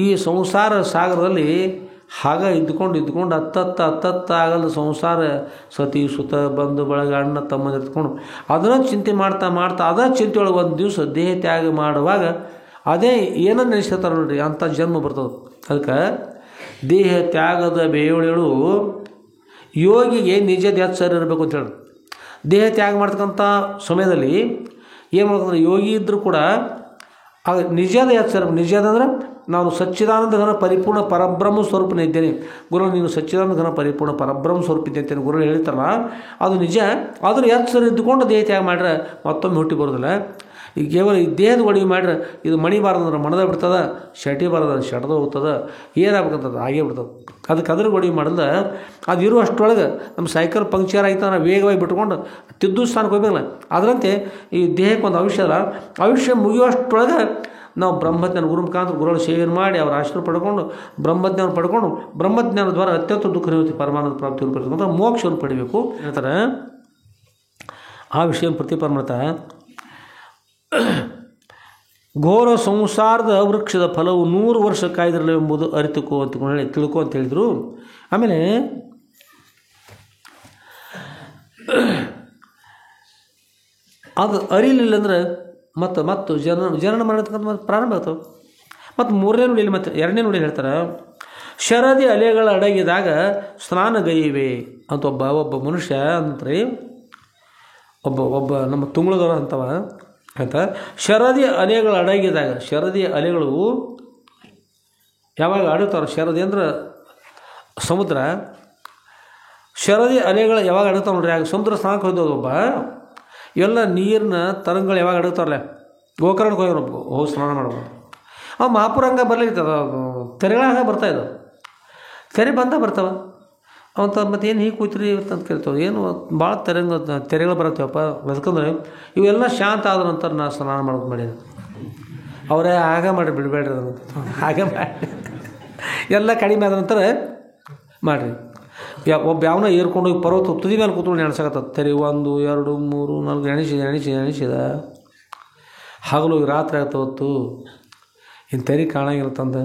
ಈ ಸಂಸಾರ ಸಾಗರದಲ್ಲಿ ಹಾಗೆ ಇದ್ಕೊಂಡು ಹತ್ತತ್ತ ಆಗಲ್ಲ ಸಂಸಾರ. ಸತಿ ಸುತ ಬಂಧು ಬಳಗ ಅಣ್ಣ ತಮ್ಮ ಇದ್ಕೊಂಡು ಅದನ್ನು ಚಿಂತೆ ಮಾಡ್ತಾ ಅದೇ ಚಿಂತೆ ಒಳಗೆ ಒಂದು ದಿವಸ ದೇಹ ತ್ಯಾಗ ಮಾಡುವಾಗ ಅದೇ ಏನನ್ನು ನೆನೆಸ್ತಾರೆ ನೋಡ್ರಿ, ಅಂಥ ಜನ್ಮ ಬರ್ತದೆ. ಅದಕ್ಕೆ ದೇಹ ತ್ಯಾಗದ ಬೇಯೋಳು ಯೋಗಿಗೆ ನಿಜದ ಎಚ್ಚರ ಇರಬೇಕು ಅಂತ ಹೇಳಿ. ದೇಹ ತ್ಯಾಗ ಮಾಡ್ತಕ್ಕಂಥ ಸಮಯದಲ್ಲಿ ಏನು ಮಾಡ್ತಂದ್ರೆ ಯೋಗಿ ಇದ್ದರೂ ಕೂಡ ನಿಜದ ಎಚ್ಚರ. ನಿಜದಂದ್ರೆ ನಾನು ಸಚ್ಚಿದಾನಂದ ಘನ ಪರಿಪೂರ್ಣ ಪರಬ್ರಹ್ಮ ಸ್ವರೂಪನೇ ಇದ್ದೇನೆ. ಗುರು ನೀನು ಸಚ್ಚಿದಾನಂದ ಘನ ಪರಿಪೂರ್ಣ ಪರಬ್ರಹ್ಮ ಸ್ವರೂಪ ಇದ್ದೆ ಅಂತೇನೆ ಗುರು ಹೇಳ್ತಾರಲ್ಲ, ಅದು ನಿಜ. ಅದನ್ನು ಎಚ್ಚರ ಇದ್ದುಕೊಂಡು ದೇಹ ತ್ಯಾಗ ಮಾಡ್ರೆ ಮತ್ತೊಮ್ಮೆ ಹುಟ್ಟಿ ಬರೋದಿಲ್ಲ. ಈಗ ಕೇವಲ ಈ ದೇಹದ ಒಡವೆ ಮಾಡ್ರೆ ಇದು ಮಣಿ ಬಾರದಂದ್ರೆ ಮಣದ ಬಿಡ್ತದ, ಶಟಿ ಬಾರದಂದ್ರೆ ಶಟದ ಹೋಗ್ತದೆ, ಏನಾಗ್ಬೇಕಂತದ ಆಗೇ ಬಿಡ್ತದೆ. ಅದಕ್ಕೆ ಅದ್ರ ಒಡವೆ ಮಾಡಿದ್ರೆ ಅದು ಇರುವಷ್ಟೊಳಗೆ ನಮ್ಮ ಸೈಕಲ್ ಪಂಕ್ಚರ್ ಆಯ್ತು ನಾವು ವೇಗವಾಗಿ ಬಿಟ್ಕೊಂಡು ತಿದ್ದು ಸ್ಥಾನಕ್ಕೆ ಹೋಗ್ಬೇಕಲ್ಲ. ಅದರಂತೆ ಈ ದೇಹಕ್ಕೆ ಒಂದು ಆಯುಷ್ಯ ಅಲ್ಲ, ಆಯುಷ್ಯ ಮುಗಿಯುವಷ್ಟೊಳಗೆ ನಾವು ಬ್ರಹ್ಮಜ್ಞಾನ ಗುರು ಮುಖಾಂತರ ಗುರುಗಳ ಸೇವೆಯನ್ನು ಮಾಡಿ ಅವ್ರ ಆಶೀರ್ವಾದ ಪಡ್ಕೊಂಡು ಬ್ರಹ್ಮಜ್ಞಾನ ಪಡ್ಕೊಂಡು ಬ್ರಹ್ಮಜ್ಞಾನ ದ್ವಾರ ಅತ್ಯಂತ ದುಃಖ ನಿವೃತ್ತಿ ಪರಮಾನಂದ ಪ್ರಾಪ್ತಿ ಪಡ್ಕೊಂಡು ಮೋಕ್ಷವನ್ನು ಪಡಿಬೇಕು ಹೇಳ್ತಾರೆ. ಆ ವಿಷಯ ಪ್ರತಿಪಾದನೆ ಮಾಡ್ತಾರೆ. ಘೋರ ಸಂಸಾರದ ವೃಕ್ಷದ ಫಲವು 100 ವರ್ಷ ಕಾಯ್ದಿರಲಿಲ್ಲ ಎಂಬುದು ಅರಿತುಕೋ ಅಂತ ಹೇಳಿ ತಿಳ್ಕೊ ಅಂತ ಹೇಳಿದರು. ಆಮೇಲೆ ಅದು ಅರಿಲಿಲ್ಲ ಅಂದ್ರೆ ಮತ್ತು ಜನನ ಮಾಡತಕ್ಕಂಥ ಪ್ರಾರಂಭ ಆಗ್ತವೆ. ಮತ್ತು 3ನೇ ನುಡಿಯಲ್ಲಿ ಮತ್ತು 2ನೇ ನುಡಿಯಲ್ಲಿ ಹೇಳ್ತಾರೆ, ಶರದಿ ಅಲೆಗಳ ಅಡಗಿದಾಗ ಸ್ನಾನಗೈವೆ ಅಂತ ಒಬ್ಬ ಮನುಷ್ಯ ಅಂದ್ರೆ ಒಬ್ಬ ನಮ್ಮ ತುಂಗಳದವರ ಅಂತವ ಅಂತ ಶರದಿ ಅಲೆಗಳು ಅಡಗಿದಾಗ, ಶರದಿ ಅಲೆಗಳು ಯಾವಾಗ ಅಡುತ್ತಾರೆ, ಶರದಿ ಅಂದ್ರೆ ಸಮುದ್ರ, ಶರದಿ ಅಲೆಗಳು ಯಾವಾಗ ಅಡುತ್ತಾವೆ ನೋಡ್ರಿ. ಆಗ ಸಮುದ್ರ ಸ್ನಾನಕ್ಕೆ ಹೋಯ್ತದ ಒಬ್ಬ, ಎಲ್ಲ ನೀರಿನ ತರಂಗಗಳು ಯಾವಾಗ ಅಡುತ್ತಾರಲ್ಲ, ಗೋಕರ್ಣಕ್ಕೆ ಹೋಗಿ ಸ್ನಾನ ಮಾಡ್ಬೋದು. ಅವು ಮಹಾಪುರಂಗ ಬರ್ಲಿರ್ತದ, ತೆರೆಗಳಾಗ ಬರ್ತಾಯಿದ್ದಾವೆ, ತೆರೆ ಬರ್ತಾವೆ ಅವಂತ. ಮತ್ತು ಏನು ಹೀಗೆ ಕೂತ್ರಿ ಅಂತ ಕೇಳ್ತಾವೆ, ಏನು ಭಾಳ ತೆರೆಗಳು ಬರತ್ತೇವಪ್ಪ. ಯಾಕಂದ್ರೆ ಇವೆಲ್ಲ ಶಾಂತ ಆದ ನಂತರ ನಾ ಸ್ನಾನ ಮಾಡೋದು ಮಾಡಿದೆ. ಅವರೇ ಆಗ ಮಾಡಿ ಬಿಡಬೇಡ್ರಿ ಅದನ್ನು, ಹಾಗೆ ಮಾಡಿ ಎಲ್ಲ ಕಡಿಮೆ ಆದ ನಂತರ ಮಾಡಿರಿ. ಒಬ್ಬ ಯಾವನ ಏರ್ಕೊಂಡೋಗಿ ಪರ್ವತ ತುದಿ ಮೇಲೆ ಕೂತ್ಕೊಂಡು ಎಣ್ಸಕತ್ತ, ತೆರೆ 1 2 3 4 ಎಣಿಸಿದ ಹಗಲು ರಾತ್ರಿ ಆಗ್ತ ಹೊತ್ತು ಇನ್ನು ತೆರೆ ಕಾಣಂಗಿಲ್ಲ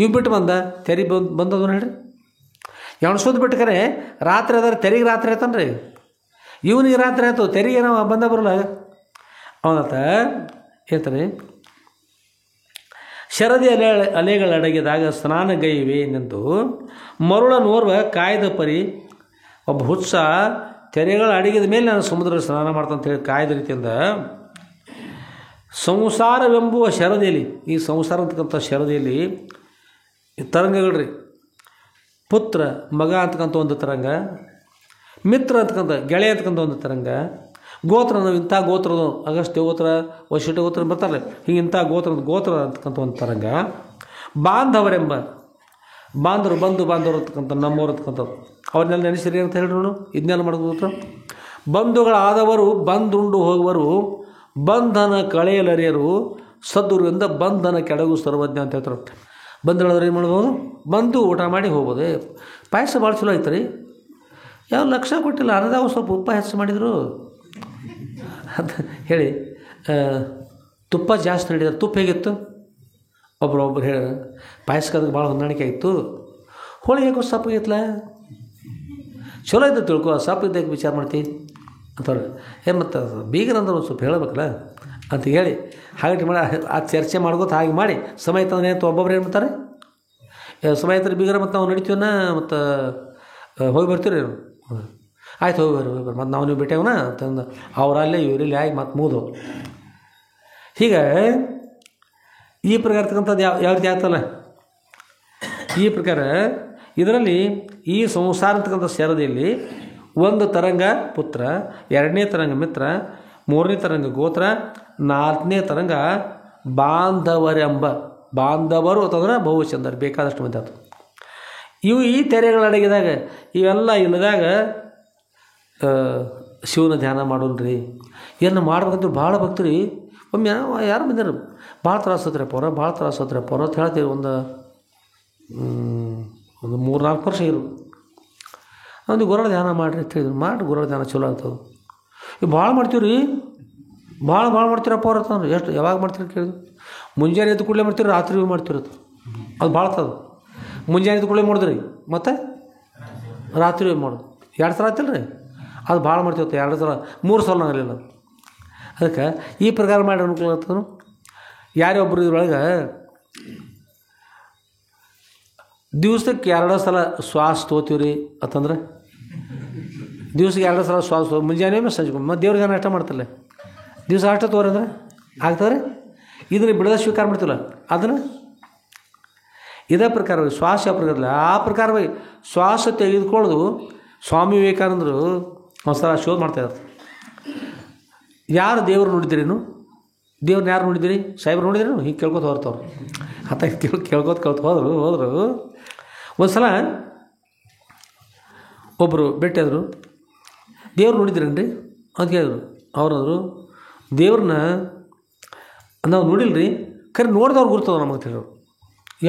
ಇವು ಬಿಟ್ಟು ಬಂದ ತೆರೆ ಬಂದದು ಹೇಳ್ರಿ. ಎಣ್ಸೋದು ಬಿಟ್ಟರೆ ರಾತ್ರಿ ಅದಾರೆ, ತೆರಿಗೆ ರಾತ್ರಿ ಆಯ್ತನ್ರಿ, ಇವನಿಗೆ ರಾತ್ರಿ ಆಯ್ತು, ತೆರಿಗೆ ಏನೋ ಬಂದ ಬರಲ್ಲ ಅವನತ್ತ ಹೇಳ್ತಾರೆ. ಶರದಿ ಅಲೆಗಳ ಅಡಗಿದಾಗ ಸ್ನಾನಗೈವೆ ನೆಂದು ಮರುಳ ನೋರ್ವ ಕಾಯ್ದ ಪರಿ. ಒಬ್ಬ ಹುತ್ಸ ತೆರೆಗಳ ಅಡಗಿದ ಮೇಲೆ ನಾನು ಸಮುದ್ರದ ಸ್ನಾನ ಮಾಡ್ತಂತ ಹೇಳಿ ಕಾಯ್ದ ರೀತಿಯಿಂದ ಸಂಸಾರವೆಂಬುವ ಶರದಿಯಲ್ಲಿ, ಈ ಸಂಸಾರ ಅಂತಕ್ಕಂಥ ಶರದಿಯಲ್ಲಿ ತರಂಗಗಳ್ರಿ, ಪುತ್ರ ಮಗ ಅಂತಕ್ಕಂಥ ಒಂದು ತರಂಗ, ಮಿತ್ರ ಅಂತಕ್ಕಂಥ ಗೆಳೆಯ ಅಂತಕ್ಕಂಥ ಒಂದು ತರಂಗ, ಗೋತ್ರ ನಾವು ಇಂಥ ಗೋತ್ರದ ಅಗಸ್ತ್ಯ ಗೋತ್ರ ವಶಿಷ್ಠ ಗೋತ್ರ ಬರ್ತಾರಲ್ಲ, ಹಿಂಗೆ ಇಂಥ ಗೋತ್ರ ಅಂತಕ್ಕಂಥ ಒಂದು ತರಂಗ, ಬಾಂಧವರೆಂಬ ಬಾಂಧವರು ಅಂತಕ್ಕಂಥ ನಮ್ಮವ್ರು ಅಂತಕ್ಕಂಥವ್ರು ಅವ್ರನ್ನೆಲ್ಲ ನೆನೆಸಿರಿ ಅಂತ ಹೇಳ್ರು. ಇದನ್ನೆಲ್ಲ ಮಾಡೋದು ಬಂಧುಗಳಾದವರು ಬಂದುಂಡು ಹೋಗುವರು, ಬಂಧನ ಕಳೆಯಲರಿಯರು ಸದ್ಗುರುವಿಂದ ಬಂಧನ ಕೆಡಗು ಸರ್ವಜ್ಞ ಅಂತ ಹೇಳ್ತಾರೆ. ಬಂಧುಗಳಾದ್ರೆ ಏನು ಮಾಡ್ಬೋದು, ಬಂದು ಊಟ ಮಾಡಿ ಹೋಗ್ಬೋದು. ಪಾಯಸ ಭಾಳ ಚಲೋ ಆಯ್ತು ರೀ, ಯಾವ ಲಕ್ಷ ಕೊಟ್ಟಿಲ್ಲ, ಅನ್ನದಾಗ ಸ್ವಲ್ಪ ಉಪ್ಪ ಹೆಚ್ಚು ಮಾಡಿದರು ಅಂತ ಹೇಳಿ ತುಪ್ಪ ಜಾಸ್ತಿ ನೀಡಿದ್ದಾರೆ. ತುಪ್ಪ ಹೇಗಿತ್ತು, ಒಬ್ರು ಹೇಳಿ ಪಾಯಸಕ್ಕೆ ಅದಕ್ಕೆ ಭಾಳ ಹೊಂದಾಣಿಕೆ ಆಯಿತು. ಹೋಳಿಗೆ ಸಪ್ಪು ಆಗಿತ್ತಲ್ಲ, ಚಲೋ ಇದ್ದು ತಿಳ್ಕೊ, ಸಪ್ಪು ಇದ್ದಕ್ಕೆ ವಿಚಾರ ಮಾಡ್ತೀವಿ ಅಂತವ್ರೆ. ಮತ್ತು ಬೀಗರಂದ್ರೆ ಒಂದು ಸ್ವಲ್ಪ ಹೇಳಬೇಕಲ್ಲ ಅಂತ ಹೇಳಿ ಹಾಗೆ ಮಾಡಿ ಆ ಚರ್ಚೆ ಮಾಡ್ಕೋತ ಹಾಗೆ ಮಾಡಿ ಸಮಯ ತಂದ್ರೆ ಅಂತ ಒಬ್ಬೊಬ್ರು ಏನು ಮಾಡ್ತಾರೆ, ಸಮಯ ತಂದ್ರೆ ಬೀಗರ ಮತ್ತು ನಾವು ನಡಿತೀವನ್ನ ಮತ್ತು ಹೋಗಿ ಬರ್ತೀವಿ. ಆಯ್ತು ಹೋಗಿ ಬರ್ರಿ ಮತ್ತು ನಾವು ನೀವು ಬಿಟ್ಟೇವನ ಅಂತಂದು ಅವರಲ್ಲೇ ಇವರಲ್ಲಿ ಆಗಿ ಮತ್ತು ಮೂದು. ಹೀಗೆ ಈ ಪ್ರಕಾರ ಇರ್ತಕ್ಕಂಥದ್ದು ಯಾವ ರೀತಿ ಆಗ್ತಲ್ಲ, ಈ ಪ್ರಕಾರ ಇದರಲ್ಲಿ ಈ ಸಂಸಾರ ಅಂತಕ್ಕಂಥ ಶರದಿಯಲ್ಲಿ ಒಂದು ತರಂಗ ಪುತ್ರ, 2ನೇ ತರಂಗ ಮಿತ್ರ, 3ನೇ ತರಂಗ ಗೋತ್ರ, 4ನೇ ತರಂಗ ಬಾಂಧವರು ಅಂತಂದ್ರೆ ಬಹುಚಂದರ್ ಬೇಕಾದಷ್ಟು ಮಂದಿ ಆಯ್ತು. ಇವು ಈ ತೆರೆಗಳು ಅಡಗಿದಾಗ ಇವೆಲ್ಲ ಇಲ್ಲದಾಗ ಶಿವನ ಧ್ಯಾನ ಮಾಡೋಣ್ರಿ. ಏನು ಮಾಡ್ಬೇಕಂತ ಭಾಳ ಭಕ್ತರಿ ಒಮ್ಮೆ ಯಾರು ಬಂದಿರು, ಭಾಳ ತ್ರಾಸ ಹತ್ರಪ್ಪ ಅಂತ ಹೇಳ್ತೀವಿ. ಒಂದು 3-4 ವರ್ಷ ಇರು ಒಂದು ಗುರುಗಳ ಧ್ಯಾನ ಮಾಡಿರಿ ಅಂತ ಹೇಳಿದ್ರು. ಮಾಡಿ ಗುರುಗಳ ಧ್ಯಾನ ಚಲೋ ಆಗ್ತದೆ. ಇವು ಭಾಳ ಮಾಡ್ತೀವಿ ರೀ, ಭಾಳ ಮಾಡ್ತೀರಪ್ಪ ಅವ್ರ ಅಂತಂದ್ರೆ. ಎಷ್ಟು ಯಾವಾಗ ಮಾಡ್ತೀರಿ ಕೇಳಿದ್ರು, ಮುಂಜಾನೆ ಎದ್ದು ಕೂಡಲೇ ಮಾಡ್ತೀರಿ, ರಾತ್ರಿ ಮಾಡ್ತಿರೋದು. ಅದು ಭಾಳ ತದ. ಮುಂಜಾನೆ ಎದ್ದು ಕೂಡಲೇ ಮಾಡಿದ್ರಿ ಮತ್ತು ರಾತ್ರಿ ಮಾಡೋದು 2 ಸಲ ಆಯ್ತಲ್ಲ ರೀ, ಅದು ಭಾಳ ಮಾಡ್ತೀವತ್ತು. 2 ಸಲ 3 ಸಲ ಆಗಲಿಲ್ಲ. ಅದಕ್ಕೆ ಈ ಪ್ರಕಾರ ಮಾಡಿ ಅನುಕೂಲ ಆಗ್ತದೆ. ಯಾರೇ ಒಬ್ಬರು ಇದ್ರೊಳಗೆ ದಿವ್ಸಕ್ಕೆ 2 ಸಲ ಶ್ವಾಸ ತೊಗೋತೀವ್ರಿ ಅಂತಂದ್ರೆ, ದಿವ್ಸಕ್ಕೆ 2 ಸಲ ಶ್ವಾಸ ಮುಂಜಾನೆ ಸಂಜೆ ಮತ್ತು ದೇವ್ರಿಗೆ ಅಷ್ಟ ಮಾಡ್ತಿಲ್ಲ, ದಿವಸ ಅಷ್ಟ ತೋರಂದ್ರೆ ಆಗ್ತದೆ. ಇದನ್ನು ಬಿಡದ ಸ್ವೀಕಾರ ಮಾಡ್ತಿಲ್ಲ, ಅದನ್ನು ಇದೇ ಪ್ರಕಾರ ಶ್ವಾಸ ಯಾವ ಪ್ರಕಾರ ಇಲ್ಲ ಆ ಪ್ರಕಾರವಾಗಿ ಶ್ವಾಸ ತೆಗೆದುಕೊಳ್ಳೋದು. ಸ್ವಾಮಿ ವಿವೇಕಾನಂದರು ಒಂದು ಸಲ ಶೋಧ ಮಾಡ್ತಾಯಿದ್ದಾರೆ, ಯಾರು ದೇವರು ನೋಡಿದ್ದೀರೇನು ದೇವ್ರನ್ನ ಯಾರು ನೋಡಿದ್ದೀರಿ? ಸಾಹೇಬ್ರು ನೋಡಿದ್ರಿ? ಹಿಂಗೆ ಕೇಳ್ಕೊತ ಹೊರ್ತವ್ರು ಆತ ಕೇಳ್ಕೊತ ಹೋದರು. ಒಂದು ಸಲ ಒಬ್ಬರು ಭೇಟಿಯಾದರು. ದೇವ್ರು ನೋಡಿದ್ರೇನ್ರಿ ಅಂತ ಕೇಳಿದ್ರು. ಅವ್ರಂದರು, ದೇವ್ರನ್ನ ನಾವು ನೋಡಿಲ್ರಿ, ಖರೆ ನೋಡಿದವ್ರು ಗುರ್ತದ ನಮಗೆ ತಿಳಿದ್ರು.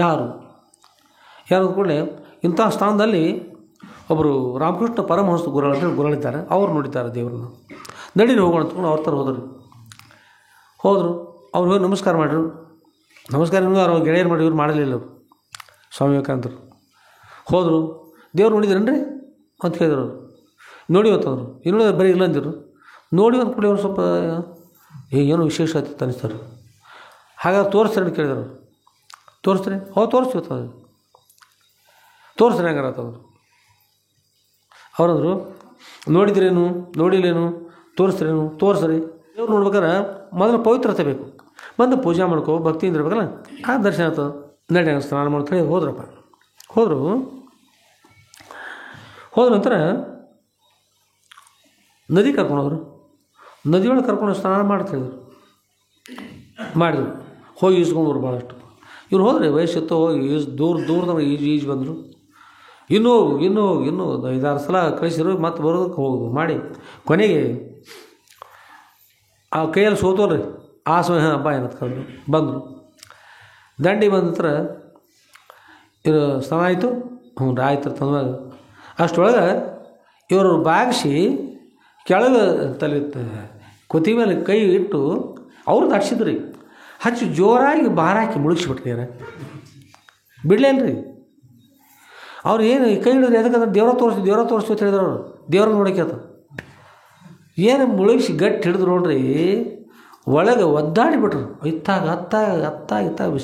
ಯಾರು ಕೂಡಲೇ ಇಂಥ ಸ್ಥಾನದಲ್ಲಿ ಒಬ್ಬರು ರಾಮಕೃಷ್ಣ ಪರಮಹಂಸ ಗುರುಗಳಿದ್ದಾರೆ, ಅವ್ರು ನೋಡಿದ್ದಾರೆ ದೇವ್ರನ್ನ. ನಡೀರಿ ಹೋಗೋಣ ಅಂದ್ಕೊಂಡು ಅವ್ರ ಥರ ಹೋದರು. ಅವ್ರು ಹೋಗಿ ನಮಸ್ಕಾರ ಮಾಡಿದ್ರು. ನಮಸ್ಕಾರ ಅವ್ರು ಗೆಳೆಯರು ಮಾಡಿ ಇವ್ರು ಮಾಡಲಿಲ್ಲ. ಅವರು ಸ್ವಾಮಿ ವಿವೇಕಾನಂದರು ಹೋದರು. ದೇವ್ರು ನೋಡಿದ್ರೇನ್ರಿ ಅಂತ ಕೇಳಿದ್ರು. ಅವರು ನೋಡಿ ಅಂತಂದರು. ಇನ್ನೂ ಬರೀ ಇಲ್ಲ ಅಂದಿರು. ನೋಡಿ ಒಂದು ಕೂಡ ಅವ್ರು ಸ್ವಲ್ಪ ಏನೋ ವಿಶೇಷ ಆಯ್ತು ಅನಿಸ್ತಾರೆ. ಹಾಗಾಗಿ ತೋರಿಸ್ತಾರೆ ಅಂತ ಕೇಳಿದರು. ತೋರಿಸ್ತಾರೆ? ತೋರಿಸ್ತೀವಿ ತೋರಿಸ್ತಾರೆ ಹೆಂಗಾರ ಅಂತಂದರು. ಅವರಂದರು, ನೋಡಿದ್ರೇನು ನೋಡಿಲ್ಲೇನು ತೋರಿಸ್ರೇನು ತೋರಿಸ್ರಿ. ದೇವ್ರು ನೋಡ್ಬೇಕಾರೆ ಮೊದಲು ಪವಿತ್ರತೆ ಬೇಕು. ಬಂದು ಪೂಜೆ ಮಾಡ್ಕೋ, ಭಕ್ತಿಯಿಂದ ಇರ್ಬೇಕಲ್ಲ, ಆ ದರ್ಶನ ಆಗ್ತದೆ. ನಡಿ ಸ್ನಾನ ಮಾಡ್ತಾರೆ. ಹೋದರು ನಂತರ ನದಿ ಕರ್ಕೊಂಡೋದ್ರು. ನದಿಯೊಳಗೆ ಕರ್ಕೊಂಡು ಸ್ನಾನ ಮಾಡ್ತಾಯಿದ್ರು. ಮಾಡಿದ್ರು. ಹೋಗಿ ಈಸ್ಕೊಂಡ್ರು ಭಾಳಷ್ಟು. ಇವ್ರು ಹೋದ್ರಿ, ವಯಸ್ಸಿತ್ತು, ಹೋಗಿ ದೂರದವ್ರು ಈಜು ಬಂದರು. ಇನ್ನೂ 5-6 ಸಲ ಕಳಿಸಿದ್ರು. ಮತ್ತೆ ಬರೋದಕ್ಕೆ ಹೋಗುದು ಮಾಡಿ ಕೊನೆಗೆ ಆ ಕೈಯಲ್ಲಿ ಸೋತೋಲ್ರಿ. ಆ ಸಮಯ ಹಬ್ಬ ಏನಂತ ಕರೆದು ಬಂದರು. ದಂಡಿ ಬಂದ ನಂತರ ಇವರು ಸ್ನಾನ ಆಯಿತು. ಆಯ್ತು ತಂದಾಗ ಅಷ್ಟರೊಳಗೆ ಇವರು ಬಾಗಿಸಿ ಕೆಳಗೆ ಕೊತ್ತಿ ಮೇಲೆ ಕೈ ಇಟ್ಟು ಅವ್ರದ್ದು ಹಚ್ಚಿದ್ರಿ. ಹಚ್ಚಿ ಜೋರಾಗಿ ಬಾರಾಕಿ ಮುಳುಗಿಸ್ಬಿಟ್ರಿ. ಯಾರ ಬಿಡಲಿಲ್ಲರಿ. ಅವ್ರು ಏನು ಕೈ ಹಿಡಿದ್ರಿ? ಯಾಕಂದ್ರೆ ದೇವ್ರ ತೋರಿಸಿ ಅಂತ ಹೇಳಿದ್ರು. ಅವರು ದೇವ್ರನ್ನ ನೋಡೋಕೆ ಆತ ಏನು ಮುಳುಗಿಸಿ ಗಟ್ಟಿ ಹಿಡಿದ್ರು ನೋಡ್ರಿ. ಒಳಗೆ ಒದ್ದಾಡಿಬಿಟ್ರು. ಇತ್ತಾಗ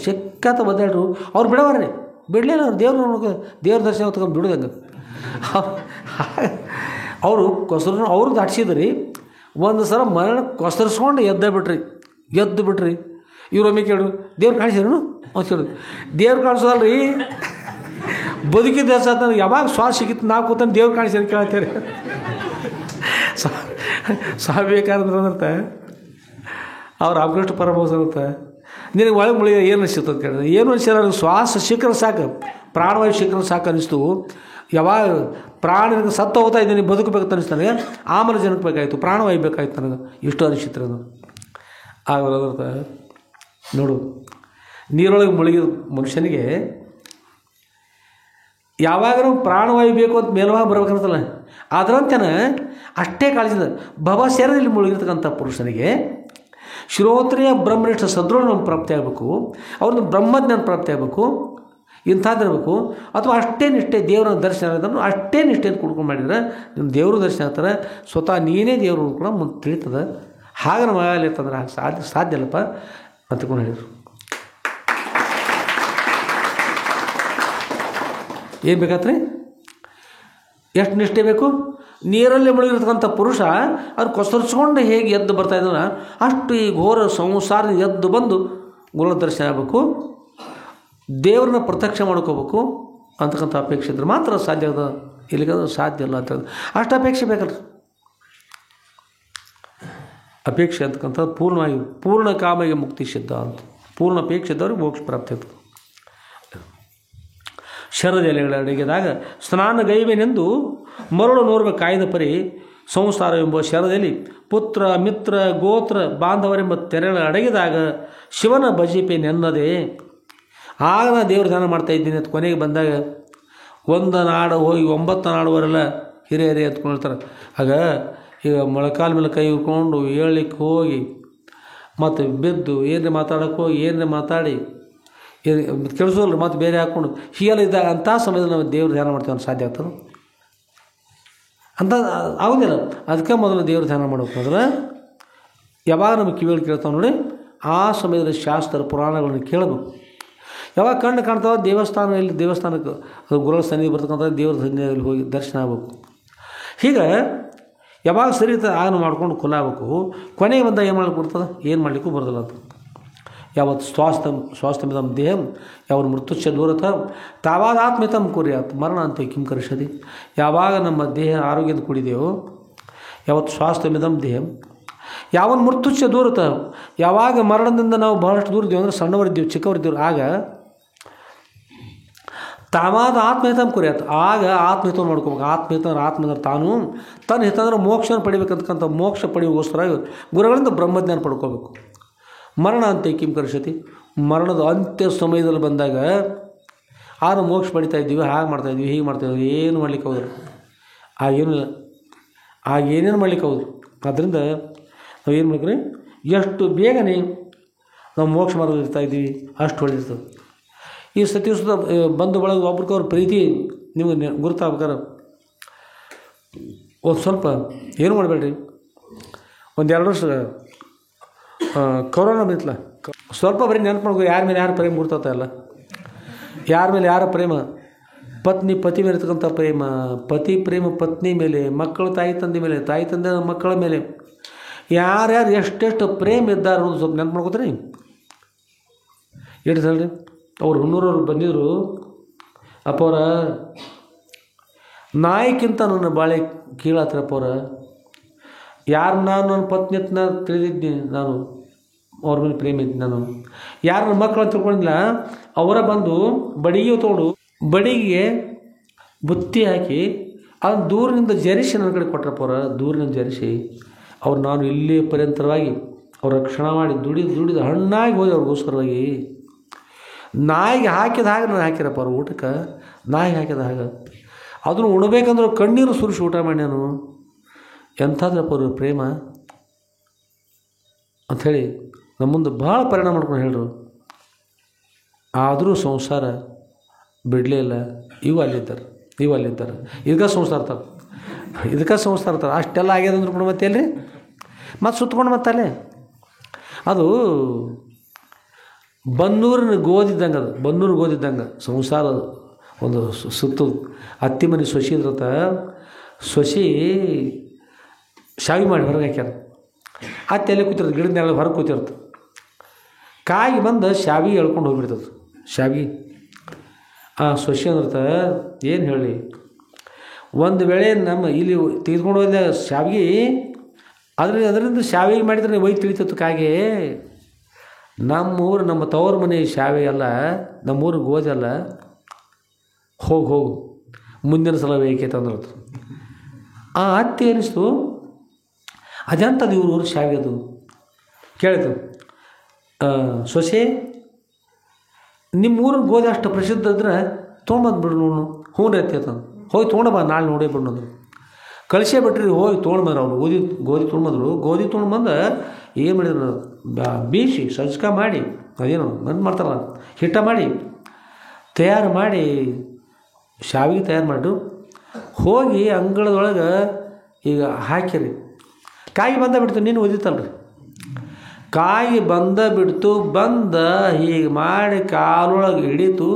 ಸಿಕ್ಕತ್ತ ಒದ್ದಾಡ್ರು. ಅವ್ರು ಬಿಡವಾರ್ರಿ, ಬಿಡಲಿಲ್ಲ. ಅವ್ರು ದೇವ್ರ ದರ್ಶನ ತಗೊಂಡು ಬಿಡೋದಂಗೆ ಅವರು ಅವ್ರದ್ದು ಹಚ್ಚಿದ್ರಿ. ಒಂದು ಸಲ ಮರಣ ಕೊಸರಿಸ್ಕೊಂಡು ಎದ್ದು ಬಿಟ್ರಿ. ಇವ್ರು ಒಮ್ಮೆ ಕೇಳಿದ್ರು, ದೇವ್ರು ಕಾಣಿಸಿದ್ರು ಅಂತ ಕೇಳಿದ್ರು. ದೇವ್ರು ಕಾಣಿಸೋದಲ್ರಿ, ಬದುಕಿದ ದೇಶ ನನಗೆ ಯಾವಾಗ ಶ್ವಾಸ ಸಿಗಿತ್ತು ನಾವು ಕೂತಾನೆ ದೇವ್ರು ಕಾಣಿಸಿ ಕೇಳ್ತಾರೆ. ಸ್ವಾಮಿ ವಿವೇಕಾನಂದರು ಅಂತ ಅವ್ರು ರಾಮಕೃಷ್ಣ ಪರಮಹಂಸ ಅಂತ ನಿನಗೆ ಒಳಗೆ ಮುಳಿಗೆ ಏನು ಅನಿಸ್ತು ಅಂತ ಕೇಳಿದ್ರೆ, ಏನು ಅನಿಸಿಲ್ಲ, ನನಗೆ ಶ್ವಾಸ ಶಿಖರ ಸಾಕು, ಪ್ರಾಣವಾಯು ಶಿಖರ ಸಾಕು ಅನಿಸ್ತು. ಯಾವಾಗ ಪ್ರಾಣ ಸತ್ತು ಹೋಗ್ತಾ ಇದ್ದೀನಿ, ಬದುಕಬೇಕಂತ ಅನಿಸ್ತು ನನಗೆ. ಆಮೇಲೆ ಜನಕ್ಕೆ ಬೇಕಾಯಿತು, ಪ್ರಾಣವಾಯು ಬೇಕಾಯ್ತು ನನಗೆ. ಇಷ್ಟು ಅನಿಸಿತ್ತು ಅದು. ಆಗ ನೋಡು, ನೀರೊಳಗೆ ಮುಳುಗಿದ ಮನುಷ್ಯನಿಗೆ ಯಾವಾಗಲೂ ಪ್ರಾಣವಾಯು ಬೇಕು ಅಂತ ಮೇಲ್ವಾಗಿ ಬರ್ಬೇಕಂತಲ್ಲ, ಅದರಂತೆಯೇ ಅಷ್ಟೇ ಕಾಳಜಿದ ಭವ ಸೇರದಲ್ಲಿ ಮುಳುಗಿರ್ತಕ್ಕಂಥ ಪುರುಷನಿಗೆ ಶ್ರೋತ್ರಿಯ ಬ್ರಹ್ಮನಿಷ್ಠ ಸದೃಢ ಪ್ರಾಪ್ತಿ ಆಗಬೇಕು. ಅವ್ರದ್ದು ಬ್ರಹ್ಮಜ್ಞಾನ ಪ್ರಾಪ್ತಿ ಆಗಬೇಕು. ಇಂಥದ್ದಿರಬೇಕು. ಅಥವಾ ಅಷ್ಟೇ ನಿಷ್ಠೆ ದೇವರ ದರ್ಶನ ಆಗೋದನ್ನು ಅಷ್ಟೇ ನಿಷ್ಠೆಯನ್ನು ಕುಡ್ಕೊಂಡು ಮಾಡಿದರೆ ನಿಮ್ಮ ದೇವರು ದರ್ಶನ ಆಗ್ತಾರೆ. ಸ್ವತಃ ನೀನೇ ದೇವರು ಕೂಡ ಮುಂದೆ ತಿಳಿತದೆ. ಹಾಗೆ ನಮ್ಮ ಆಗಲಿ ಅಂತಂದ್ರೆ ಸಾಧ್ಯ ಇಲ್ಲಪ್ಪ ಅಂತ ತಿಳ್ಕೊಂಡು ಹೇಳಿದರು. ಏನು ಬೇಕಾತ್ರಿ? ಎಷ್ಟು ನಿಷ್ಠೆ ಬೇಕು? ನೀರಲ್ಲೇ ಮುಳುಗಿರ್ತಕ್ಕಂಥ ಪುರುಷ ಅದು ಕೊಸರಿಸ್ಕೊಂಡು ಹೇಗೆ ಎದ್ದು ಬರ್ತಾಯಿದ್ದಾನೆ ಅಷ್ಟು ಈ ಘೋರ ಸಂಸಾರ ಎದ್ದು ಬಂದು ಗುರು ದರ್ಶನ ಆಗಬೇಕು, ದೇವ್ರನ್ನ ಪ್ರತ್ಯಕ್ಷ ಮಾಡ್ಕೋಬೇಕು ಅಂತಕ್ಕಂಥ ಅಪೇಕ್ಷೆ ಇದ್ರೆ ಮಾತ್ರ ಸಾಧ್ಯ ಅದ. ಇಲ್ಲಿಗಂದ್ರೆ ಸಾಧ್ಯ ಇಲ್ಲ ಅಂತ ಅಷ್ಟು ಅಪೇಕ್ಷೆ ಬೇಕಲ್ಲ. ಅಪೇಕ್ಷೆ ಅಂತಕ್ಕಂಥದ್ದು ಪೂರ್ಣವಾಗಿ ಪೂರ್ಣ ಕಾಮಗೆ ಮುಕ್ತಿ ಸಿದ್ಧ ಅಂತ. ಪೂರ್ಣ ಅಪೇಕ್ಷೆ ಇದ್ದವ್ರಿಗೆ ಮೋಕ್ಷ ಪ್ರಾಪ್ತಿ ಆಗ್ತದೆ. ಶರದ ಎಲೆಗಳ ಅಡಿಗೆದಾಗ ಸ್ನಾನಗೈವೆನೆಂದು ಮರಳು ನೋರ್ವ ಕಾಯ್ದ ಪರಿ ಸಂಸಾರವೆಂಬ ಶರದಲ್ಲಿ ಪುತ್ರ ಮಿತ್ರ ಗೋತ್ರ ಬಾಂಧವರೆಂಬ ತೆರೆಗಳ ಅಡಗಿದಾಗ ಶಿವನ ಭಜಿಪೆ ನೆನ್ನದೆ. ಆಗ ನಾನು ದೇವ್ರ ಧ್ಯಾನ ಮಾಡ್ತಾಯಿದ್ದೀನಿ ಅಂತ ಕೊನೆಗೆ ಬಂದಾಗ 1 ನಾಡು ಹೋಗಿ 9 ನಾಡುವರೆಲ್ಲ ಹಿರಿಯರೇ ಎತ್ಕೊಳ್ತಾರೆ. ಆಗ ಈಗ ಮೊಳಕಾಲ ಮೇಲೆ ಕೈ ಹಿಡ್ಕೊಂಡು ಹೇಳಲಿಕ್ಕೆ ಹೋಗಿ ಮತ್ತು ಬಿದ್ದು ಏನೇ ಮಾತಾಡೋಕ್ಕೆ ಹೋಗಿ ಏನೇ ಮಾತಾಡಿ ಕೆಡಿಸೋಲ್ರಿ, ಮತ್ತು ಬೇರೆ ಹಾಕ್ಕೊಂಡು ಹೀಗೆಲ್ಲ ಇದ್ದಾಗ ಅಂಥ ಸಮಯದಲ್ಲಿ ನಾವು ದೇವ್ರ ಧ್ಯಾನ ಮಾಡ್ತೀವಿ ಅಂತ ಸಾಧ್ಯ ಆಗ್ತದೆ ಅಂತ ಆಗೋದಿಲ್ಲ. ಅದಕ್ಕೆ ಮೊದಲು ದೇವ್ರ ಧ್ಯಾನ ಮಾಡಬೇಕು. ಅಂದ್ರೆ ಯಾವಾಗ ನಮಗೆ ಕಿವಿಗಳು ಕೇಳ್ತಾವೆ ನೋಡಿ, ಆ ಸಮಯದಲ್ಲಿ ಶಾಸ್ತ್ರ ಪುರಾಣಗಳನ್ನು ಕೇಳಬೇಕು. ಯಾವಾಗ ಕಣ್ಣು ಕಾಣ್ತಾವೆ ದೇವಸ್ಥಾನಕ್ಕೆ ಅದು ಗುರುಗಳ ಸನ್ನಿಧಿ ಬರ್ತಕ್ಕಂಥ ದೇವ್ರ ಸನ್ನಿಧಿಯಲ್ಲಿ ಹೋಗಿ ದರ್ಶನ ಆಗಬೇಕು. ಹೀಗೆ ಯಾವಾಗ ಸರಿ ಆಗ ಮಾಡ್ಕೊಂಡು ಕೊಲಾಗಬೇಕು. ಕೊನೆಗೆ ಬಂದಾಗ ಏನು ಮಾಡ್ಲಿಕ್ಕೆ ಬರ್ತದೆ? ಏನು ಮಾಡಲಿಕ್ಕೂ ಬರೋದಿಲ್ಲ ಅಂತ. ಯಾವತ್ತು ಸ್ವಾಸ್ಥ್ಯಮಿದಂ ದೇಹಂ ಯಾವ ಮೃತ್ಯುಚ್ಛ ದೂರತ ತಾವಾದಾತ್ಮಿತಂ ಕುರ್ಯಾತ್ ಮರಣ ಅಂತ ಕಿಂ ಕರಿಷದಿ. ಯಾವಾಗ ನಮ್ಮ ದೇಹ ಆರೋಗ್ಯದ ಕೂಡಿದೆಯೋ, ಯಾವತ್ತು ಸ್ವಾಸ್ಥ್ಯಮಿದಂ ದೇಹಂ, ಯಾವನ್ ಮೃತ್ಯುಚ್ಛ ದೂರತ, ಯಾವಾಗ ಮರಣದಿಂದ ನಾವು ಬಹಳಷ್ಟು ದೂರ ಇದ್ದೀವಿ ಅಂದರೆ ಸಣ್ಣವರಿದ್ದೀವಿ ಚಿಕ್ಕವರಿದ್ದೀವಿ, ಆಗ ತಾವಾದ ಆತ್ಮಹಿತ ಕುರಿಯತ್ತ, ಆಗ ಆತ್ಮಹಿತ ಮಾಡ್ಕೋಬೇಕು. ಆತ್ಮಹಿತ ಅಂದ್ರೆ ಆತ್ಮ ಅಂದ್ರೆ ತಾನು, ತನ್ನ ಹಿತ ಅಂದ್ರೆ ಮೋಕ್ಷನ ಪಡಿಬೇಕಂತಕ್ಕಂಥ ಮೋಕ್ಷ ಪಡೆಯೋಗೋಸ್ಕರ ಗುರುಗಳಿಂದ ಬ್ರಹ್ಮಜ್ಞಾನ ಪಡ್ಕೋಬೇಕು. ಮರಣ ಅಂತ್ಯ ಕಿಂ ಕರಿಷ್ಯತಿ, ಮರಣದ ಅಂತ್ಯ ಸಮಯದಲ್ಲಿ ಬಂದಾಗ ಆಗ ಮೋಕ್ಷ ಪಡಿತಾ ಇದ್ದೀವಿ, ಹಾಗೆ ಮಾಡ್ತಾಯಿದ್ವಿ, ಹೀಗೆ ಮಾಡ್ತಾಯಿದ್ವಿ, ಏನು ಮಾಡ್ಲಿಕ್ಕೆ ಹೋದ್ರು ಆಗೇನಿಲ್ಲ, ಆಗೇನೇನು ಮಾಡ್ಲಿಕ್ಕೆ ಹೋದ್ರು. ಆದ್ದರಿಂದ ನಾವು ಏನು ಮಾಡ್ರಿ, ಎಷ್ಟು ಬೇಗನೆ ನಾವು ಮೋಕ್ಷ ಮಾರ್ಗದಲ್ಲಿ ಇರ್ತಾಯಿದ್ದೀವಿ ಅಷ್ಟು ಒಳ್ಳೆದಿರ್ತದೆ. ಈ ಸತ್ಯಸುತ ಬಂಧು ಬಳಗ ಒಬ್ರಿಗವ್ರ ಪ್ರೀತಿ ನಿಮಗೆ ಗುರುತಾಗ್ಬೇಕಾರೆ ಒಂದು ಸ್ವಲ್ಪ ಏನು ಮಾಡಬೇಡ್ರಿ, ಒಂದು 2 ವರ್ಷ ಕೊರೋನಾ ಬಂತಲ್ಲ, ಸ್ವಲ್ಪ ಬರೀ ನೆನಪು ಮಾಡ್ಕೋ, ಯಾರ ಮೇಲೆ ಯಾರು ಪ್ರೇಮ ಗುರ್ತಾತ ಇಲ್ಲ, ಯಾರ ಮೇಲೆ ಯಾರ ಪ್ರೇಮ, ಪತ್ನಿ ಪತಿ ಮೇಲೆ ಇರ್ತಕ್ಕಂಥ ಪ್ರೇಮ, ಪತಿ ಪ್ರೇಮ ಪತ್ನಿ ಮೇಲೆ, ಮಕ್ಕಳು ತಾಯಿ ತಂದೆ ಮೇಲೆ, ತಾಯಿ ತಂದೆ ಮಕ್ಕಳ ಮೇಲೆ, ಯಾರ್ಯಾರು ಎಷ್ಟೆಷ್ಟು ಪ್ರೇಮ ಇದ್ದಾರೆ ಅನ್ನೋದು ಸ್ವಲ್ಪ ನೆನಪು ಮಾಡ್ಕೋತೀರಿ. ಹೇಳಿ ಸಲ್ರಿ, ಅವ್ರು ಹುನ್ನೂರವ್ರು ಬಂದಿದ್ರು, ಅಪ್ಪವ್ರ ನಾಯಿಕ್ಕಿಂತ ನನ್ನ ಬಾಳೆ ಕೀಳಾತ್ರಪ್ಪ ಅವ್ರ, ಯಾರು ನಾನು ನನ್ನ ಪತ್ನಿ ಅಂತ ತಿಳಿದಿದ್ದೀನಿ, ನಾನು ಅವ್ರ ಮೇಲೆ ಪ್ರೇಮ ಇದ್ದೀನಿ, ನಾನು ಯಾರು ನನ್ನ ಮಕ್ಕಳು ಅಂತ ತಿಳ್ಕೊಂಡಿಲ್ಲ, ಅವರ ಬಂದು ಬಡಿಗೆ ತೊಗೊಂಡು ಬಡಿಗೆ ಬುತ್ತಿ ಹಾಕಿ ಅದನ್ನು ದೂರಿನಿಂದ ಜರಿಸಿ ನನ್ನ ಕಡೆ ಕೊಟ್ರಪ್ಪ ಅವ್ರ, ದೂರಿನಿಂದ ಜರಿಸಿ ಅವ್ರು ನಾನು ಇಲ್ಲಿ ಪರ್ಯಂತರವಾಗಿ ಅವ್ರ ರಕ್ಷಣೆ ಮಾಡಿ ದುಡಿದು ಹಣ್ಣಾಗಿ ಹೋಗಿ ಅವ್ರಿಗೋಸ್ಕರವಾಗಿ ನಾಯಿಗೆ ಹಾಕಿದ ಹಾಗೆ ನಾನು ಹಾಕಿರಪ್ಪ ಅವ್ರ ಊಟಕ್ಕೆ, ನಾಯಿಗೆ ಹಾಕಿದ ಹಾಗೆ ಅದನ್ನು ಉಣ್ಬೇಕಂದ್ರೆ ಕಣ್ಣೀರು ಸುರಿಸಿ ಊಟ ಮಾಡಿ ನಾನು, ಎಂಥದ್ರಪ್ಪ ಅವ್ರ ಪ್ರೇಮ ಅಂಥೇಳಿ ನಮ್ಮ ಮುಂದೆ ಭಾಳ ಪರಿಣಾಮ ಮಾಡ್ಕೊಂಡು ಹೇಳ್ರು. ಆದರೂ ಸಂಸಾರ ಬಿಡಲೇ ಇಲ್ಲ, ಇವು ಅಲ್ಲಿದ್ದಾರೆ ಇದಕ್ಕೆ ಸಂಸಾರ ಇರ್ತಾರೆ, ಅಷ್ಟೆಲ್ಲ ಆಗ್ಯದ ಅಂದ್ರೆ ಕೂಡ ಮತ್ತೆ ಎಲ್ರಿ ಮತ್ತೆ ಸುತ್ಕೊಂಡು ಮತ್ತಲ್ಲೇ ಅದು ಬನ್ನೂರಿನ ಗೋದಿದ್ದಂಗೆ, ಅದು ಬನ್ನೂರು ಗೋದಿದ್ದಂಗೆ ಸಂಸಾರ ಒಂದು ಸುತ್ತು. ಅತ್ತಿ ಮನೆ ಸೊಸಿ ಇದ್ರತ, ಸೊಸಿ ಶಾವಿ ಮಾಡಿ ಹೊರಗೆ ಹಾಕ್ಯಾರ, ಅತ್ತೆ ಎಲ್ಲಿ ಕೂತಿರ್ತದೆ ಗಿಡದ ನೆಲ ಹೊರಗೆ ಕೂತಿರ್ತದೆ, ಕಾಯಿ ಬಂದು ಶಾವಿಗೆ ಎಳ್ಕೊಂಡು ಹೋಗ್ಬಿಡ್ತದೆ. ಶಾವಿಗೆ ಆ ಸೊಸಿ ಅಂದ್ರತ ಏನು ಹೇಳಿ, ಒಂದು ವೇಳೆ ನಮ್ಮ ಇಲ್ಲಿ ತೆಗೆದುಕೊಂಡು ಹೋದ ಶಾವಿಗೆ ಅದರಿಂದ ಶಾವಿಗೆ ಮಾಡಿದ್ರೆ ಒಯ್ದು ತಿಳಿತತ್ತು ಕಾಗೆ. ನಮ್ಮೂರು ನಮ್ಮ ತವ್ರ ಮನೆ ಶಾವೆ ಅಲ್ಲ, ನಮ್ಮೂರು ಗೋಧಿ ಅಲ್ಲ, ಹೋಗು ಮುಂದಿನ ಸಲ ಬೇಕೈತೆ ಅಂದ್ರದು. ಆ ಅತ್ತೆ ಏನಿಸ್ತು, ಅದಂಥದ್ದು ಇವ್ರ ಊರು ಶಾವಿಗೆ ಅದು ಕೇಳಿತು, ಸೊಸೆ ನಿಮ್ಮ ಊರಿನ ಗೋಧಿ ಅಷ್ಟು ಪ್ರಸಿದ್ಧ ಇದ್ರೆ ತೊಗೊಂಬಂದು ನೋಡು. ಹ್ಞೂ ರೀ ಅತ್ತೆ ಅಂತಂದು, ಹೋಗಿ ತೊಗೊಂಡು ನಾಳೆ ನೋಡೇ ಬಿಡೋದು, ಕಳಿಸೇ ಬಿಟ್ರಿ, ಹೋಗಿ ತೊಗೊಂಡ್ಬಂದ್ರೆ ಅವ್ರು ಗೋಧಿ ತೊಗೊಂಡ್ಬಂದರು. ಗೋಧಿ ತೊಗೊಂಡ್ಬಂದು ಏನು ಮಾಡಿದ್ರು, ಬೀಸಿ ಸಜ್ಕ ಮಾಡಿ, ಅದೇನು ಬಂದು ಮಾಡ್ತಾರಲ್ಲ ಹಿಟ್ಟ ಮಾಡಿ ತಯಾರು ಮಾಡಿ ಶಾವಿಗೆ ತಯಾರು ಮಾಡಿ ಹೋಗಿ ಅಂಗಳದೊಳಗೆ ಈಗ ಹಾಕಿರಿ. ಕಾಯಿ ಬಂದ ಬಿಡ್ತು, ನೀನು ಓದಿತ್ತಲ್ರಿ, ಕಾಯಿ ಬಂದ ಬಿಡ್ತು, ಹೀಗೆ ಮಾಡಿ ಕಾಲೊಳಗೆ ಹಿಡಿತು,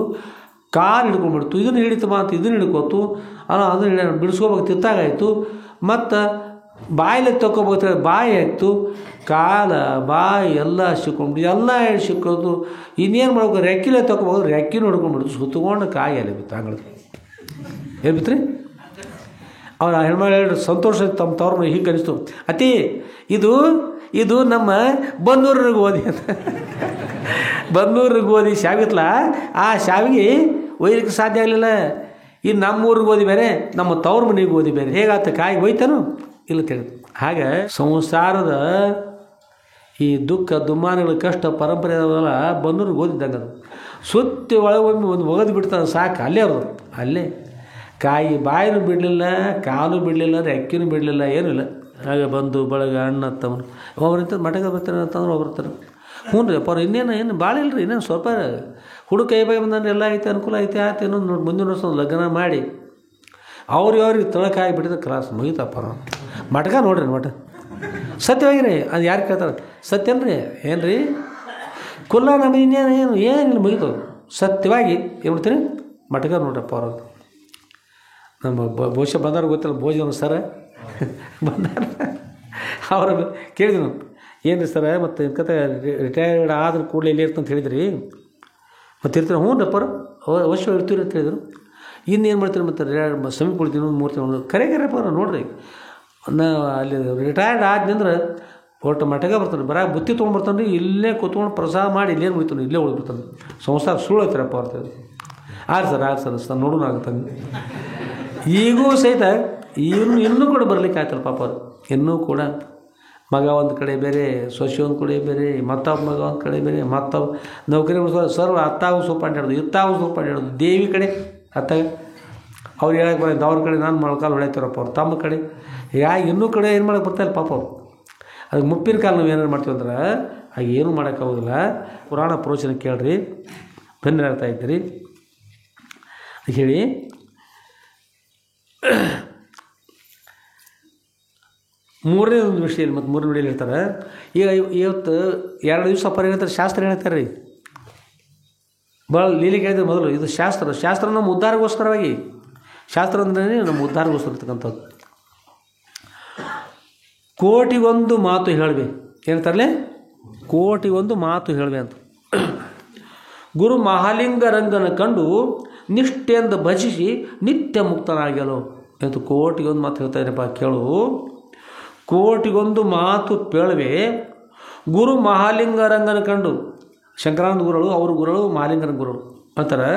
ಕಾಲು ಹಿಡ್ಕೊಂಡ್ಬಿಡ್ತು, ಇದನ್ನು ಹಿಡಿತು ಮಾತು ಇದನ್ನು ಹಿಡ್ಕೊತು, ಅದನ್ನು ಬಿಡಿಸ್ಕೋಬೇಕು ತಿತ್ತಾಗಾಯಿತು, ಮತ್ತು ಬಾಯಲ್ಲಿ ತೊಗೊಬೇಕು ಬಾಯಿ ಆಯಿತು, ಕಾಲ ಬಾಯಿ ಎಲ್ಲ ಸಿಕ್ಕೊಂಡ್ಬಿಟ್ಟು ಎಲ್ಲ ಸಿಕ್ಕೋದು. ಇನ್ನೇನು ಮಾಡ್ಬೇಕು, ರೆಕ್ಕಿಲೆ ತೊಗೊಬೋದು, ರೆಕ್ಕಿನೂ ಹಿಡ್ಕೊಂಡ್ಬಿಡ್ತು, ಸುತ್ತಕೊಂಡು ಕಾಯಿ ಅಲ್ಲಿ ಬಿತ್ತು ಅಂಗಳದ. ಏನು ಬಿತ್ತು ರೀ, ಅವ್ರು ಹೆಣ್ಮಗಳು ಹೇಳಿ ಸಂತೋಷ ತಮ್ಮ ತವ್ರ ಮನೆ ಹೀಗೆ ಅನಿಸ್ತು, ಅತಿ ಇದು ನಮ್ಮ ಬನ್ನೂರಿಗೆ ಗೋಧಿ ಅಂತ. ಬನ್ನೂರಿಗೆ ಗೋಧಿ ಶಾವಿತ್ಲ, ಆ ಶಾವಿಗೆ ಒಯ್ಲಿಕ್ಕೆ ಸಾಧ್ಯ ಆಗಲಿಲ್ಲ. ಈ ನಮ್ಮೂರಿಗೆ ಗೋಧಿ ಬೇರೆ, ನಮ್ಮ ತವ್ರ ಮನೆಗೆ ಗೋಧಿ ಬೇರೆ, ಹೇಗಾತ ಕಾಯಿ ಒಯ್ತಾನು ಇಲ್ಲ ತಿಳಿದು. ಹಾಗೆ ಸಂಸಾರದ ಈ ದುಃಖ ದುಮ್ಮಾನಗಳ ಕಷ್ಟ ಪರಂಪರೆ ಅದಲ್ಲ, ಬನ್ನೂರಿಗೆ ಗೋದಿದ್ದಂಗೆ ಅದು ಸುತ್ತಿ ಒಳಗೊಮ್ಮೆ ಒಂದು ಒಗೆದು ಬಿಡ್ತಾರೆ ಸಾಕು, ಅಲ್ಲೇ ಅವರು ಅಲ್ಲೇ ಕಾಯಿ ಬಾಯಿನೂ ಬಿಡಲಿಲ್ಲ, ಕಾಲು ಬಿಡಲಿಲ್ಲ, ರೆಕ್ಕಿನೂ ಬಿಡಲಿಲ್ಲ, ಏನೂ ಇಲ್ಲ. ಹಾಗೆ ಬಂದು ಬಳಗ ಅಣ್ಣ ತಮ್ಮನು ಒಬ್ಬರು ಮಟಗ ಬರ್ತಾರೆ ಅಂತಂದ್ರೆ ಒಬ್ಬರ್ತಾರೆ. ಹ್ಞೂ ರೀ ಅಪ್ಪ ಅವ್ರು ಇನ್ನೇನು ಭಾಳ ಇಲ್ಲ ರೀ, ಇನ್ನೇನು ಸ್ವಲ್ಪ ಹುಡುಗ ಕೈ ಬಾಯಿ ಬಂದ್ರೆ ಎಲ್ಲ ಐತೆ ಅನುಕೂಲ ಐತೆ ಆಯ್ತು, ಇನ್ನೊಂದು ನೋಡಿ ಮುಂದಿನ ವರ್ಷ ಒಂದು ಲಗ್ನ ಮಾಡಿ ಅವ್ರಿಗೆ ತಳಕಾಯಿ ಬಿಟ್ಟಿದ್ರೆ ಕ್ಲಾಸ್ ಮುಗಿತಪ್ಪ. ಮಟಕ ನೋಡ್ರಿ ಮಟ ಸತ್ಯವಾಗಿ ರೀ, ಅದು ಯಾರು ಕೇಳ್ತಾರೆ ಸತ್ಯನ್ರಿ ಏನು ರೀ ಕುಲ್ಲ ನಮ್ಮ ಏನಿಲ್ಲ ಮುಗಿತು ಸತ್ಯವಾಗಿ ಏನು ಮಾಡ್ತೀರಿ ಮಟಕ ನೋಡ್ರಪ್ಪ ಅವ್ರ. ನಮ್ಮ ಬಹುಶಃ ಬಂದಾರ ಗೊತ್ತಿಲ್ಲ, ಭೋಜನ ಸರ ಬಂದಾರ, ಅವ್ರ ಕೇಳಿದ್ರು ಏನು ರೀ ಸರ ಮತ್ತು ಕತೆ ರಿಟೈರ್ಡ್ ಆದ್ರೆ ಕೂಡಲೇ ಇಲ್ಲಿ ಇರ್ತಂತ ಹೇಳಿದ್ರಿ, ಮತ್ತು ಇರ್ತೀರ ಹ್ಞೂ ರಪ್ಪರು ಅವಶ್ಯ ಇರ್ತೀರಿ ಅಂತ ಹೇಳಿದರು. ಇನ್ನೇನು ಮಾಡ್ತೀರಿ ಮತ್ತು ಸಮೀಪ ಕೊಡ್ತೀನಿ 3 ತಿಂಗಳು ಕರೆಗರಪ್ಪ ನೋಡ್ರಿ. ನಾ ಅಲ್ಲಿ ರಿಟೈರ್ಡ್ ಆದ್ನಂದ್ರೆ ಒಟ್ಟು ಮಠಗೆ ಬರ್ತಾನೆ, ಬರೀ ಬುತ್ತಿ ತೊಗೊಂಡ್ಬರ್ತಾನೆ ರೀ, ಇಲ್ಲೇ ಕೂತ್ಕೊಂಡು ಪ್ರಸಾದ ಮಾಡಿ ಇಲ್ಲೇನು ಮುಗಿತಾನೆ, ಇಲ್ಲೇ ಉಳಿದ್ಬಿಡ್ತಾನೆ. ಸಂಸಾರ ಸುಳ್ಳು ಐತ್ರಪ್ಪ ಬರ್ತದೆ. ಆಯ್ತು ಸರ್ ನೋಡೋಣ ಆಗುತ್ತಾನೆ. ಈಗೂ ಸಹಿತ ಇನ್ನೂ ಕೂಡ ಬರಲಿಕ್ಕೆ ಆಯ್ತಲ್ಲ ಪಾಪ ಅವ್ರು. ಇನ್ನೂ ಕೂಡ ಮಗ ಒಂದು ಕಡೆ ಬೇರೆ, ಸೊಸೆ ಒಂದು ಕಡೆ ಬೇರೆ, ಮತ್ತೊಬ್ಬ ಮಗ ಒಂದು ಕಡೆ ಬೇರೆ, ಮತ್ತೊಬ್ಬ ನೌಕರಿ ಸರ್ ಅತ್ತಾಗೂ ಸ್ವಲ್ಪ ಅಡ್ಡಾಡೋದು, ಇತ್ತಾಗೂ ಸ್ವಲ್ಪ ಅಡ್ಡಾಡೋದು, ದೇವಿ ಕಡೆ ಅತ್ತಾಗ ಅವ್ರು ಹೇಳಕ್ಕೆ ಬರೋದು, ಅವ್ರ ಕಡೆ ನಾನು ಮೊಳಕಾಲು ಹೊಡ್ಯಾತಾರಪ್ಪ ಅವ್ರು ತಮ್ಮ ಕಡೆ. ಇನ್ನೂ ಕಡೆ ಏನು ಮಾಡೋಕೆ ಬರ್ತಾಯಿಲ್ಲ ಪಾಪ ಅವ್ರು. ಅದಕ್ಕೆ ಮುಪ್ಪಿನ ಕಾಲ ನಾವು ಏನಾರು ಮಾಡ್ತೀವಿ ಅಂದ್ರೆ ಆಗ ಏನೂ ಮಾಡೋಕ್ಕಾಗೋದಿಲ್ಲ. ಪುರಾಣ ಪ್ರವಚನ ಕೇಳ್ರಿ, ಬೆನ್ನು ಹೇಳ್ತಾ ಇದ್ದೀರಿ ಹೇಳಿ. ಮೂರನೇ ಒಂದು ವಿಷಯದಲ್ಲಿ ಮತ್ತು ಮೂರನೇ ವಿಡಿಯಲ್ಲಿ ಹೇಳ್ತಾರೆ. ಈಗ ಇವತ್ತು 2 ದಿವಸ ಅಪ್ಪರ ಹೇಳ್ತಾರೆ, ಶಾಸ್ತ್ರ ಹೇಳ್ತಾರೆ ರೀ. ಭಾಳ ಲೀಲೆ ಕೇಳಿದ್ರೆ ಮೊದಲು ಇದು ಶಾಸ್ತ್ರ ನಮ್ಮ ಉದ್ಧಾರಗೋಸ್ಕರವಾಗಿ. ಶಾಸ್ತ್ರ ಅಂದ್ರೆ ನಮ್ಮ ಉದ್ಧಾರಗೋಸ್ಕರ ಇರ್ತಕ್ಕಂಥದ್ದು. ಕೋಟಿಗೊಂದು ಮಾತು ಹೇಳವೆ, ಹೇಳ್ತಾರಲ್ಲೇ ಕೋಟಿಗೊಂದು ಮಾತು ಹೇಳವೆ ಅಂತ. ಗುರು ಮಹಾಲಿಂಗ ರಂಗನ ಕಂಡು ನಿಷ್ಠೆಯಿಂದ ಭಜಿಸಿ ನಿತ್ಯ ಮುಕ್ತನಾಗ್ಯಲು ಅಂತ ಕೋಟಿಗೊಂದು ಮಾತು ಹೇಳ್ತಾ ಇದ್ದೀರಪ್ಪ ಕೇಳು. ಕೋಟಿಗೊಂದು ಮಾತು ಪೇಳವೆ ಗುರು ಮಹಾಲಿಂಗ ರಂಗನ ಕಂಡು, ಶಂಕರಾನಂದ ಗುರುಗಳು ಅವ್ರ ಗುರುಗಳು ಮಹಾಲಿಂಗನ ಗುರುಗಳು ಅಂತಾರೆ.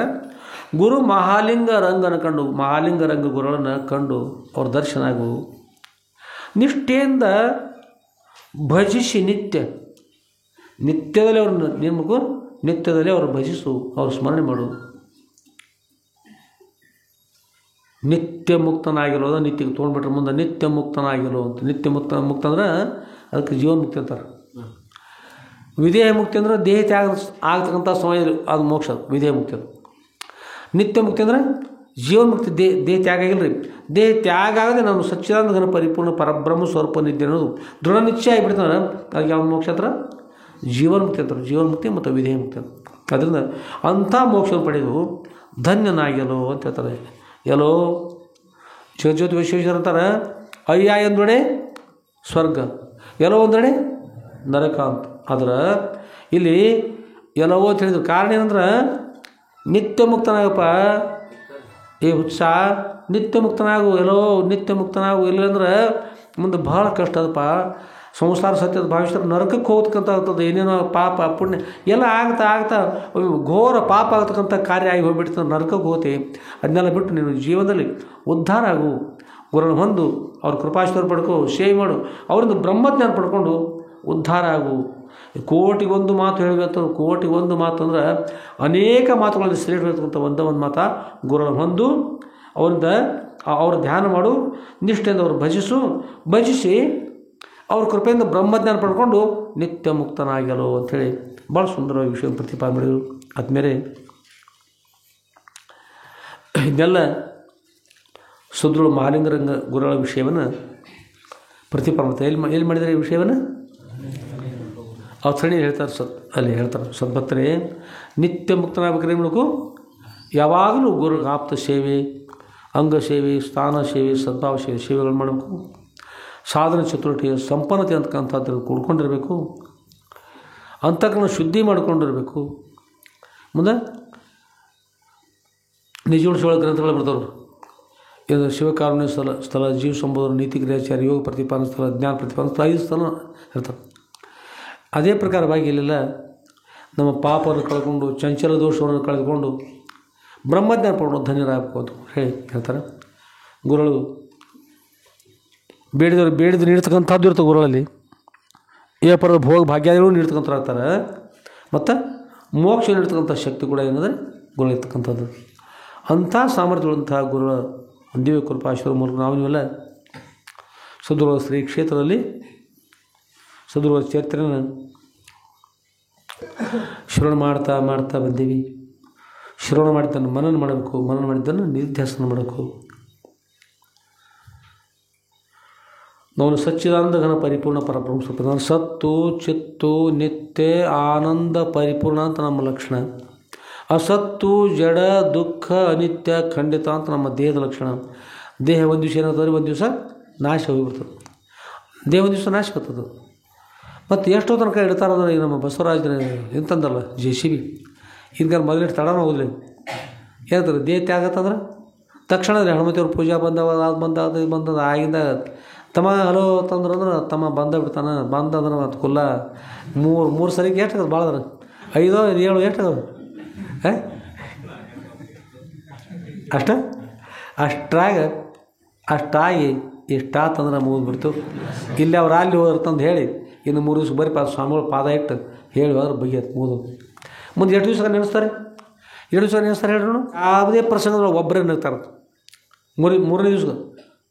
ಗುರು ಮಹಾಲಿಂಗ ರಂಗನ ಕಂಡು, ಮಹಾಲಿಂಗ ರಂಗ ಗುರುಗಳನ್ನ ಕಂಡು ಅವ್ರ ದರ್ಶನ ಆಗು. ನಿಷ್ಠೆಯಿಂದ ಭಜಿಸಿ ನಿತ್ಯದಲ್ಲಿ ಅವ್ರನ್ನ ನಿಮಗೂ ನಿತ್ಯದಲ್ಲಿ ಅವ್ರು ಭಜಿಸು, ಅವ್ರು ಸ್ಮರಣೆ ಮಾಡು. ನಿತ್ಯ ಮುಕ್ತನಾಗಿರೋದು ನಿತ್ಯಗೆ ತೊಗೊಂಡ್ಬಿಟ್ರೆ ಮುಂದೆ ನಿತ್ಯ ಮುಕ್ತನಾಗಿರೋ ಅಂತ. ನಿತ್ಯ ಮುಕ್ತ ಅಂದ್ರೆ ಅದಕ್ಕೆ ಜೀವನ್ ಮುಕ್ತಿ ಅಂತಾರೆ. ವಿಧೇಯ ಮುಕ್ತಿ ಅಂದ್ರೆ ದೇಹ ತ್ಯಾಗ ಆಗ್ತಕ್ಕಂಥ ಸಮಯ ಅದು ಮೋಕ್ಷ, ವಿಧೇಯ ಮುಕ್ತಿ ಅದು. ನಿತ್ಯ ಮುಕ್ತಿ ಅಂದ್ರೆ ಜೀವನ್ ಮುಕ್ತಿ, ದೇಹ ತ್ಯಾಗ ಆಗಿಲ್ಲ ರೀ. ದೇಹ ತ್ಯಾಗ ಆಗದೆ ನಾನು ಸಚ್ಚಿದಾನಂದ ಘನ ಪರಿಪೂರ್ಣ ಪರಬ್ರಹ್ಮ ಸ್ವರೂಪ ನಿದ್ದೆ ಅನ್ನೋದು ದೃಢ ನಿಶ್ಚಯ ಆಗಿಬಿಡ್ತಾನೆ. ಅದಕ್ಕೆ ಯಾವ ಮೋಕ್ಷ ಹತ್ರ ಜೀವನ್ ಮುಕ್ತಿ ಅಂತಾರೆ. ಜೀವನ್ ಮುಕ್ತಿ ಮತ್ತು ವಿಧೇಯ ಮುಕ್ತಿ ಅಂತ. ಅದರಿಂದ ಅಂಥ ಮೋಕ್ಷ ಪಡೆದು ಧನ್ಯನಾಗ್ಯಲೋ ಅಂತ ಹೇಳ್ತಾರೆ. ಎಲ್ಲೋ ಜಗಜ್ಯೋತಿ ವಿಶ್ವೇಶ್ವರ ಅಂತಾರೆ, ಅಯ್ಯ ಎಂದೊಡೆ ಸ್ವರ್ಗ, ಎಲ್ಲೋ ಒಂದೆಡೆ ನರಕ ಅಂತ. ಆದ್ರೆ ಇಲ್ಲಿ ಎಲ್ಲವೋ ಅಂತ ಹೇಳಿದ್ರು. ಕಾರಣ ಏನಂದ್ರೆ ನಿತ್ಯ ಮುಕ್ತನಾಗಪ್ಪ, ಏ ಉತ್ಸಾಹ ನಿತ್ಯ ಮುಕ್ತನಾಗು, ಎಲ್ಲೋ ನಿತ್ಯ ಮುಕ್ತನಾಗು. ಇಲ್ಲಂದ್ರೆ ಮುಂದೆ ಭಾಳ ಕಷ್ಟ ಅದಪ್ಪ. ಸಂಸಾರ ಸತ್ಯದ ಭಾವಿಸ್ತಾರೆ, ನರಕಕ್ಕೆ ಹೋಗ್ತಕ್ಕಂಥ ಆಗ್ತದೆ. ಏನೇನೋ ಪಾಪ ಪುಣ್ಯ ಎಲ್ಲ ಆಗ್ತಾ ಘೋರ ಪಾಪ ಆಗ್ತಕ್ಕಂಥ ಕಾರ್ಯ ಆಗಿ ಹೋಗ್ಬಿಡ್ತದೆ, ನರಕಕ್ಕೆ ಹೋಗ್ತಿ. ಅದನ್ನೆಲ್ಲ ಬಿಟ್ಟು ನೀನು ಜೀವನದಲ್ಲಿ ಉದ್ಧಾರ ಆಗು, ಗುರುನ ಹೊಂದು ಅವ್ರ ಕೃಪಾಶ್ವರ ಪಡ್ಕೋ, ಸೇವೆ ಮಾಡು, ಅವರಿಂದ ಬ್ರಹ್ಮಜ್ಞಾನ ಪಡ್ಕೊಂಡು ಉದ್ಧಾರ ಆಗು. ಕೋಟಿಗೊಂದು ಮಾತು ಹೇಳಬೇಕು. ಕೋಟಿಗೊಂದು ಮಾತು ಅಂದ್ರೆ ಅನೇಕ ಮಾತುಗಳಲ್ಲಿ ಸೇರಿರ್ತಕ್ಕಂಥ ಒಂದು ಮಾತು. ಗುರುನ ಹೊಂದು ಅವರಿಂದ ಅವ್ರ ಧ್ಯಾನ ಮಾಡು, ನಿಷ್ಠೆಯಿಂದ ಅವ್ರು ಭಜಿಸಿ ಅವ್ರ ಕೃಪೆಯಿಂದ ಬ್ರಹ್ಮಜ್ಞಾನ ಪಡ್ಕೊಂಡು ನಿತ್ಯ ಮುಕ್ತನಾಗ್ಯಲು ಅಂಥೇಳಿ ಭಾಳ ಸುಂದರವಾಗಿ ವಿಷಯ ಪ್ರತಿಪಾದನೆ ಮಾಡಿದರು. ಆದಮೇಲೆ ಇದನ್ನೆಲ್ಲ ಸುದೃಢ ಮಹಾಲಿಂಗರಂಗ ಗುರುಗಳ ವಿಷಯವನ್ನು ಪ್ರತಿಪಾದನೆ ಎಲ್ಲಿ ಮಾಡಿದರೆ ಈ ವಿಷಯವನ್ನು ಅವ್ರು ಹೇಳ್ತಾರೆ. ಅಲ್ಲಿ ಹೇಳ್ತಾರೆ, ಸದ್ಭಕ್ತರೇ ನಿತ್ಯ ಮುಕ್ತನಾಗಬೇಕಾದ್ರೆ ಮಾಡಬೇಕು, ಯಾವಾಗಲೂ ಗುರು ಆಪ್ತ ಸೇವೆ, ಅಂಗ ಸೇವೆ, ಸ್ಥಾನ ಸೇವೆ, ಸದ್ಭಾವ ಸೇವೆಗಳು ಮಾಡಬೇಕು. ಸಾಧನ ಚತುರ್ಟಿಯ ಸಂಪನ್ನತೆ ಅಂತಕ್ಕಂಥದ್ದು ಕೂಡ್ಕೊಂಡಿರಬೇಕು. ಅಂತಃಕರಣ ಶುದ್ಧಿ ಮಾಡಿಕೊಂಡಿರಬೇಕು. ಮುಂದೆ ನಿಜಗುಣ ಗ್ರಂಥಗಳು ಬರ್ದವರು, ಇದು ಶಿವಕಾರುಣ್ಯ ಸ್ಥಳ, ಜೀವ ಸಂಬೋಧನ, ನೀತಿ ಕ್ರಿಯಾಚಾರ್ಯ, ಯೋಗ ಪ್ರತಿಪಾದನ ಸ್ಥಳ, ಜ್ಞಾನ ಪ್ರತಿಪಾದನ ಸ್ಥಳ, 5 ಸ್ಥಳ ಹೇಳ್ತಾರೆ. ಅದೇ ಪ್ರಕಾರವಾಗಿ ಇಲ್ಲೆಲ್ಲ ನಮ್ಮ ಪಾಪವನ್ನು ಕಳ್ಕೊಂಡು, ಚಂಚಲ ದೋಷವನ್ನು ಕಳೆದುಕೊಂಡು ಬ್ರಹ್ಮಜ್ಞಾನ ಪಡ್ಕೊಂಡು ಧನ್ಯರಾಗಬೇಕು ಅಂತ ಹೇಳ್ತಾರೆ. ಗುರುಗಳು ಬೇಡಿದ್ರು ನೀಡ್ತಕ್ಕಂಥದ್ದು ಇರ್ತದೆ ಗುರುಗಳಲ್ಲಿ. ಈ ಪರದ ಭೋಗ ಭಾಗ್ಯಾದಿಗಳು ನೀಡ್ತಕ್ಕಂಥವ್ರು ಮತ್ತು ಮೋಕ್ಷ ನೀಡ್ತಕ್ಕಂಥ ಶಕ್ತಿ ಕೂಡ ಏನಂದರೆ ಗುರುಗಳಿರ್ತಕ್ಕಂಥದ್ದು. ಅಂಥ ಸಾಮರ್ಥ್ಯಗಳಂಥ ಗುರುಗಳ ದಿವ್ಯ ಕೃಪಾಶ್ವರ ಮೂಲಕ ನಾವು ನೀವೆಲ್ಲ ಸದ್ಗುರು ಶ್ರೀ ಕ್ಷೇತ್ರದಲ್ಲಿ ಸದ್ಗುರು ಚರಿತ್ರೆಯನ್ನು ಶ್ರವಣ ಮಾಡ್ತಾ ಬಂದೀವಿ. ಶ್ರವಣ ಮಾಡಿದ್ದನ್ನು ಮನನ ಮಾಡಬೇಕು, ಮನನ ಮಾಡಿದ್ದನ್ನು ನಿಧ್ಯಾಸನ ಮಾಡಬೇಕು. ನಾವು ಸಚ್ಚಿದಾನಂದ ಘನ ಪರಿಪೂರ್ಣ ಪರಬ್ರಹ್ಮ ಸ್ವರೂಪ. ನಾನು ಸತ್ತು ಚಿತ್ತು ನಿತ್ಯ ಆನಂದ ಪರಿಪೂರ್ಣ ಅಂತ ನಮ್ಮ ಲಕ್ಷಣ. ಅಸತ್ತು ಜಡ ದುಃಖ ಅನಿತ್ಯ ಖಂಡಿತ ಅಂತ ನಮ್ಮ ದೇಹದ ಲಕ್ಷಣ. ದೇಹ ಒಂದು ದಿವಸ ಏನಾಗ್ತದೆ, ಒಂದು ದಿವಸ ನಾಶ ಹೋಗಿಬಿಡ್ತದೆ. ದೇಹ ಒಂದು ದಿವಸ ನಾಶ ಆಗ್ತದೆ. ಮತ್ತು ಎಷ್ಟೋ ತನಕ ಇಡ್ತಾರಂದ್ರೆ ಈಗ ನಮ್ಮ ಬಸವರಾಜನ ಎಂತಂದಲ್ಲ JCB ಇದಕ್ಕೆ ಮೊದಲಿಟ್ಟು ತಡನ ಹೋಗಲಿ ಹೇಳ್ತಾರೆ. ದೇಹ ತ್ಯಾಗ ಆಗತ್ತಂದ್ರೆ ತಕ್ಷಣ ಹನುಮತಿಯವ್ರ ಪೂಜಾ ಬಂದವ, ಅದು ಬಂದದ ಆಗಿಂದ ತಮ್ಮ ಹಲೋ ತಂದ್ರೆ ತಮ್ಮ ಬಂದ ಬಿಡ್ತಾನೆ. ಬಂದಂದ್ರೆ ಮತ್ತು ಕುಲ್ಲ ಮೂರು ಸರಿಗೆ ಎಷ್ಟು ಆಗದು? ಭಾಳ ಅದ 5 7 ಎಷ್ಟು ಅದಾವ? ಅಷ್ಟಾಗಿ ಎಷ್ಟಾತಂದ್ರೆ ಮುಗಿದ್ಬಿಡ್ತು. ಇಲ್ಲಿ ಅವ್ರು ಅಲ್ಲಿ ಹೋಗಿರ್ತಂದು ಹೇಳಿ ಇನ್ನು 3 ದಿವ್ಸ ಬರೀ ಸ್ವಾಮಿಗಳು ಪಾದ ಇಟ್ಟು ಹೇಳಿ ಹೋದ್ರೆ ಬಗೆಯತ್ತು ಮುಗಿದು. ಮುಂದೆ ಎಷ್ಟು ದಿವಸ ನೆನೆಸ್ತಾರೆ? 2 ದಿವಸ ನೆನೆಸ್ತಾರೆ ಹೇಳ್ರಿ. ಯಾವುದೇ ಪ್ರಸಂಗದೊಳಗೆ ಒಬ್ಬರೇ ನಗ್ತಾರೆ. ಮೂರನೇ ದಿವ್ಸ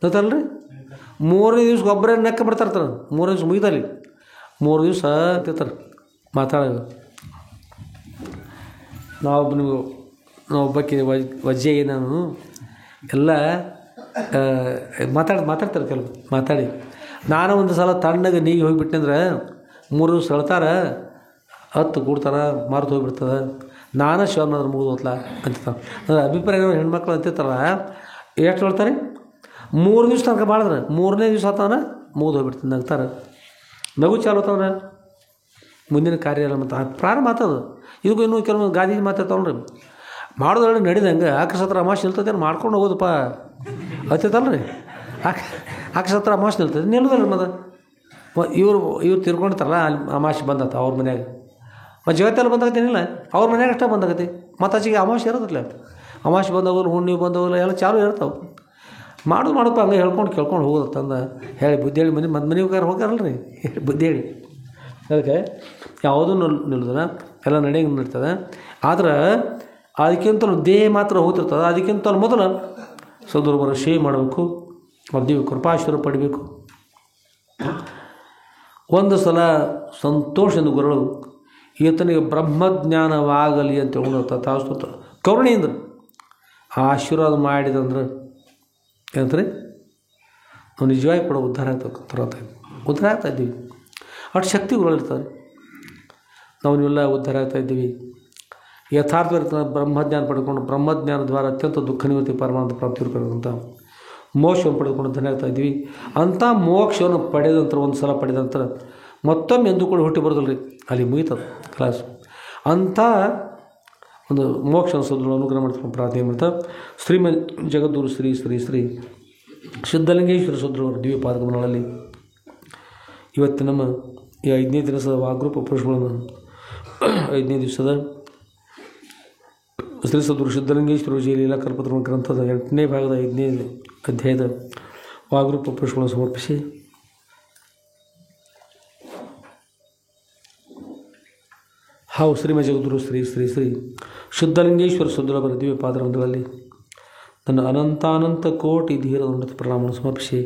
ನಗ್ತಾರಲ್ಲ ರೀ. 3ನೇ ದಿವ್ಸಕ್ಕೆ ಒಬ್ಬರೇ ನೆಕ್ಕ ಬಿಡ್ತಾರ್ತಾರೆ. 3ನೇ ದಿವ್ಸ ಮುಗಿದಲ್ಲಿ 3 ದಿವಸ ಅಂತಿರ್ತಾರೆ ಮಾತಾಡೋದು. ನಾವೊಬ್ಬಕ್ಕೆ ವಜ್ಜೆಗೆ ನಾನು ಎಲ್ಲ ಮಾತಾಡ್ತಾರೆ ಕೆಲವು ಮಾತಾಡಿ. ನಾನು ಒಂದು ಸಲ ತಣ್ಣಗೆ ನೀಗಿ ಹೋಗಿಬಿಟ್ಟೆ ಅಂದ್ರೆ 3 ದಿವಸ ಹೇಳ್ತಾರೆ, 10 ಕೂಡ್ತಾರೆ, ಮಾರ್ತು ಹೋಗಿಬಿಡ್ತದೆ. ನಾನು ಶಿವನಾದ್ರು ಮುಗಿದೋತ್ಲ ಅಂತಿರ್ತಾರೆ. ಅಂದ್ರೆ ಅಭಿಪ್ರಾಯ ಹೆಣ್ಮಕ್ಳು ಅಂತಿರ್ತಾರ. ಎಷ್ಟು ಹೇಳ್ತಾರೆ? 3 ದಿವ್ಸ ತನಕ ಮಾಡಿದ್ರೆ 3ನೇ ದಿವಸ ಆತಂದ್ರೆ ಮುಗಿದು ಹೋಗ್ಬಿಡ್ತೀನಿ ನಗ್ತಾರೆ. ನಗು ಚಾಲು ಆತಂದ್ರೆ ಮುಂದಿನ ಕಾರ್ಯ ಎಲ್ಲ ಮತ್ತು ಪ್ರಾರಂಭ ಆಗ್ತದೆ. ಇದಕ್ಕೂ ಇನ್ನೂ ಕೆಲವೊಂದು ಗಾದಿ ಮಾತಾಡ್ತಾವ್ರಿ. ಮಾಡೋದ್ರಲ್ಲಿ ನಡಿದಂಗೆ ಆಕಸತ್ರ ಅಮಾವಾಸ್ಯೆ ನಿಲ್ತದೆ ಮಾಡ್ಕೊಂಡು ಹೋಗೋದಪ್ಪ ಹತ್ತೈತಲ್ಲ ರೀ. ಆಕಸತ್ರ ಅಮಾವಾಸ್ಯೆ ನಿಲ್ತದೆ ನಿಲ್ಲೋದಲ್ಲ ಮತ್ತೆ ಇವ್ರು ತಿರ್ಕೊಂಡಿರ್ತಾರಲ್ಲ ಅಲ್ಲಿ ಅಮಾವಾಸ್ಯೆ ಬಂದತ್ತ ಅವ್ರ ಮನ್ಯಾಗ. ಮತ್ತು ಜಗತ್ತೆಲ್ಲ ಬಂದಾಗತ್ತೇನಿಲ್ಲ ಅವ್ರ ಮನ್ಯಾಗ ಅಷ್ಟೇ ಬಂದಾಗತ್ತೆ. ಮತ್ತು ಆಚೆಗೆ ಅಮಾವಾಸ್ಯೆ ಇರೋದಿಲ್ಲ. ಅಮಾವಾಸ್ಯೆ ಬಂದವರು ಹುಣ್ಣಿ ಬಂದವರು ಎಲ್ಲ ಚಾಲು ಇರ್ತಾವೆ. ಮಾಡೋದಪ್ಪ ಹಂಗೆ ಹೇಳ್ಕೊಂಡು ಕೇಳ್ಕೊಂಡು ಹೋಗೋದತ್ತಂದು ಹೇಳಿ ಬುದ್ಧಿ ಹೇಳಿ ಮನೆ ಹೋಗಾರಲ್ಲ ರೀ ಬುದ್ಧಿ ಹೇಳಿ. ಅದಕ್ಕೆ ಯಾವುದೂ ನಿಲ್ಲೋದಿಲ್ಲ, ಎಲ್ಲ ನಡೆಯಂಗೆ ನಡೀತದೆ. ಆದ್ರೆ ಅದಕ್ಕಿಂತಲೂ ದೇಹ ಮಾತ್ರ ಹೋಗ್ತಿರ್ತದೆ. ಅದಕ್ಕಿಂತಲೂ ಮೊದಲು ಸದ್ಗುರುಬರ ಸೇವೆ ಮಾಡಬೇಕು, ದೇವಿ ಕೃಪಾಶೀರ್ವಾದ ಪಡಿಬೇಕು. ಒಂದು ಸಲ ಸಂತೋಷದಿಂದ ಗುರುಗಳು ಈತನಿಗೆ ಬ್ರಹ್ಮಜ್ಞಾನವಾಗಲಿ ಅಂತ ಹೇಳೋದು ತಥಾಸ್ತು ಕರುಣೆಯಿಂದ ಆಶೀರ್ವಾದ ಮಾಡಿದಂದ್ರೆ ಏನಂತಾರೆ ನಾವು ನಿಜವಾಗಿ ಕೂಡ ಉದ್ಧಾರ ಆಗ್ತಾ ಇದ್ದೀವಿ. ಅಷ್ಟು ಶಕ್ತಿಗಳಿರ್ತಾರೆ. ನಾವು ನೀವೆಲ್ಲ ಉದ್ಧಾರ ಆಗ್ತಾಯಿದ್ದೀವಿ. ಯಥಾರ್ಥವಾಗಿರ್ತ ಬ್ರಹ್ಮಜ್ಞಾನ ಪಡೆದುಕೊಂಡು ಬ್ರಹ್ಮಜ್ಞಾನ ದ್ವಾರ ಅತ್ಯಂತ ದುಃಖ ನಿವೃತ್ತಿ ಪರಮಾನಂದ ಪ್ರಾಪ್ತಿರ್ಬೇಕಂತ ಮೋಕ್ಷವನ್ನು ಪಡೆದುಕೊಂಡು ಧನ್ಯ ಆಗ್ತಾ ಇದ್ದೀವಿ. ಅಂಥ ಮೋಕ್ಷವನ್ನು ಪಡೆದ ನಂತರ ಒಂದು ಸಲ ಪಡೆದ ನಂತರ ಮತ್ತೊಮ್ಮೆ ಎಂದೂ ಕೂಡ ಹುಟ್ಟಿ ಬರೋದಿಲ್ಲ ರೀ. ಅಲ್ಲಿ ಮುಗಿತದೆ ಕ್ಲಾಸು. ಅಂಥ ಒಂದು ಮೋಕ್ಷ ಸದ್ಗುರು ಅನುಗ್ರಹ ಮಾಡ್ಕೊಂಡು ಪ್ರಾರ್ಥನೆ ಮಾಡ್ತಾರೆ. ಶ್ರೀಮನ್ ಜಗದ್ಗುರು ಶ್ರೀ ಶ್ರೀ ಶ್ರೀ ಸಿದ್ಧಲಿಂಗೇಶ್ವರ ಸದ್ಗುರುವರ ದಿವ್ಯ ಪಾದಕಮಲಗಳಲ್ಲಿ ಇವತ್ತು ನಮ್ಮ ಈ 5ನೇ ದಿವಸದ ವಾಗ್ರೂಪ ಪುರುಷಗಳನ್ನು 5ನೇ ದಿವಸದ ಶ್ರೀ ಸದ್ಗುರು ಸಿದ್ಧಲಿಂಗೇಶ್ವರ ವಿಜಯ ಲೀಲಾ ಕಲ್ಪತರು ಗ್ರಂಥದ 8ನೇ ಭಾಗದ 5ನೇ ಅಧ್ಯಾಯದ ವಾಗ್ರೂಪ ಪುರುಷಗಳನ್ನು ಸಮರ್ಪಿಸಿ ಹಾವು ಶ್ರೀಮನ್ ಜಗದ್ಗುರು ಶ್ರೀ ಶ್ರೀ ಶ್ರೀ ಸಿದ್ಧಲಿಂಗೇಶ್ವರ ಸದ್ಗುರುವರ ದಿವ್ಯ ಪಾದಗಳಲ್ಲಿ ನನ್ನ ಅನಂತಾನಂತ ಕೋಟಿ ಧೀರದ ಉನ್ನತ ಪ್ರಣಾಮವನ್ನು ಸಮರ್ಪಿಸಿ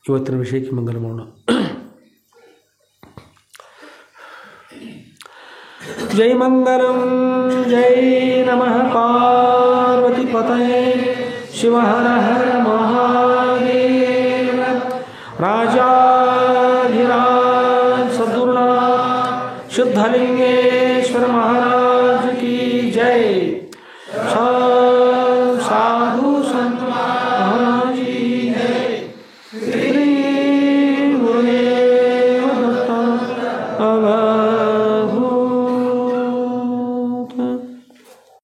ಇವತ್ತಿನ ವಿಷಯಕ್ಕೆ ಮಂಗಲ ಮಾಡೋಣ. ಜೈ ಮಂಗಲಂ ಜೈ ನಮಃ ಪಾರ್ವತಿ ಪತಯೇ ಶಿವ ಹರ ಹರ ಮಹಾದೇವ ರಾಜಾಧಿರಾಜ ಸದ್ಗುರುನಾಥ ಸಿದ್ಧಲಿಂಗೇಶ್ವರ ಮಹಾರಾಜ ಕಿ ಜೈ.